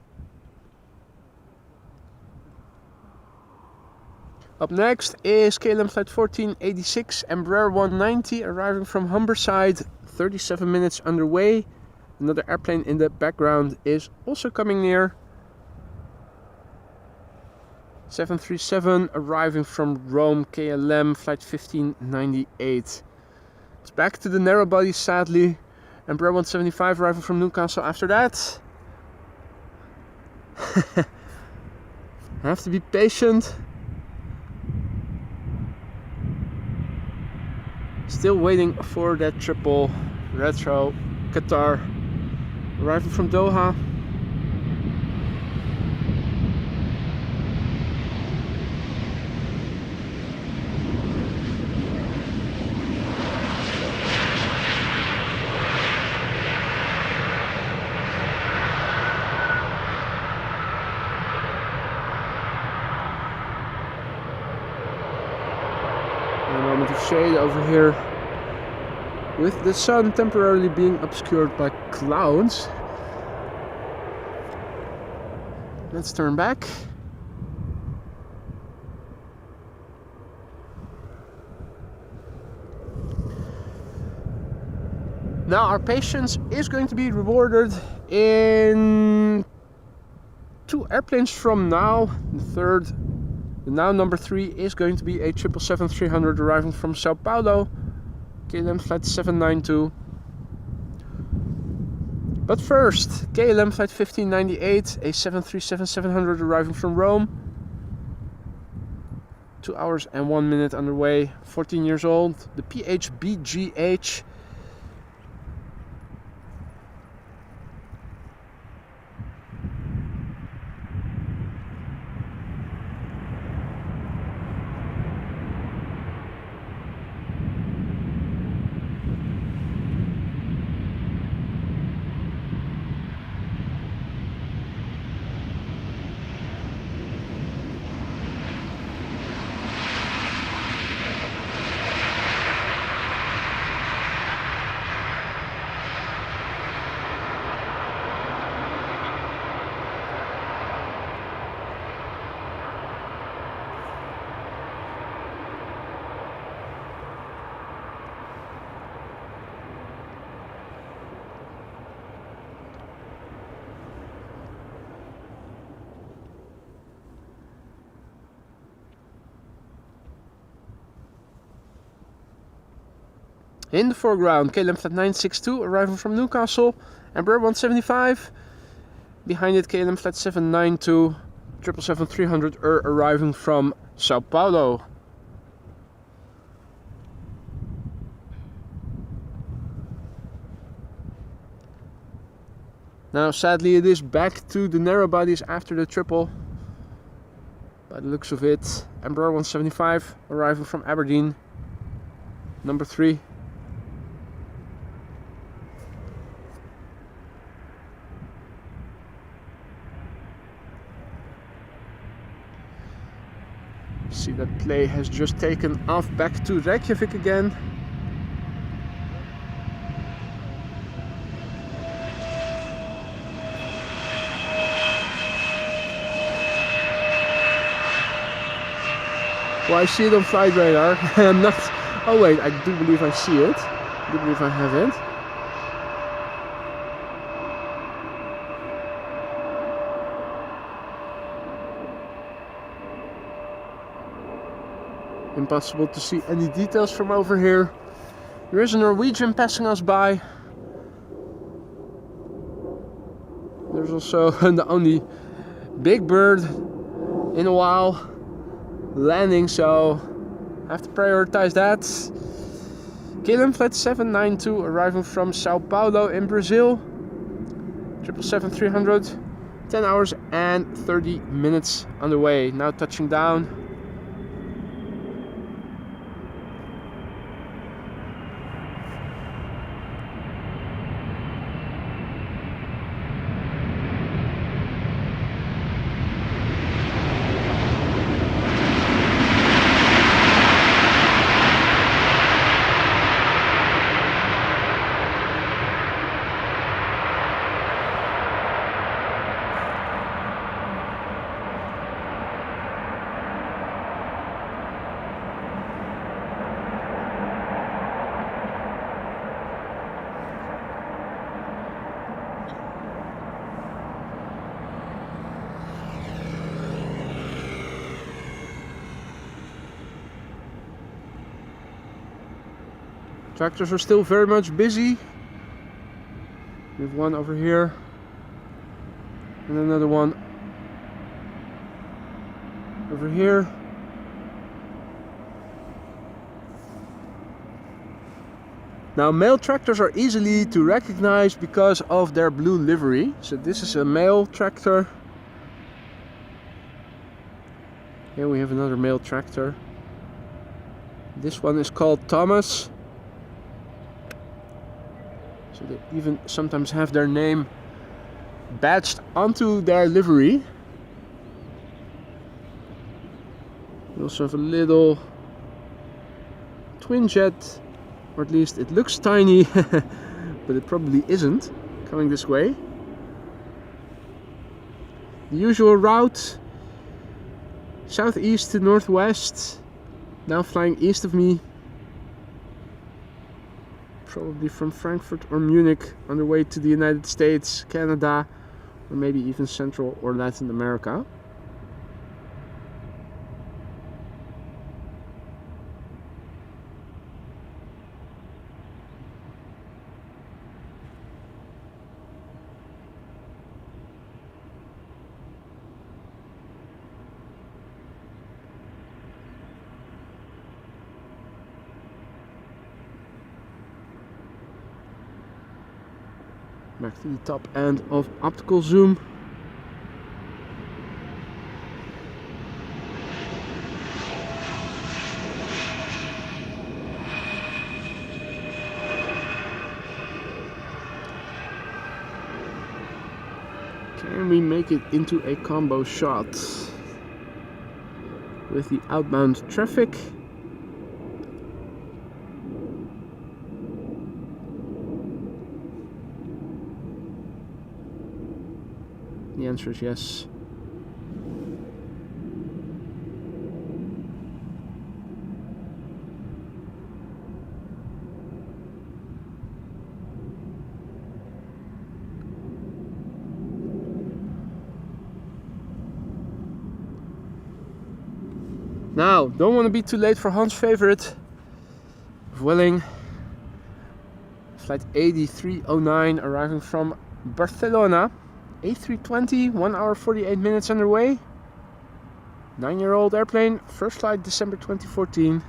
Speaker 1: Up next is KLM flight 1486 Embraer 190 arriving from Humberside, 37 minutes underway. Another airplane in the background is also coming near. 737 arriving from Rome, KLM flight 1598. It's back to the narrow body sadly. Embraer 175 arriving from Newcastle after that. I have to be patient. Still waiting for that triple retro Qatar arriving from Doha. Shade over here with the sun temporarily being obscured by clouds. Let's turn back. Now our patience is going to be rewarded in 2 airplanes from now. The now number 3 is going to be a 777-300 arriving from Sao Paulo, KLM flight 792. But first, KLM flight 1598, a 737-700 arriving from Rome. 2 hours and 1 minute underway, 14 years old. The PHBGH. In the foreground, KLM Flight 962 arriving from Newcastle, Embraer 175. Behind it, KLM Flight 792, 777-300 arriving from Sao Paulo. Now, sadly, it is back to the narrow bodies after the triple. By the looks of it, Embraer 175 arriving from Aberdeen, number 3. See that play has just taken off back to Reykjavik again. Well, I see it on flight radar. I'm not. Oh wait, I do believe I see it. I do believe I have it. Impossible to see any details from over here. There is a Norwegian passing us by. There's also the only big bird in a while landing, so I have to prioritize that. KLM Flight 792 arriving from Sao Paulo in Brazil, 777-300, 10 hours and 30 minutes on the way. Now touching down. Tractors are still very much busy. We have one over here and another one over here. Now, male tractors are easily to recognize because of their blue livery. So this is a male tractor. Here we have another male tractor. This one is called Thomas. So they even sometimes have their name badged onto their livery. We also have a little twin jet, or at least it looks tiny, but it probably isn't, coming this way. The usual route, southeast to northwest, now flying east of me. Probably from Frankfurt or Munich on the way to the United States, Canada, or maybe even Central or Latin America. Back to the top end of optical zoom. Can we make it into a combo shot with the outbound traffic? The answer is yes. Now, don't want to be too late for Hans' favorite, Vueling. flight 8309 arriving from Barcelona. A320, 1 hour 48 minutes underway. 9-year-old airplane, first flight December 2014.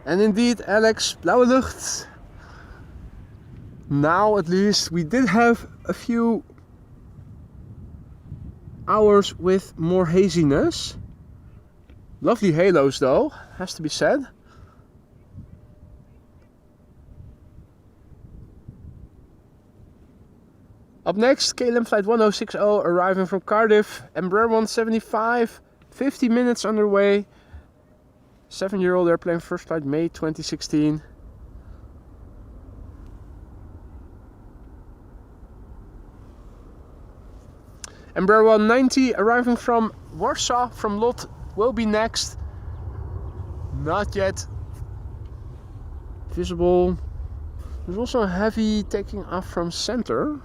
Speaker 1: And indeed, Alex, blauwe lucht. Now at least we did have a few hours with more haziness. Lovely halos though, has to be said. Up next, KLM flight 1060 arriving from Cardiff. Embraer 175, 50 minutes underway. 7-year-old airplane, first flight May 2016. Embraer 190 arriving from Warsaw, from Lot, will be next. Not yet visible. There's also a heavy taking off from center.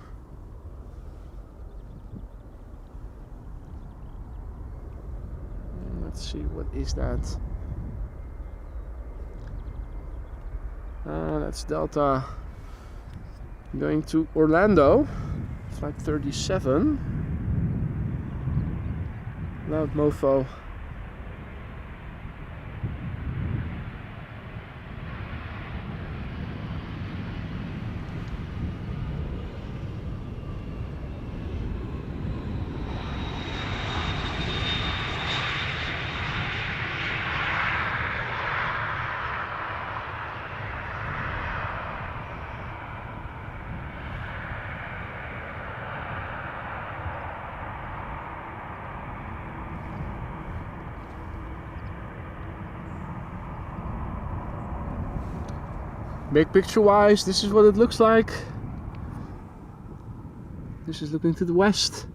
Speaker 1: Let's see, what is that? That's Delta going to Orlando, flight 37. Loud mofo. Big picture wise, this is what it looks like. This is looking to the west,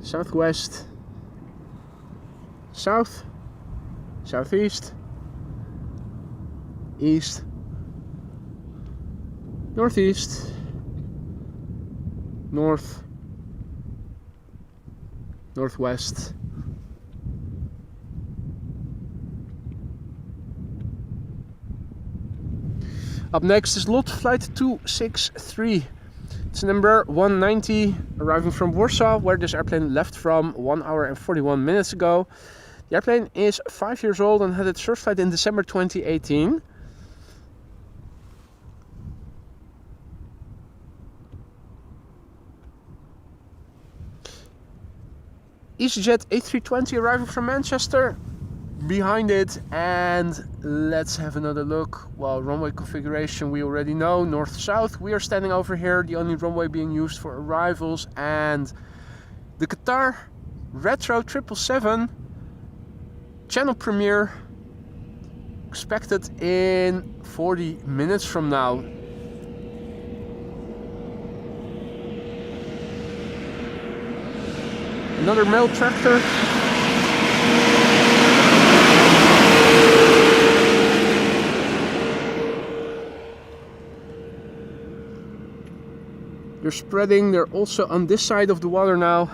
Speaker 1: southwest, south, southeast, east, northeast, north, northwest. Up next is Lot flight 263. It's an Embraer 190 arriving from Warsaw, where this airplane left from 1 hour and 41 minutes ago. The airplane is 5 years old and had its first flight in December 2018. EasyJet A320 arriving from Manchester behind it, and let's have another look. Well, runway configuration we already know, north-south. We are standing over here, the only runway being used for arrivals, and the Qatar Retro 777 channel premiere expected in 40 minutes from now. Another mail tractor. They're spreading, they're also on this side of the water now.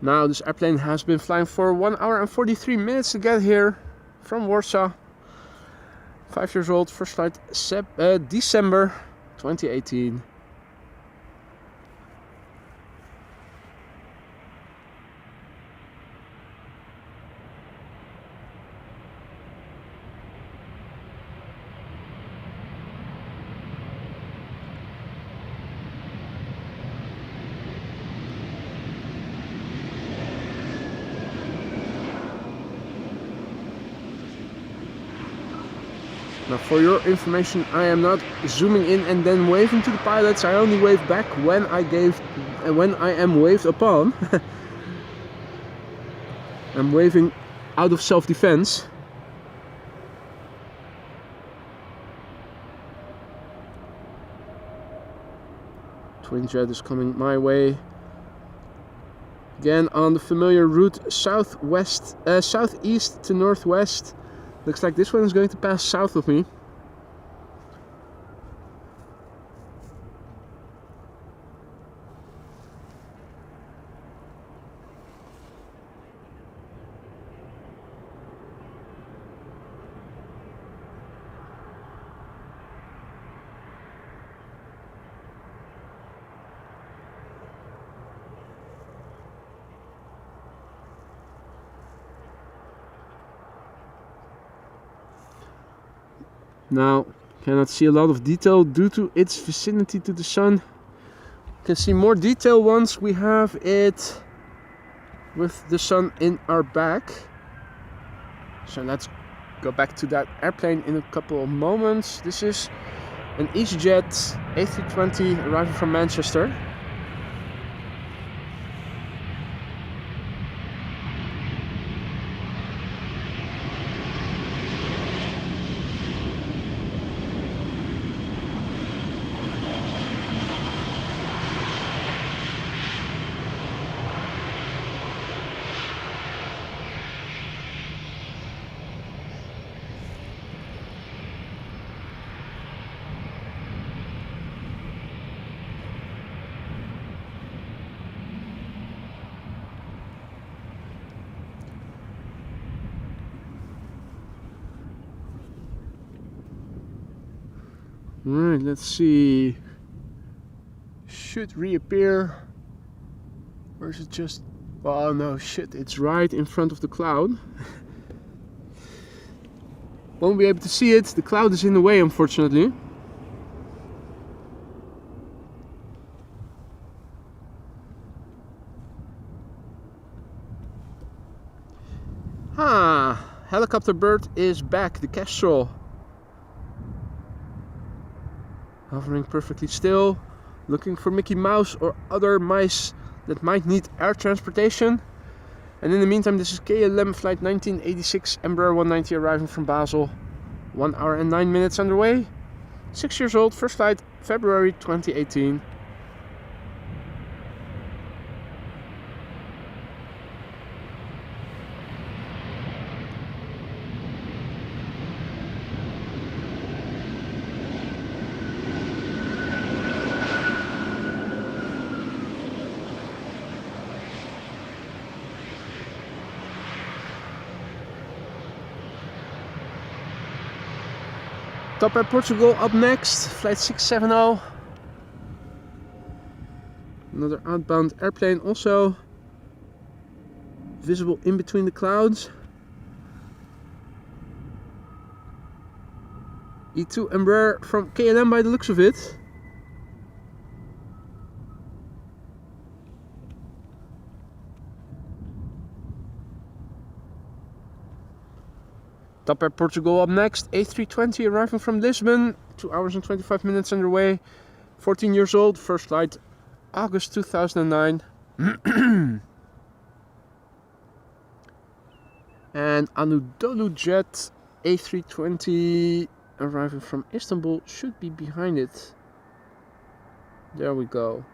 Speaker 1: Now this airplane has been flying for 1 hour and 43 minutes to get here from Warsaw. 5 years old, first flight December 2018. Now for your information, I am not zooming in and then waving to the pilots. I only wave back when I am waved upon. I'm waving out of self-defense. Twin jet is coming my way. Again on the familiar route southeast to northwest. Looks like this one is going to pass south of me. Now, cannot see a lot of detail due to its vicinity to the sun. You can see more detail once we have it with the sun in our back. So let's go back to that airplane in a couple of moments. This is an EasyJet A320 arriving from Manchester. Right, let's see. Should reappear. Or is it just... Oh no, shit, it's right in front of the cloud. Won't be able to see it, the cloud is in the way, unfortunately. Helicopter bird is back, the Kestrel. Hovering perfectly still, looking for Mickey Mouse or other mice that might need air transportation. And in the meantime, this is KLM flight 1986 Embraer 190 arriving from Basel. 1 hour and 9 minutes underway. 6 years old, first flight February 2018. Top Air Portugal up next, flight 670. Another outbound airplane also visible in between the clouds. E2 Embraer from KLM by the looks of it. Top Air Portugal up next, A320 arriving from Lisbon, 2 hours and 25 minutes underway, 14 years old, first flight August 2009. And Anadolu Jet A320 arriving from Istanbul should be behind it. There we go.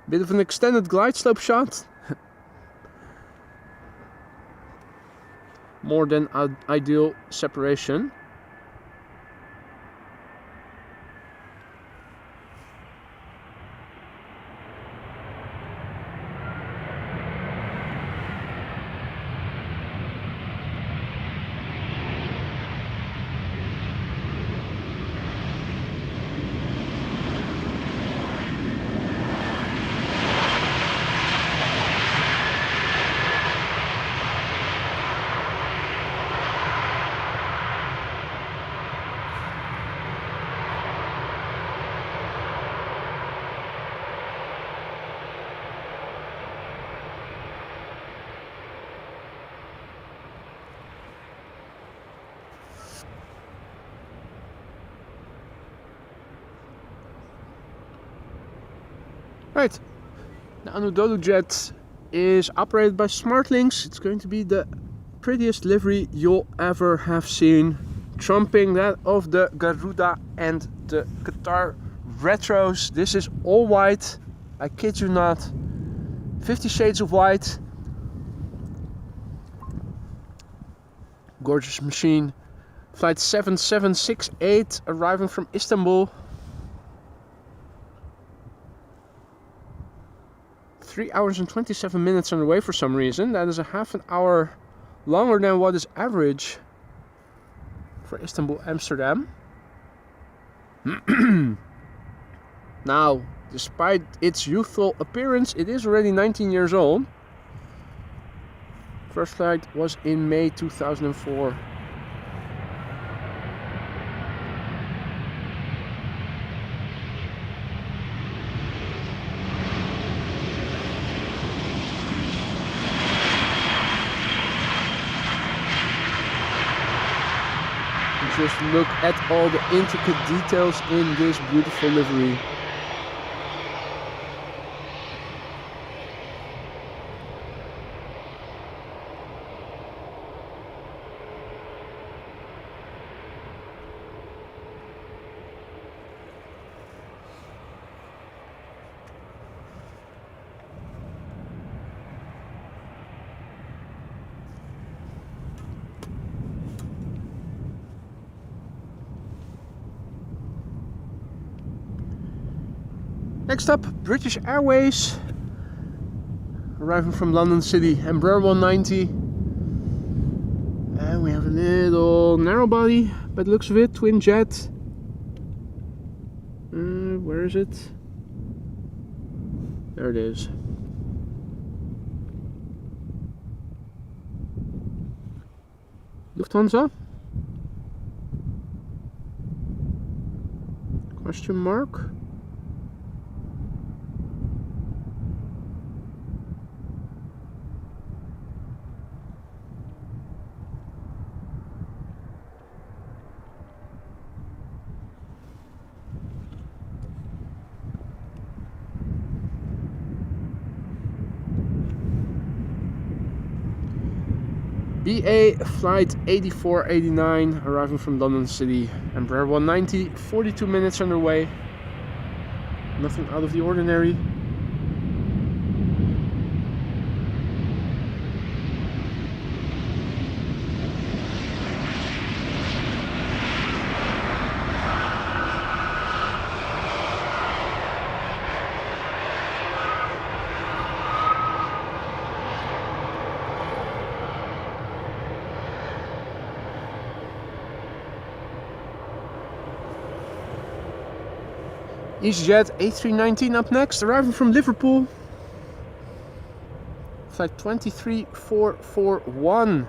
Speaker 1: Bit of an extended glide slope shot. More than ideal separation. Right, the Anadolu jet is operated by SmartLinks. It's going to be the prettiest livery you'll ever have seen, trumping that of the Garuda and the Qatar retros. This is all white, I kid you not, 50 shades of white. Gorgeous machine. Flight 7768 arriving from Istanbul. 3 hours and 27 minutes on the way for some reason. That is a half an hour longer than what is average for Istanbul, Amsterdam. Now, despite its youthful appearance, it is already 19 years old. First flight was in May 2004. Just look at all the intricate details in this beautiful livery. Next up, British Airways, arriving from London City, Embraer 190. And we have a little narrow body, by the looks of it, twin jet. Where is it? There it is. Lufthansa? Question mark? BA flight 8489 arriving from London City, Embraer 190, 42 minutes underway. Nothing out of the ordinary. EasyJet A319 up next, arriving from Liverpool. Flight 23441.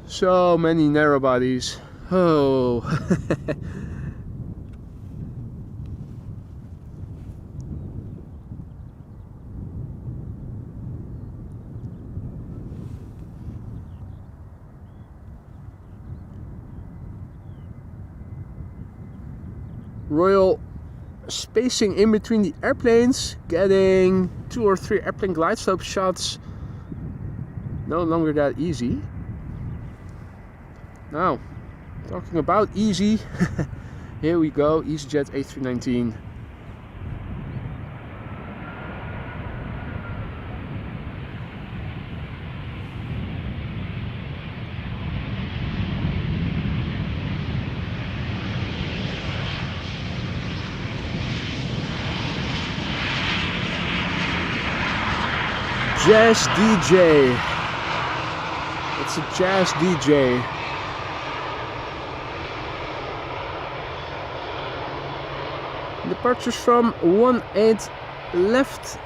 Speaker 1: So many narrow bodies. Oh. Royal spacing in between the airplanes, getting 2 or 3 airplane glide slope shots. No longer that easy. Now, talking about easy, here we go, EasyJet A319. Jazz DJ. It's a jazz DJ. Departures from 1-8 left.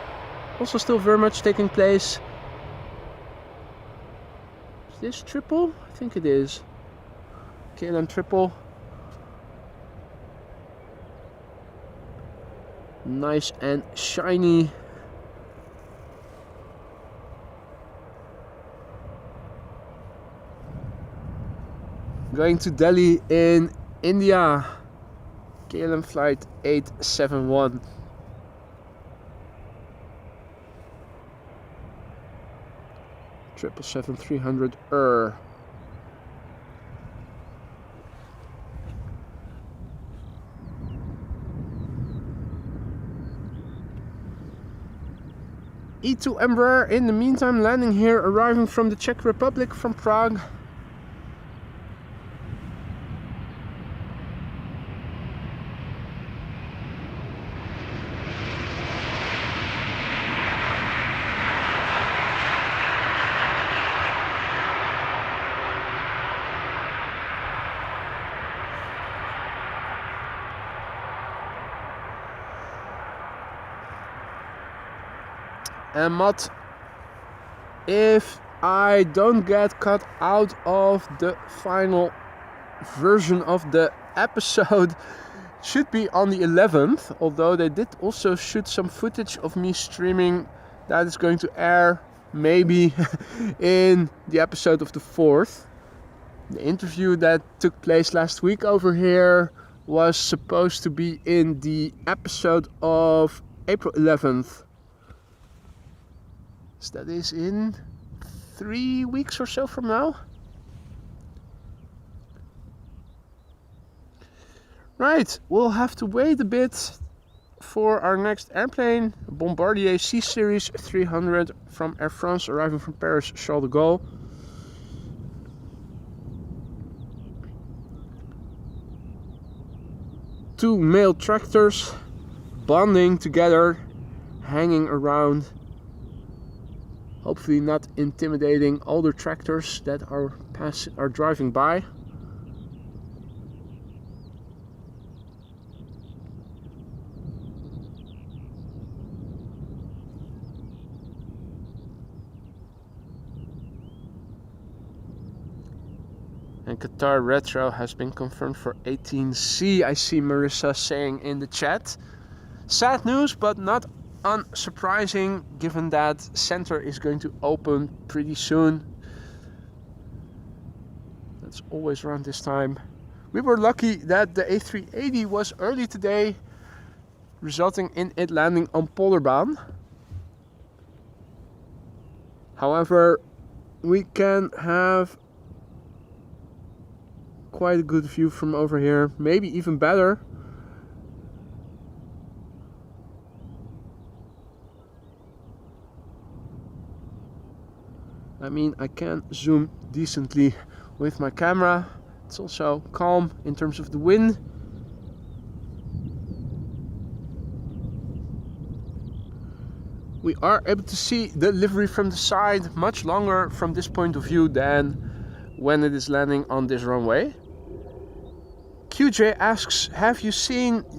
Speaker 1: Also still very much taking place. Is this triple? I think it is. KLM triple. Nice and shiny. Going to Delhi in India. KLM flight 871. Triple 7-300 E2 Embraer in the meantime landing here, arriving from the Czech Republic, from Prague. And Matt, if I don't get cut out of the final version of the episode, should be on the 11th, although they did also shoot some footage of me streaming that is going to air maybe in the episode of the 4th. The interview that took place last week over here was supposed to be in the episode of April 11th. So that is in 3 weeks or so from now. Right, we'll have to wait a bit for our next airplane, Bombardier C Series 300 from Air France, arriving from Paris Charles de Gaulle. Two male tractors bonding together, hanging around. Hopefully not intimidating older tractors that are driving by. And Qatar Retro has been confirmed for 18C, I see Marissa saying in the chat. Sad news, but not unsurprising, given that center is going to open pretty soon. That's always around this time. We were lucky that the A380 was early today, resulting in it landing on Polderbaan. However, we can have quite a good view from over here, maybe even better. I mean, I can zoom decently with my camera. It's also calm in terms of the wind. We are able to see the livery from the side much longer from this point of view than when it is landing on this runway. QJ asks,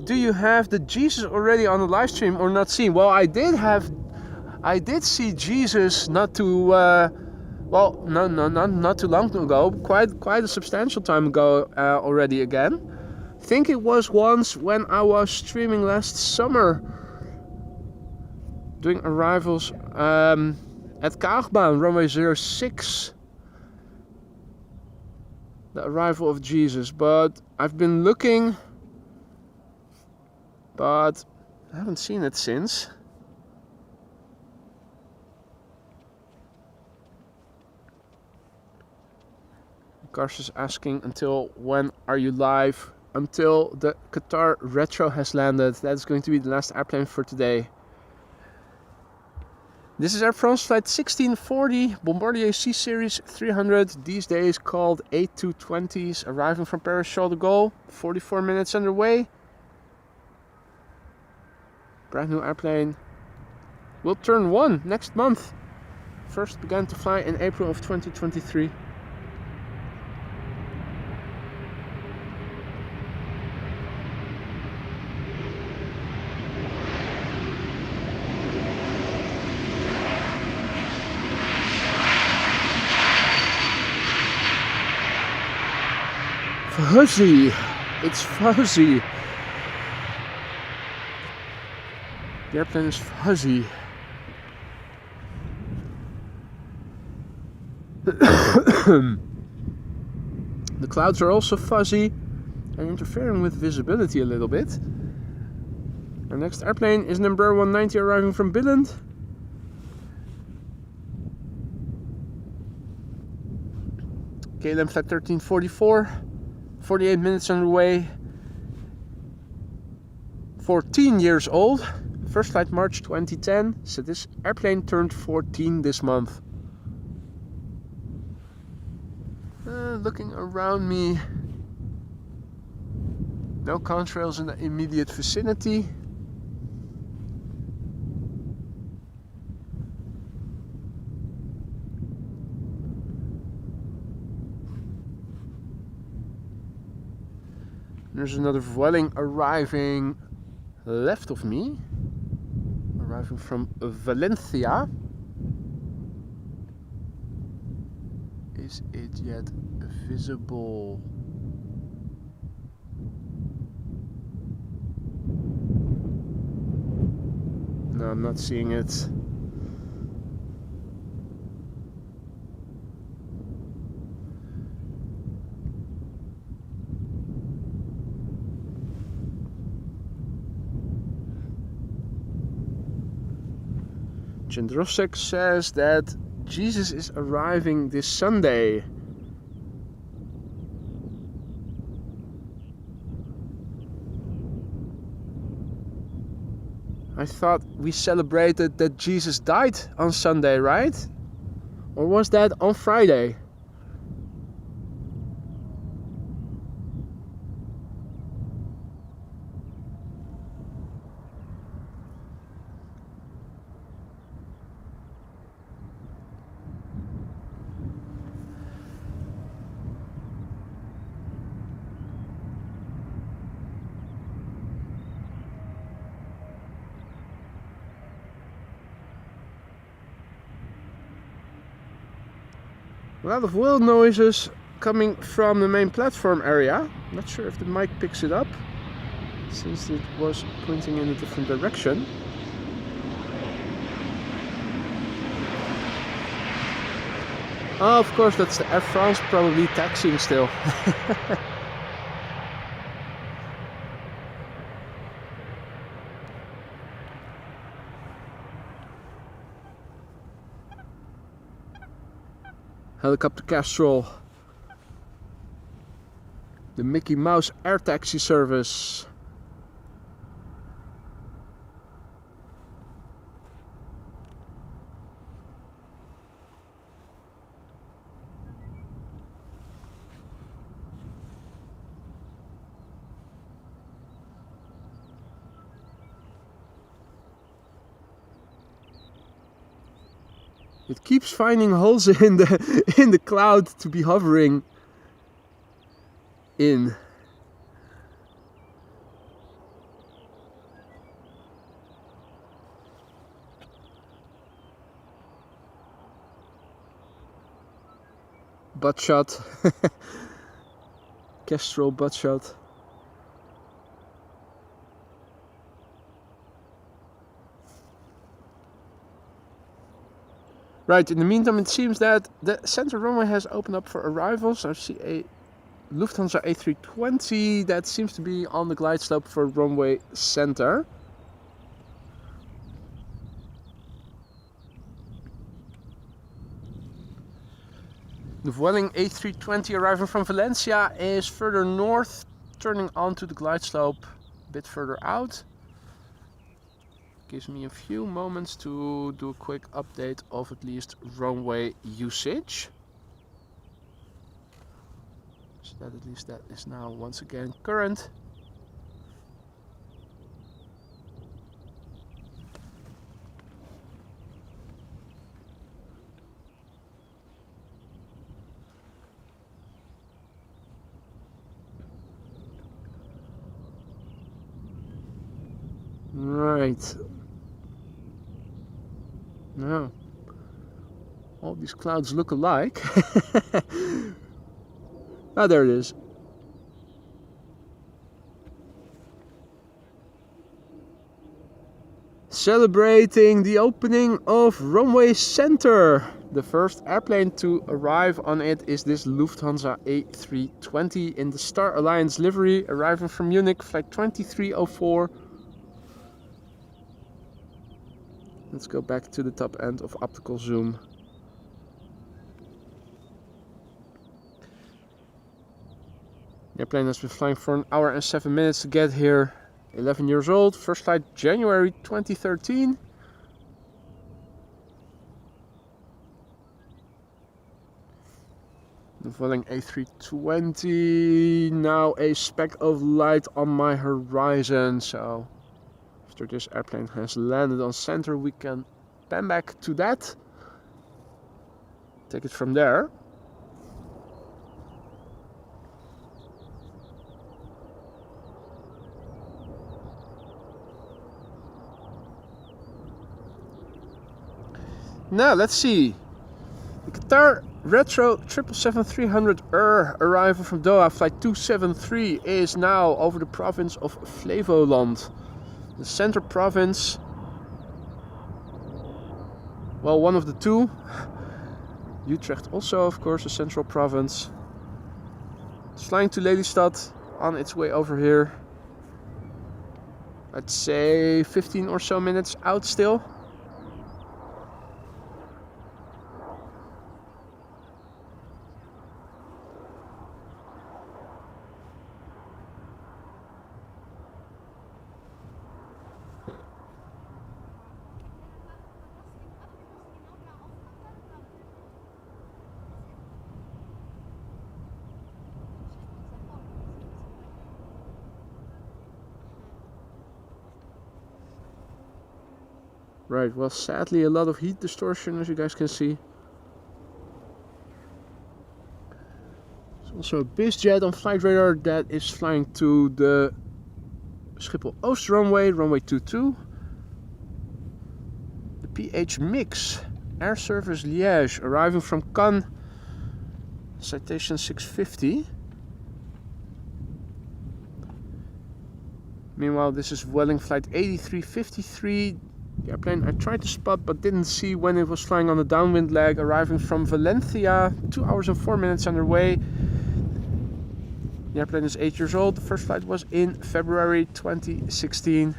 Speaker 1: do you have the Jesus already on the live stream or not seen? Well, I did see Jesus not too not too long ago, quite a substantial time ago already again. I think it was once when I was streaming last summer, doing arrivals at Kaagbaan, runway 06. The arrival of Jesus, but I've been looking, but I haven't seen it since. Kars is asking, until when are you live? Until the Qatar Retro has landed. That's going to be the last airplane for today. This is Air France flight 1640, Bombardier C Series 300, these days called A220s, arriving from Paris Charles de Gaulle, 44 minutes underway. Brand new airplane. Will turn 1 next month. First began to fly in April of 2023. Fuzzy, it's fuzzy. The airplane is fuzzy. The clouds are also fuzzy. and interfering with visibility a little bit. Our next airplane is number 190 arriving from Billund. KLM flight 1344, 48 minutes underway, 14 years old, first flight March 2010, so this airplane turned 14 this month. Looking around me, no contrails in the immediate vicinity. There's another Vueling arriving left of me, arriving from Valencia. Is it yet visible? No, I'm not seeing it. Jendrosek says that Jesus is arriving this Sunday. I thought we celebrated that Jesus died on Sunday, right? Or was that on Friday? A lot of wheel noises coming from the main platform area. Not sure if the mic picks it up, since it was pointing in a different direction. Oh, of course, that's the Air France probably taxiing still. Helicopter Kestrel, the Mickey Mouse air taxi service. It keeps finding holes in the cloud to be hovering in. Butt shot. Kestrel butt shot. Right, in the meantime it seems that the center runway has opened up for arrivals. I see a Lufthansa A320 that seems to be on the glide slope for runway center. The Vueling A320 arriving from Valencia is further north, turning onto the glide slope a bit further out. Gives me a few moments to do a quick update of at least runway usage. So that at least that is now once again current. Right. Now, all these clouds look alike. Ah, there it is. Celebrating the opening of runway center. The first airplane to arrive on it is this Lufthansa A320 in the Star Alliance livery, arriving from Munich, flight 2304. Let's go back to the top end of optical zoom. The airplane has been flying for 1 hour and 7 minutes to get here. 11 years old, first flight January 2013. The Vueling A320, now a speck of light on my horizon. So after this airplane has landed on center, we can pan back to that. Take it from there. Now let's see. The Qatar Retro 777-300 arrival from Doha, flight 273, is now over the province of Flevoland. The center province, well, one of the two. Utrecht also, of course, a central province. It's flying to Lelystad on its way over here. I'd say 15 or so minutes out still. Right, well, sadly a lot of heat distortion, as you guys can see. There's also a BizJet on flight radar that is flying to the Schiphol Oost runway, runway 22. The PH Mix Air Service Liège arriving from Cannes, citation 650. Meanwhile, this is Vueling flight 8353. The airplane I tried to spot but didn't see when it was flying on the downwind leg, arriving from Valencia, 2 hours and 4 minutes underway. The airplane is 8 years old. The first flight was in February 2016.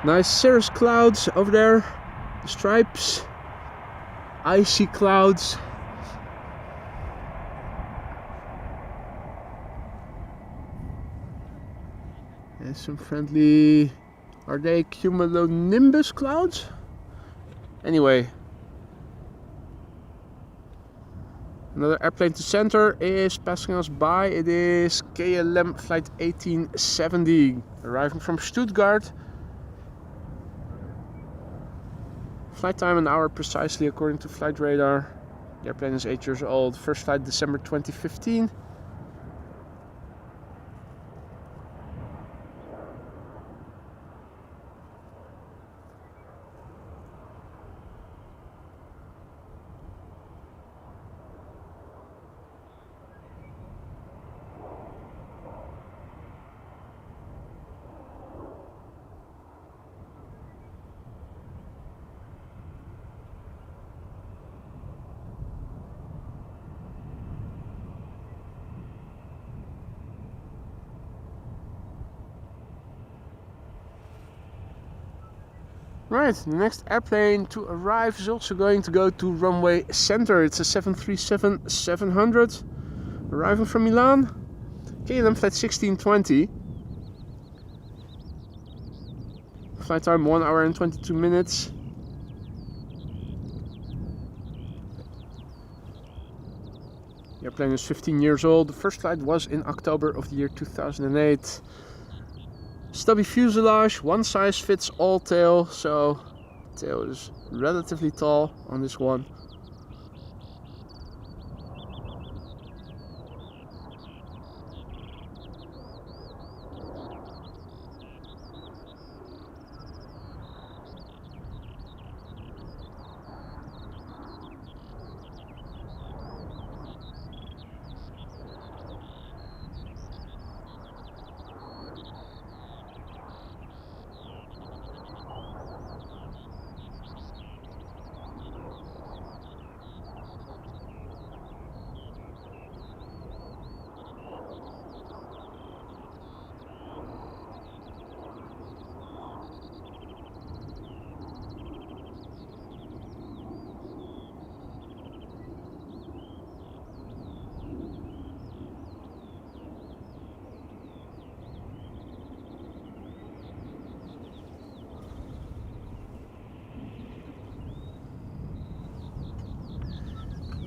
Speaker 1: Nice cirrus clouds over there, the stripes, icy clouds. And some friendly, are they cumulonimbus clouds? Anyway, another airplane to center is passing us by. It is KLM flight 1870, arriving from Stuttgart. Flight time 1 hour precisely according to flight radar. The airplane is 8 years old. First flight December 2015. Right, the next airplane to arrive is also going to go to runway center. It's a 737-700 arriving from Milan. KLM flight 1620. Flight time 1 hour and 22 minutes. The airplane is 15 years old. The first flight was in October of the year 2008. Stubby fuselage, one size fits all tail, so the tail is relatively tall on this one.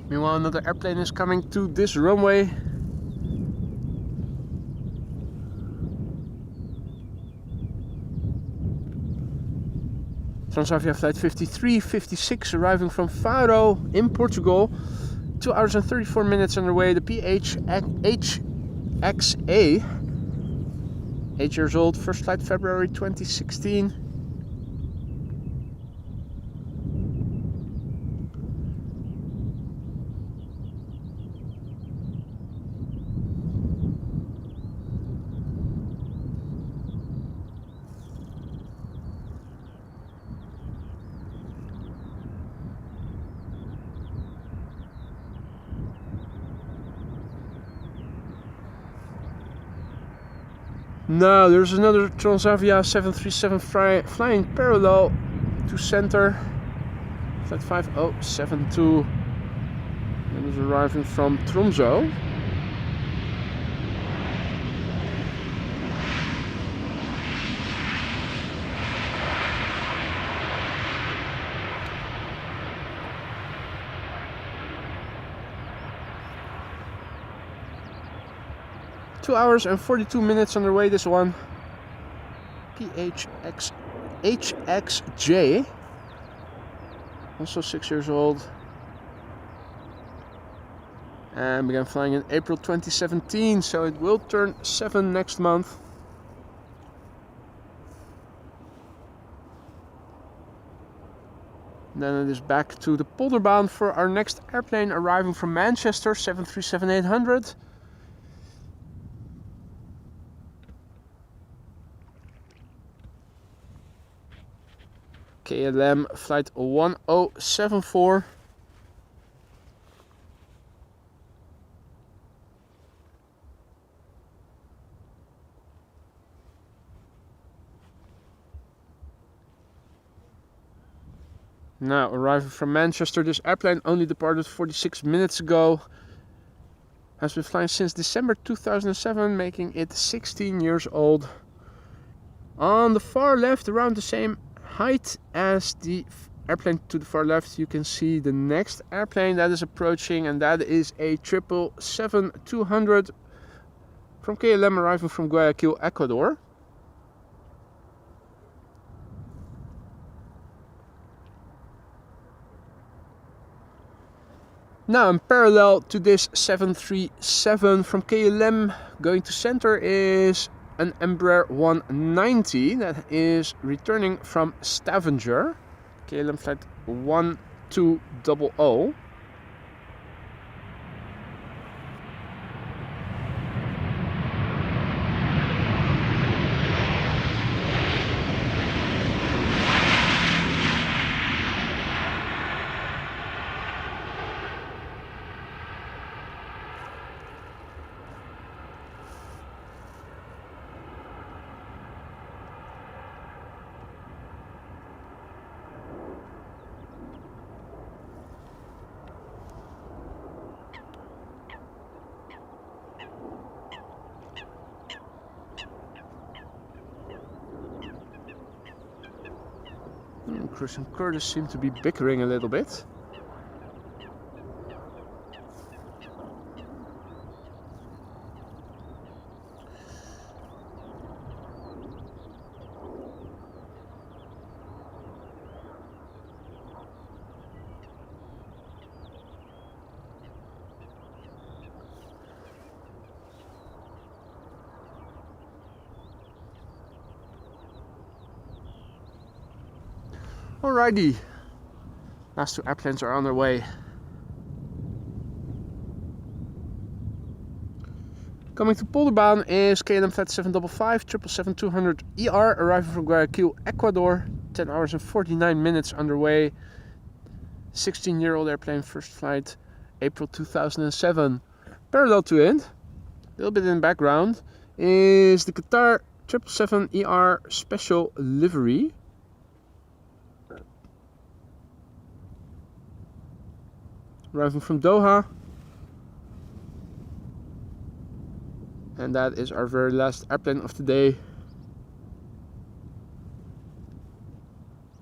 Speaker 1: Meanwhile, another airplane is coming to this runway. Transavia flight 5356 arriving from Faro in Portugal. 2 hours and 34 minutes underway. The PHXA, 8 years old, first flight February 2016. Now there's another Transavia 737 flying parallel to center, flight 5072, and is arriving from Tromsø. Two hours and 42 minutes underway, this one. HXJ, also 6 years old, and began flying in April 2017, so it will turn 7 next month. And then it is back to the Polderbaan for our next airplane arriving from Manchester, 737-800. KLM flight 1074. Now arriving from Manchester, this airplane only departed 46 minutes ago. Has been flying since December 2007, making it 16 years old. On the far left, around the same height as the airplane to the far left, you can see the next airplane that is approaching, and that is a 777-200 from KLM arriving from Guayaquil, Ecuador. Now, in parallel to this 737 from KLM going to center is an Embraer 190 that is returning from Stavanger, KLM flight 1200. Chris and Curtis seem to be bickering a little bit. Alrighty, last two airplanes are on their way. Coming to Polderbaan is KLM Flight 755 777-200ER, arriving from Guayaquil, Ecuador. 10 hours and 49 minutes underway. 16-year-old airplane, first flight, April 2007. Parallel to it, a little bit in the background, is the Qatar 777ER special livery. Arriving from Doha, and that is our very last airplane of the day.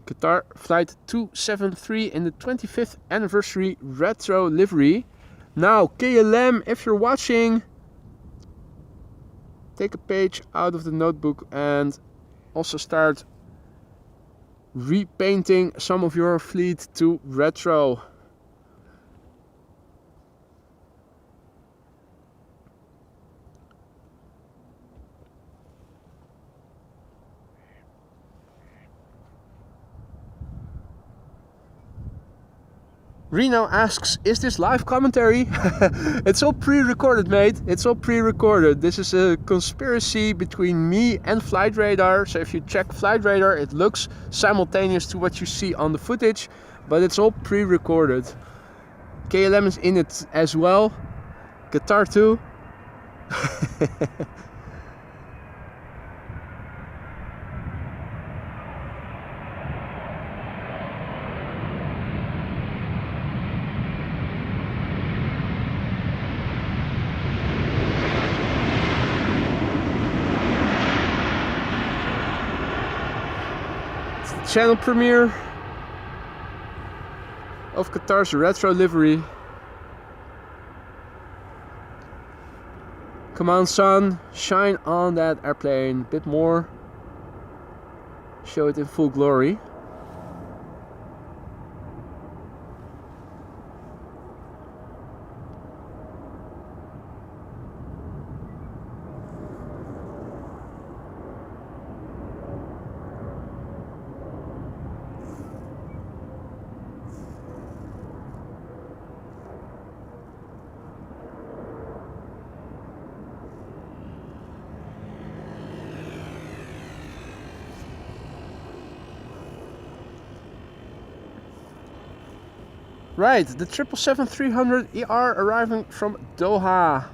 Speaker 1: Qatar Flight 273 in the 25th anniversary retro livery. Now KLM, if you're watching, take a page out of the notebook and also start repainting some of your fleet to retro. Reno asks, is this live commentary? It's all pre-recorded, mate. It's all pre-recorded. This is a conspiracy between me and Flight Radar. So if you check Flight Radar, it looks simultaneous to what you see on the footage, but it's all pre-recorded. KLM is in it as well. Qatar too. Channel premiere of Qatar's retro livery. Come on, sun, shine on that airplane a bit more. Show it in full glory. Right, the 777-300ER arriving from Doha,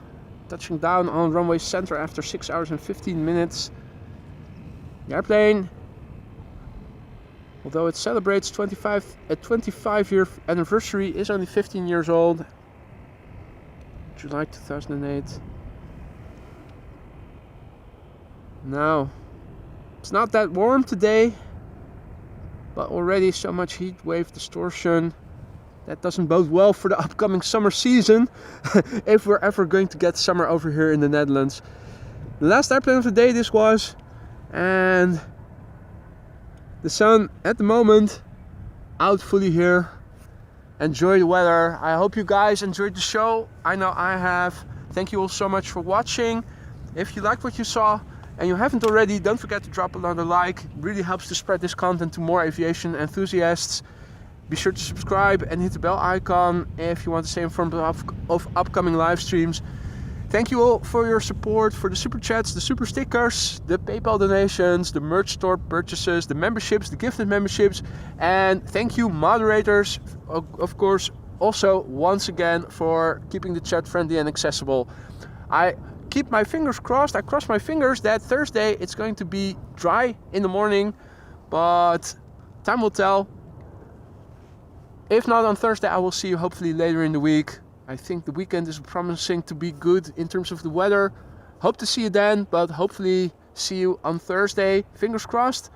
Speaker 1: touching down on runway center after 6 hours and 15 minutes. The airplane, although it celebrates 25-year anniversary, is only 15 years old. July 2008. Now, it's not that warm today, but already so much heat wave distortion. That doesn't bode well for the upcoming summer season, if we're ever going to get summer over here in the Netherlands. The last airplane of the day this was, and the sun at the moment out fully here. Enjoy the weather. I hope you guys enjoyed the show. I know I have. Thank you all so much for watching. If you liked what you saw and you haven't already, don't forget to drop another like. It really helps to spread this content to more aviation enthusiasts. Be sure to subscribe and hit the bell icon if you want to stay informed of upcoming live streams. Thank you all for your support, for the super chats, the super stickers, the PayPal donations, the merch store purchases, the memberships, the gifted memberships, and thank you moderators, of course, also once again for keeping the chat friendly and accessible. I keep my fingers crossed. I cross my fingers that Thursday it's going to be dry in the morning, but time will tell. If not on Thursday, I will see you hopefully later in the week. I think the weekend is promising to be good in terms of the weather. Hope to see you then, but hopefully see you on Thursday. Fingers crossed.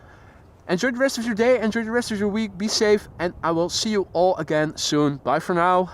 Speaker 1: Enjoy the rest of your day, enjoy the rest of your week, be safe, and I will see you all again soon. Bye for now.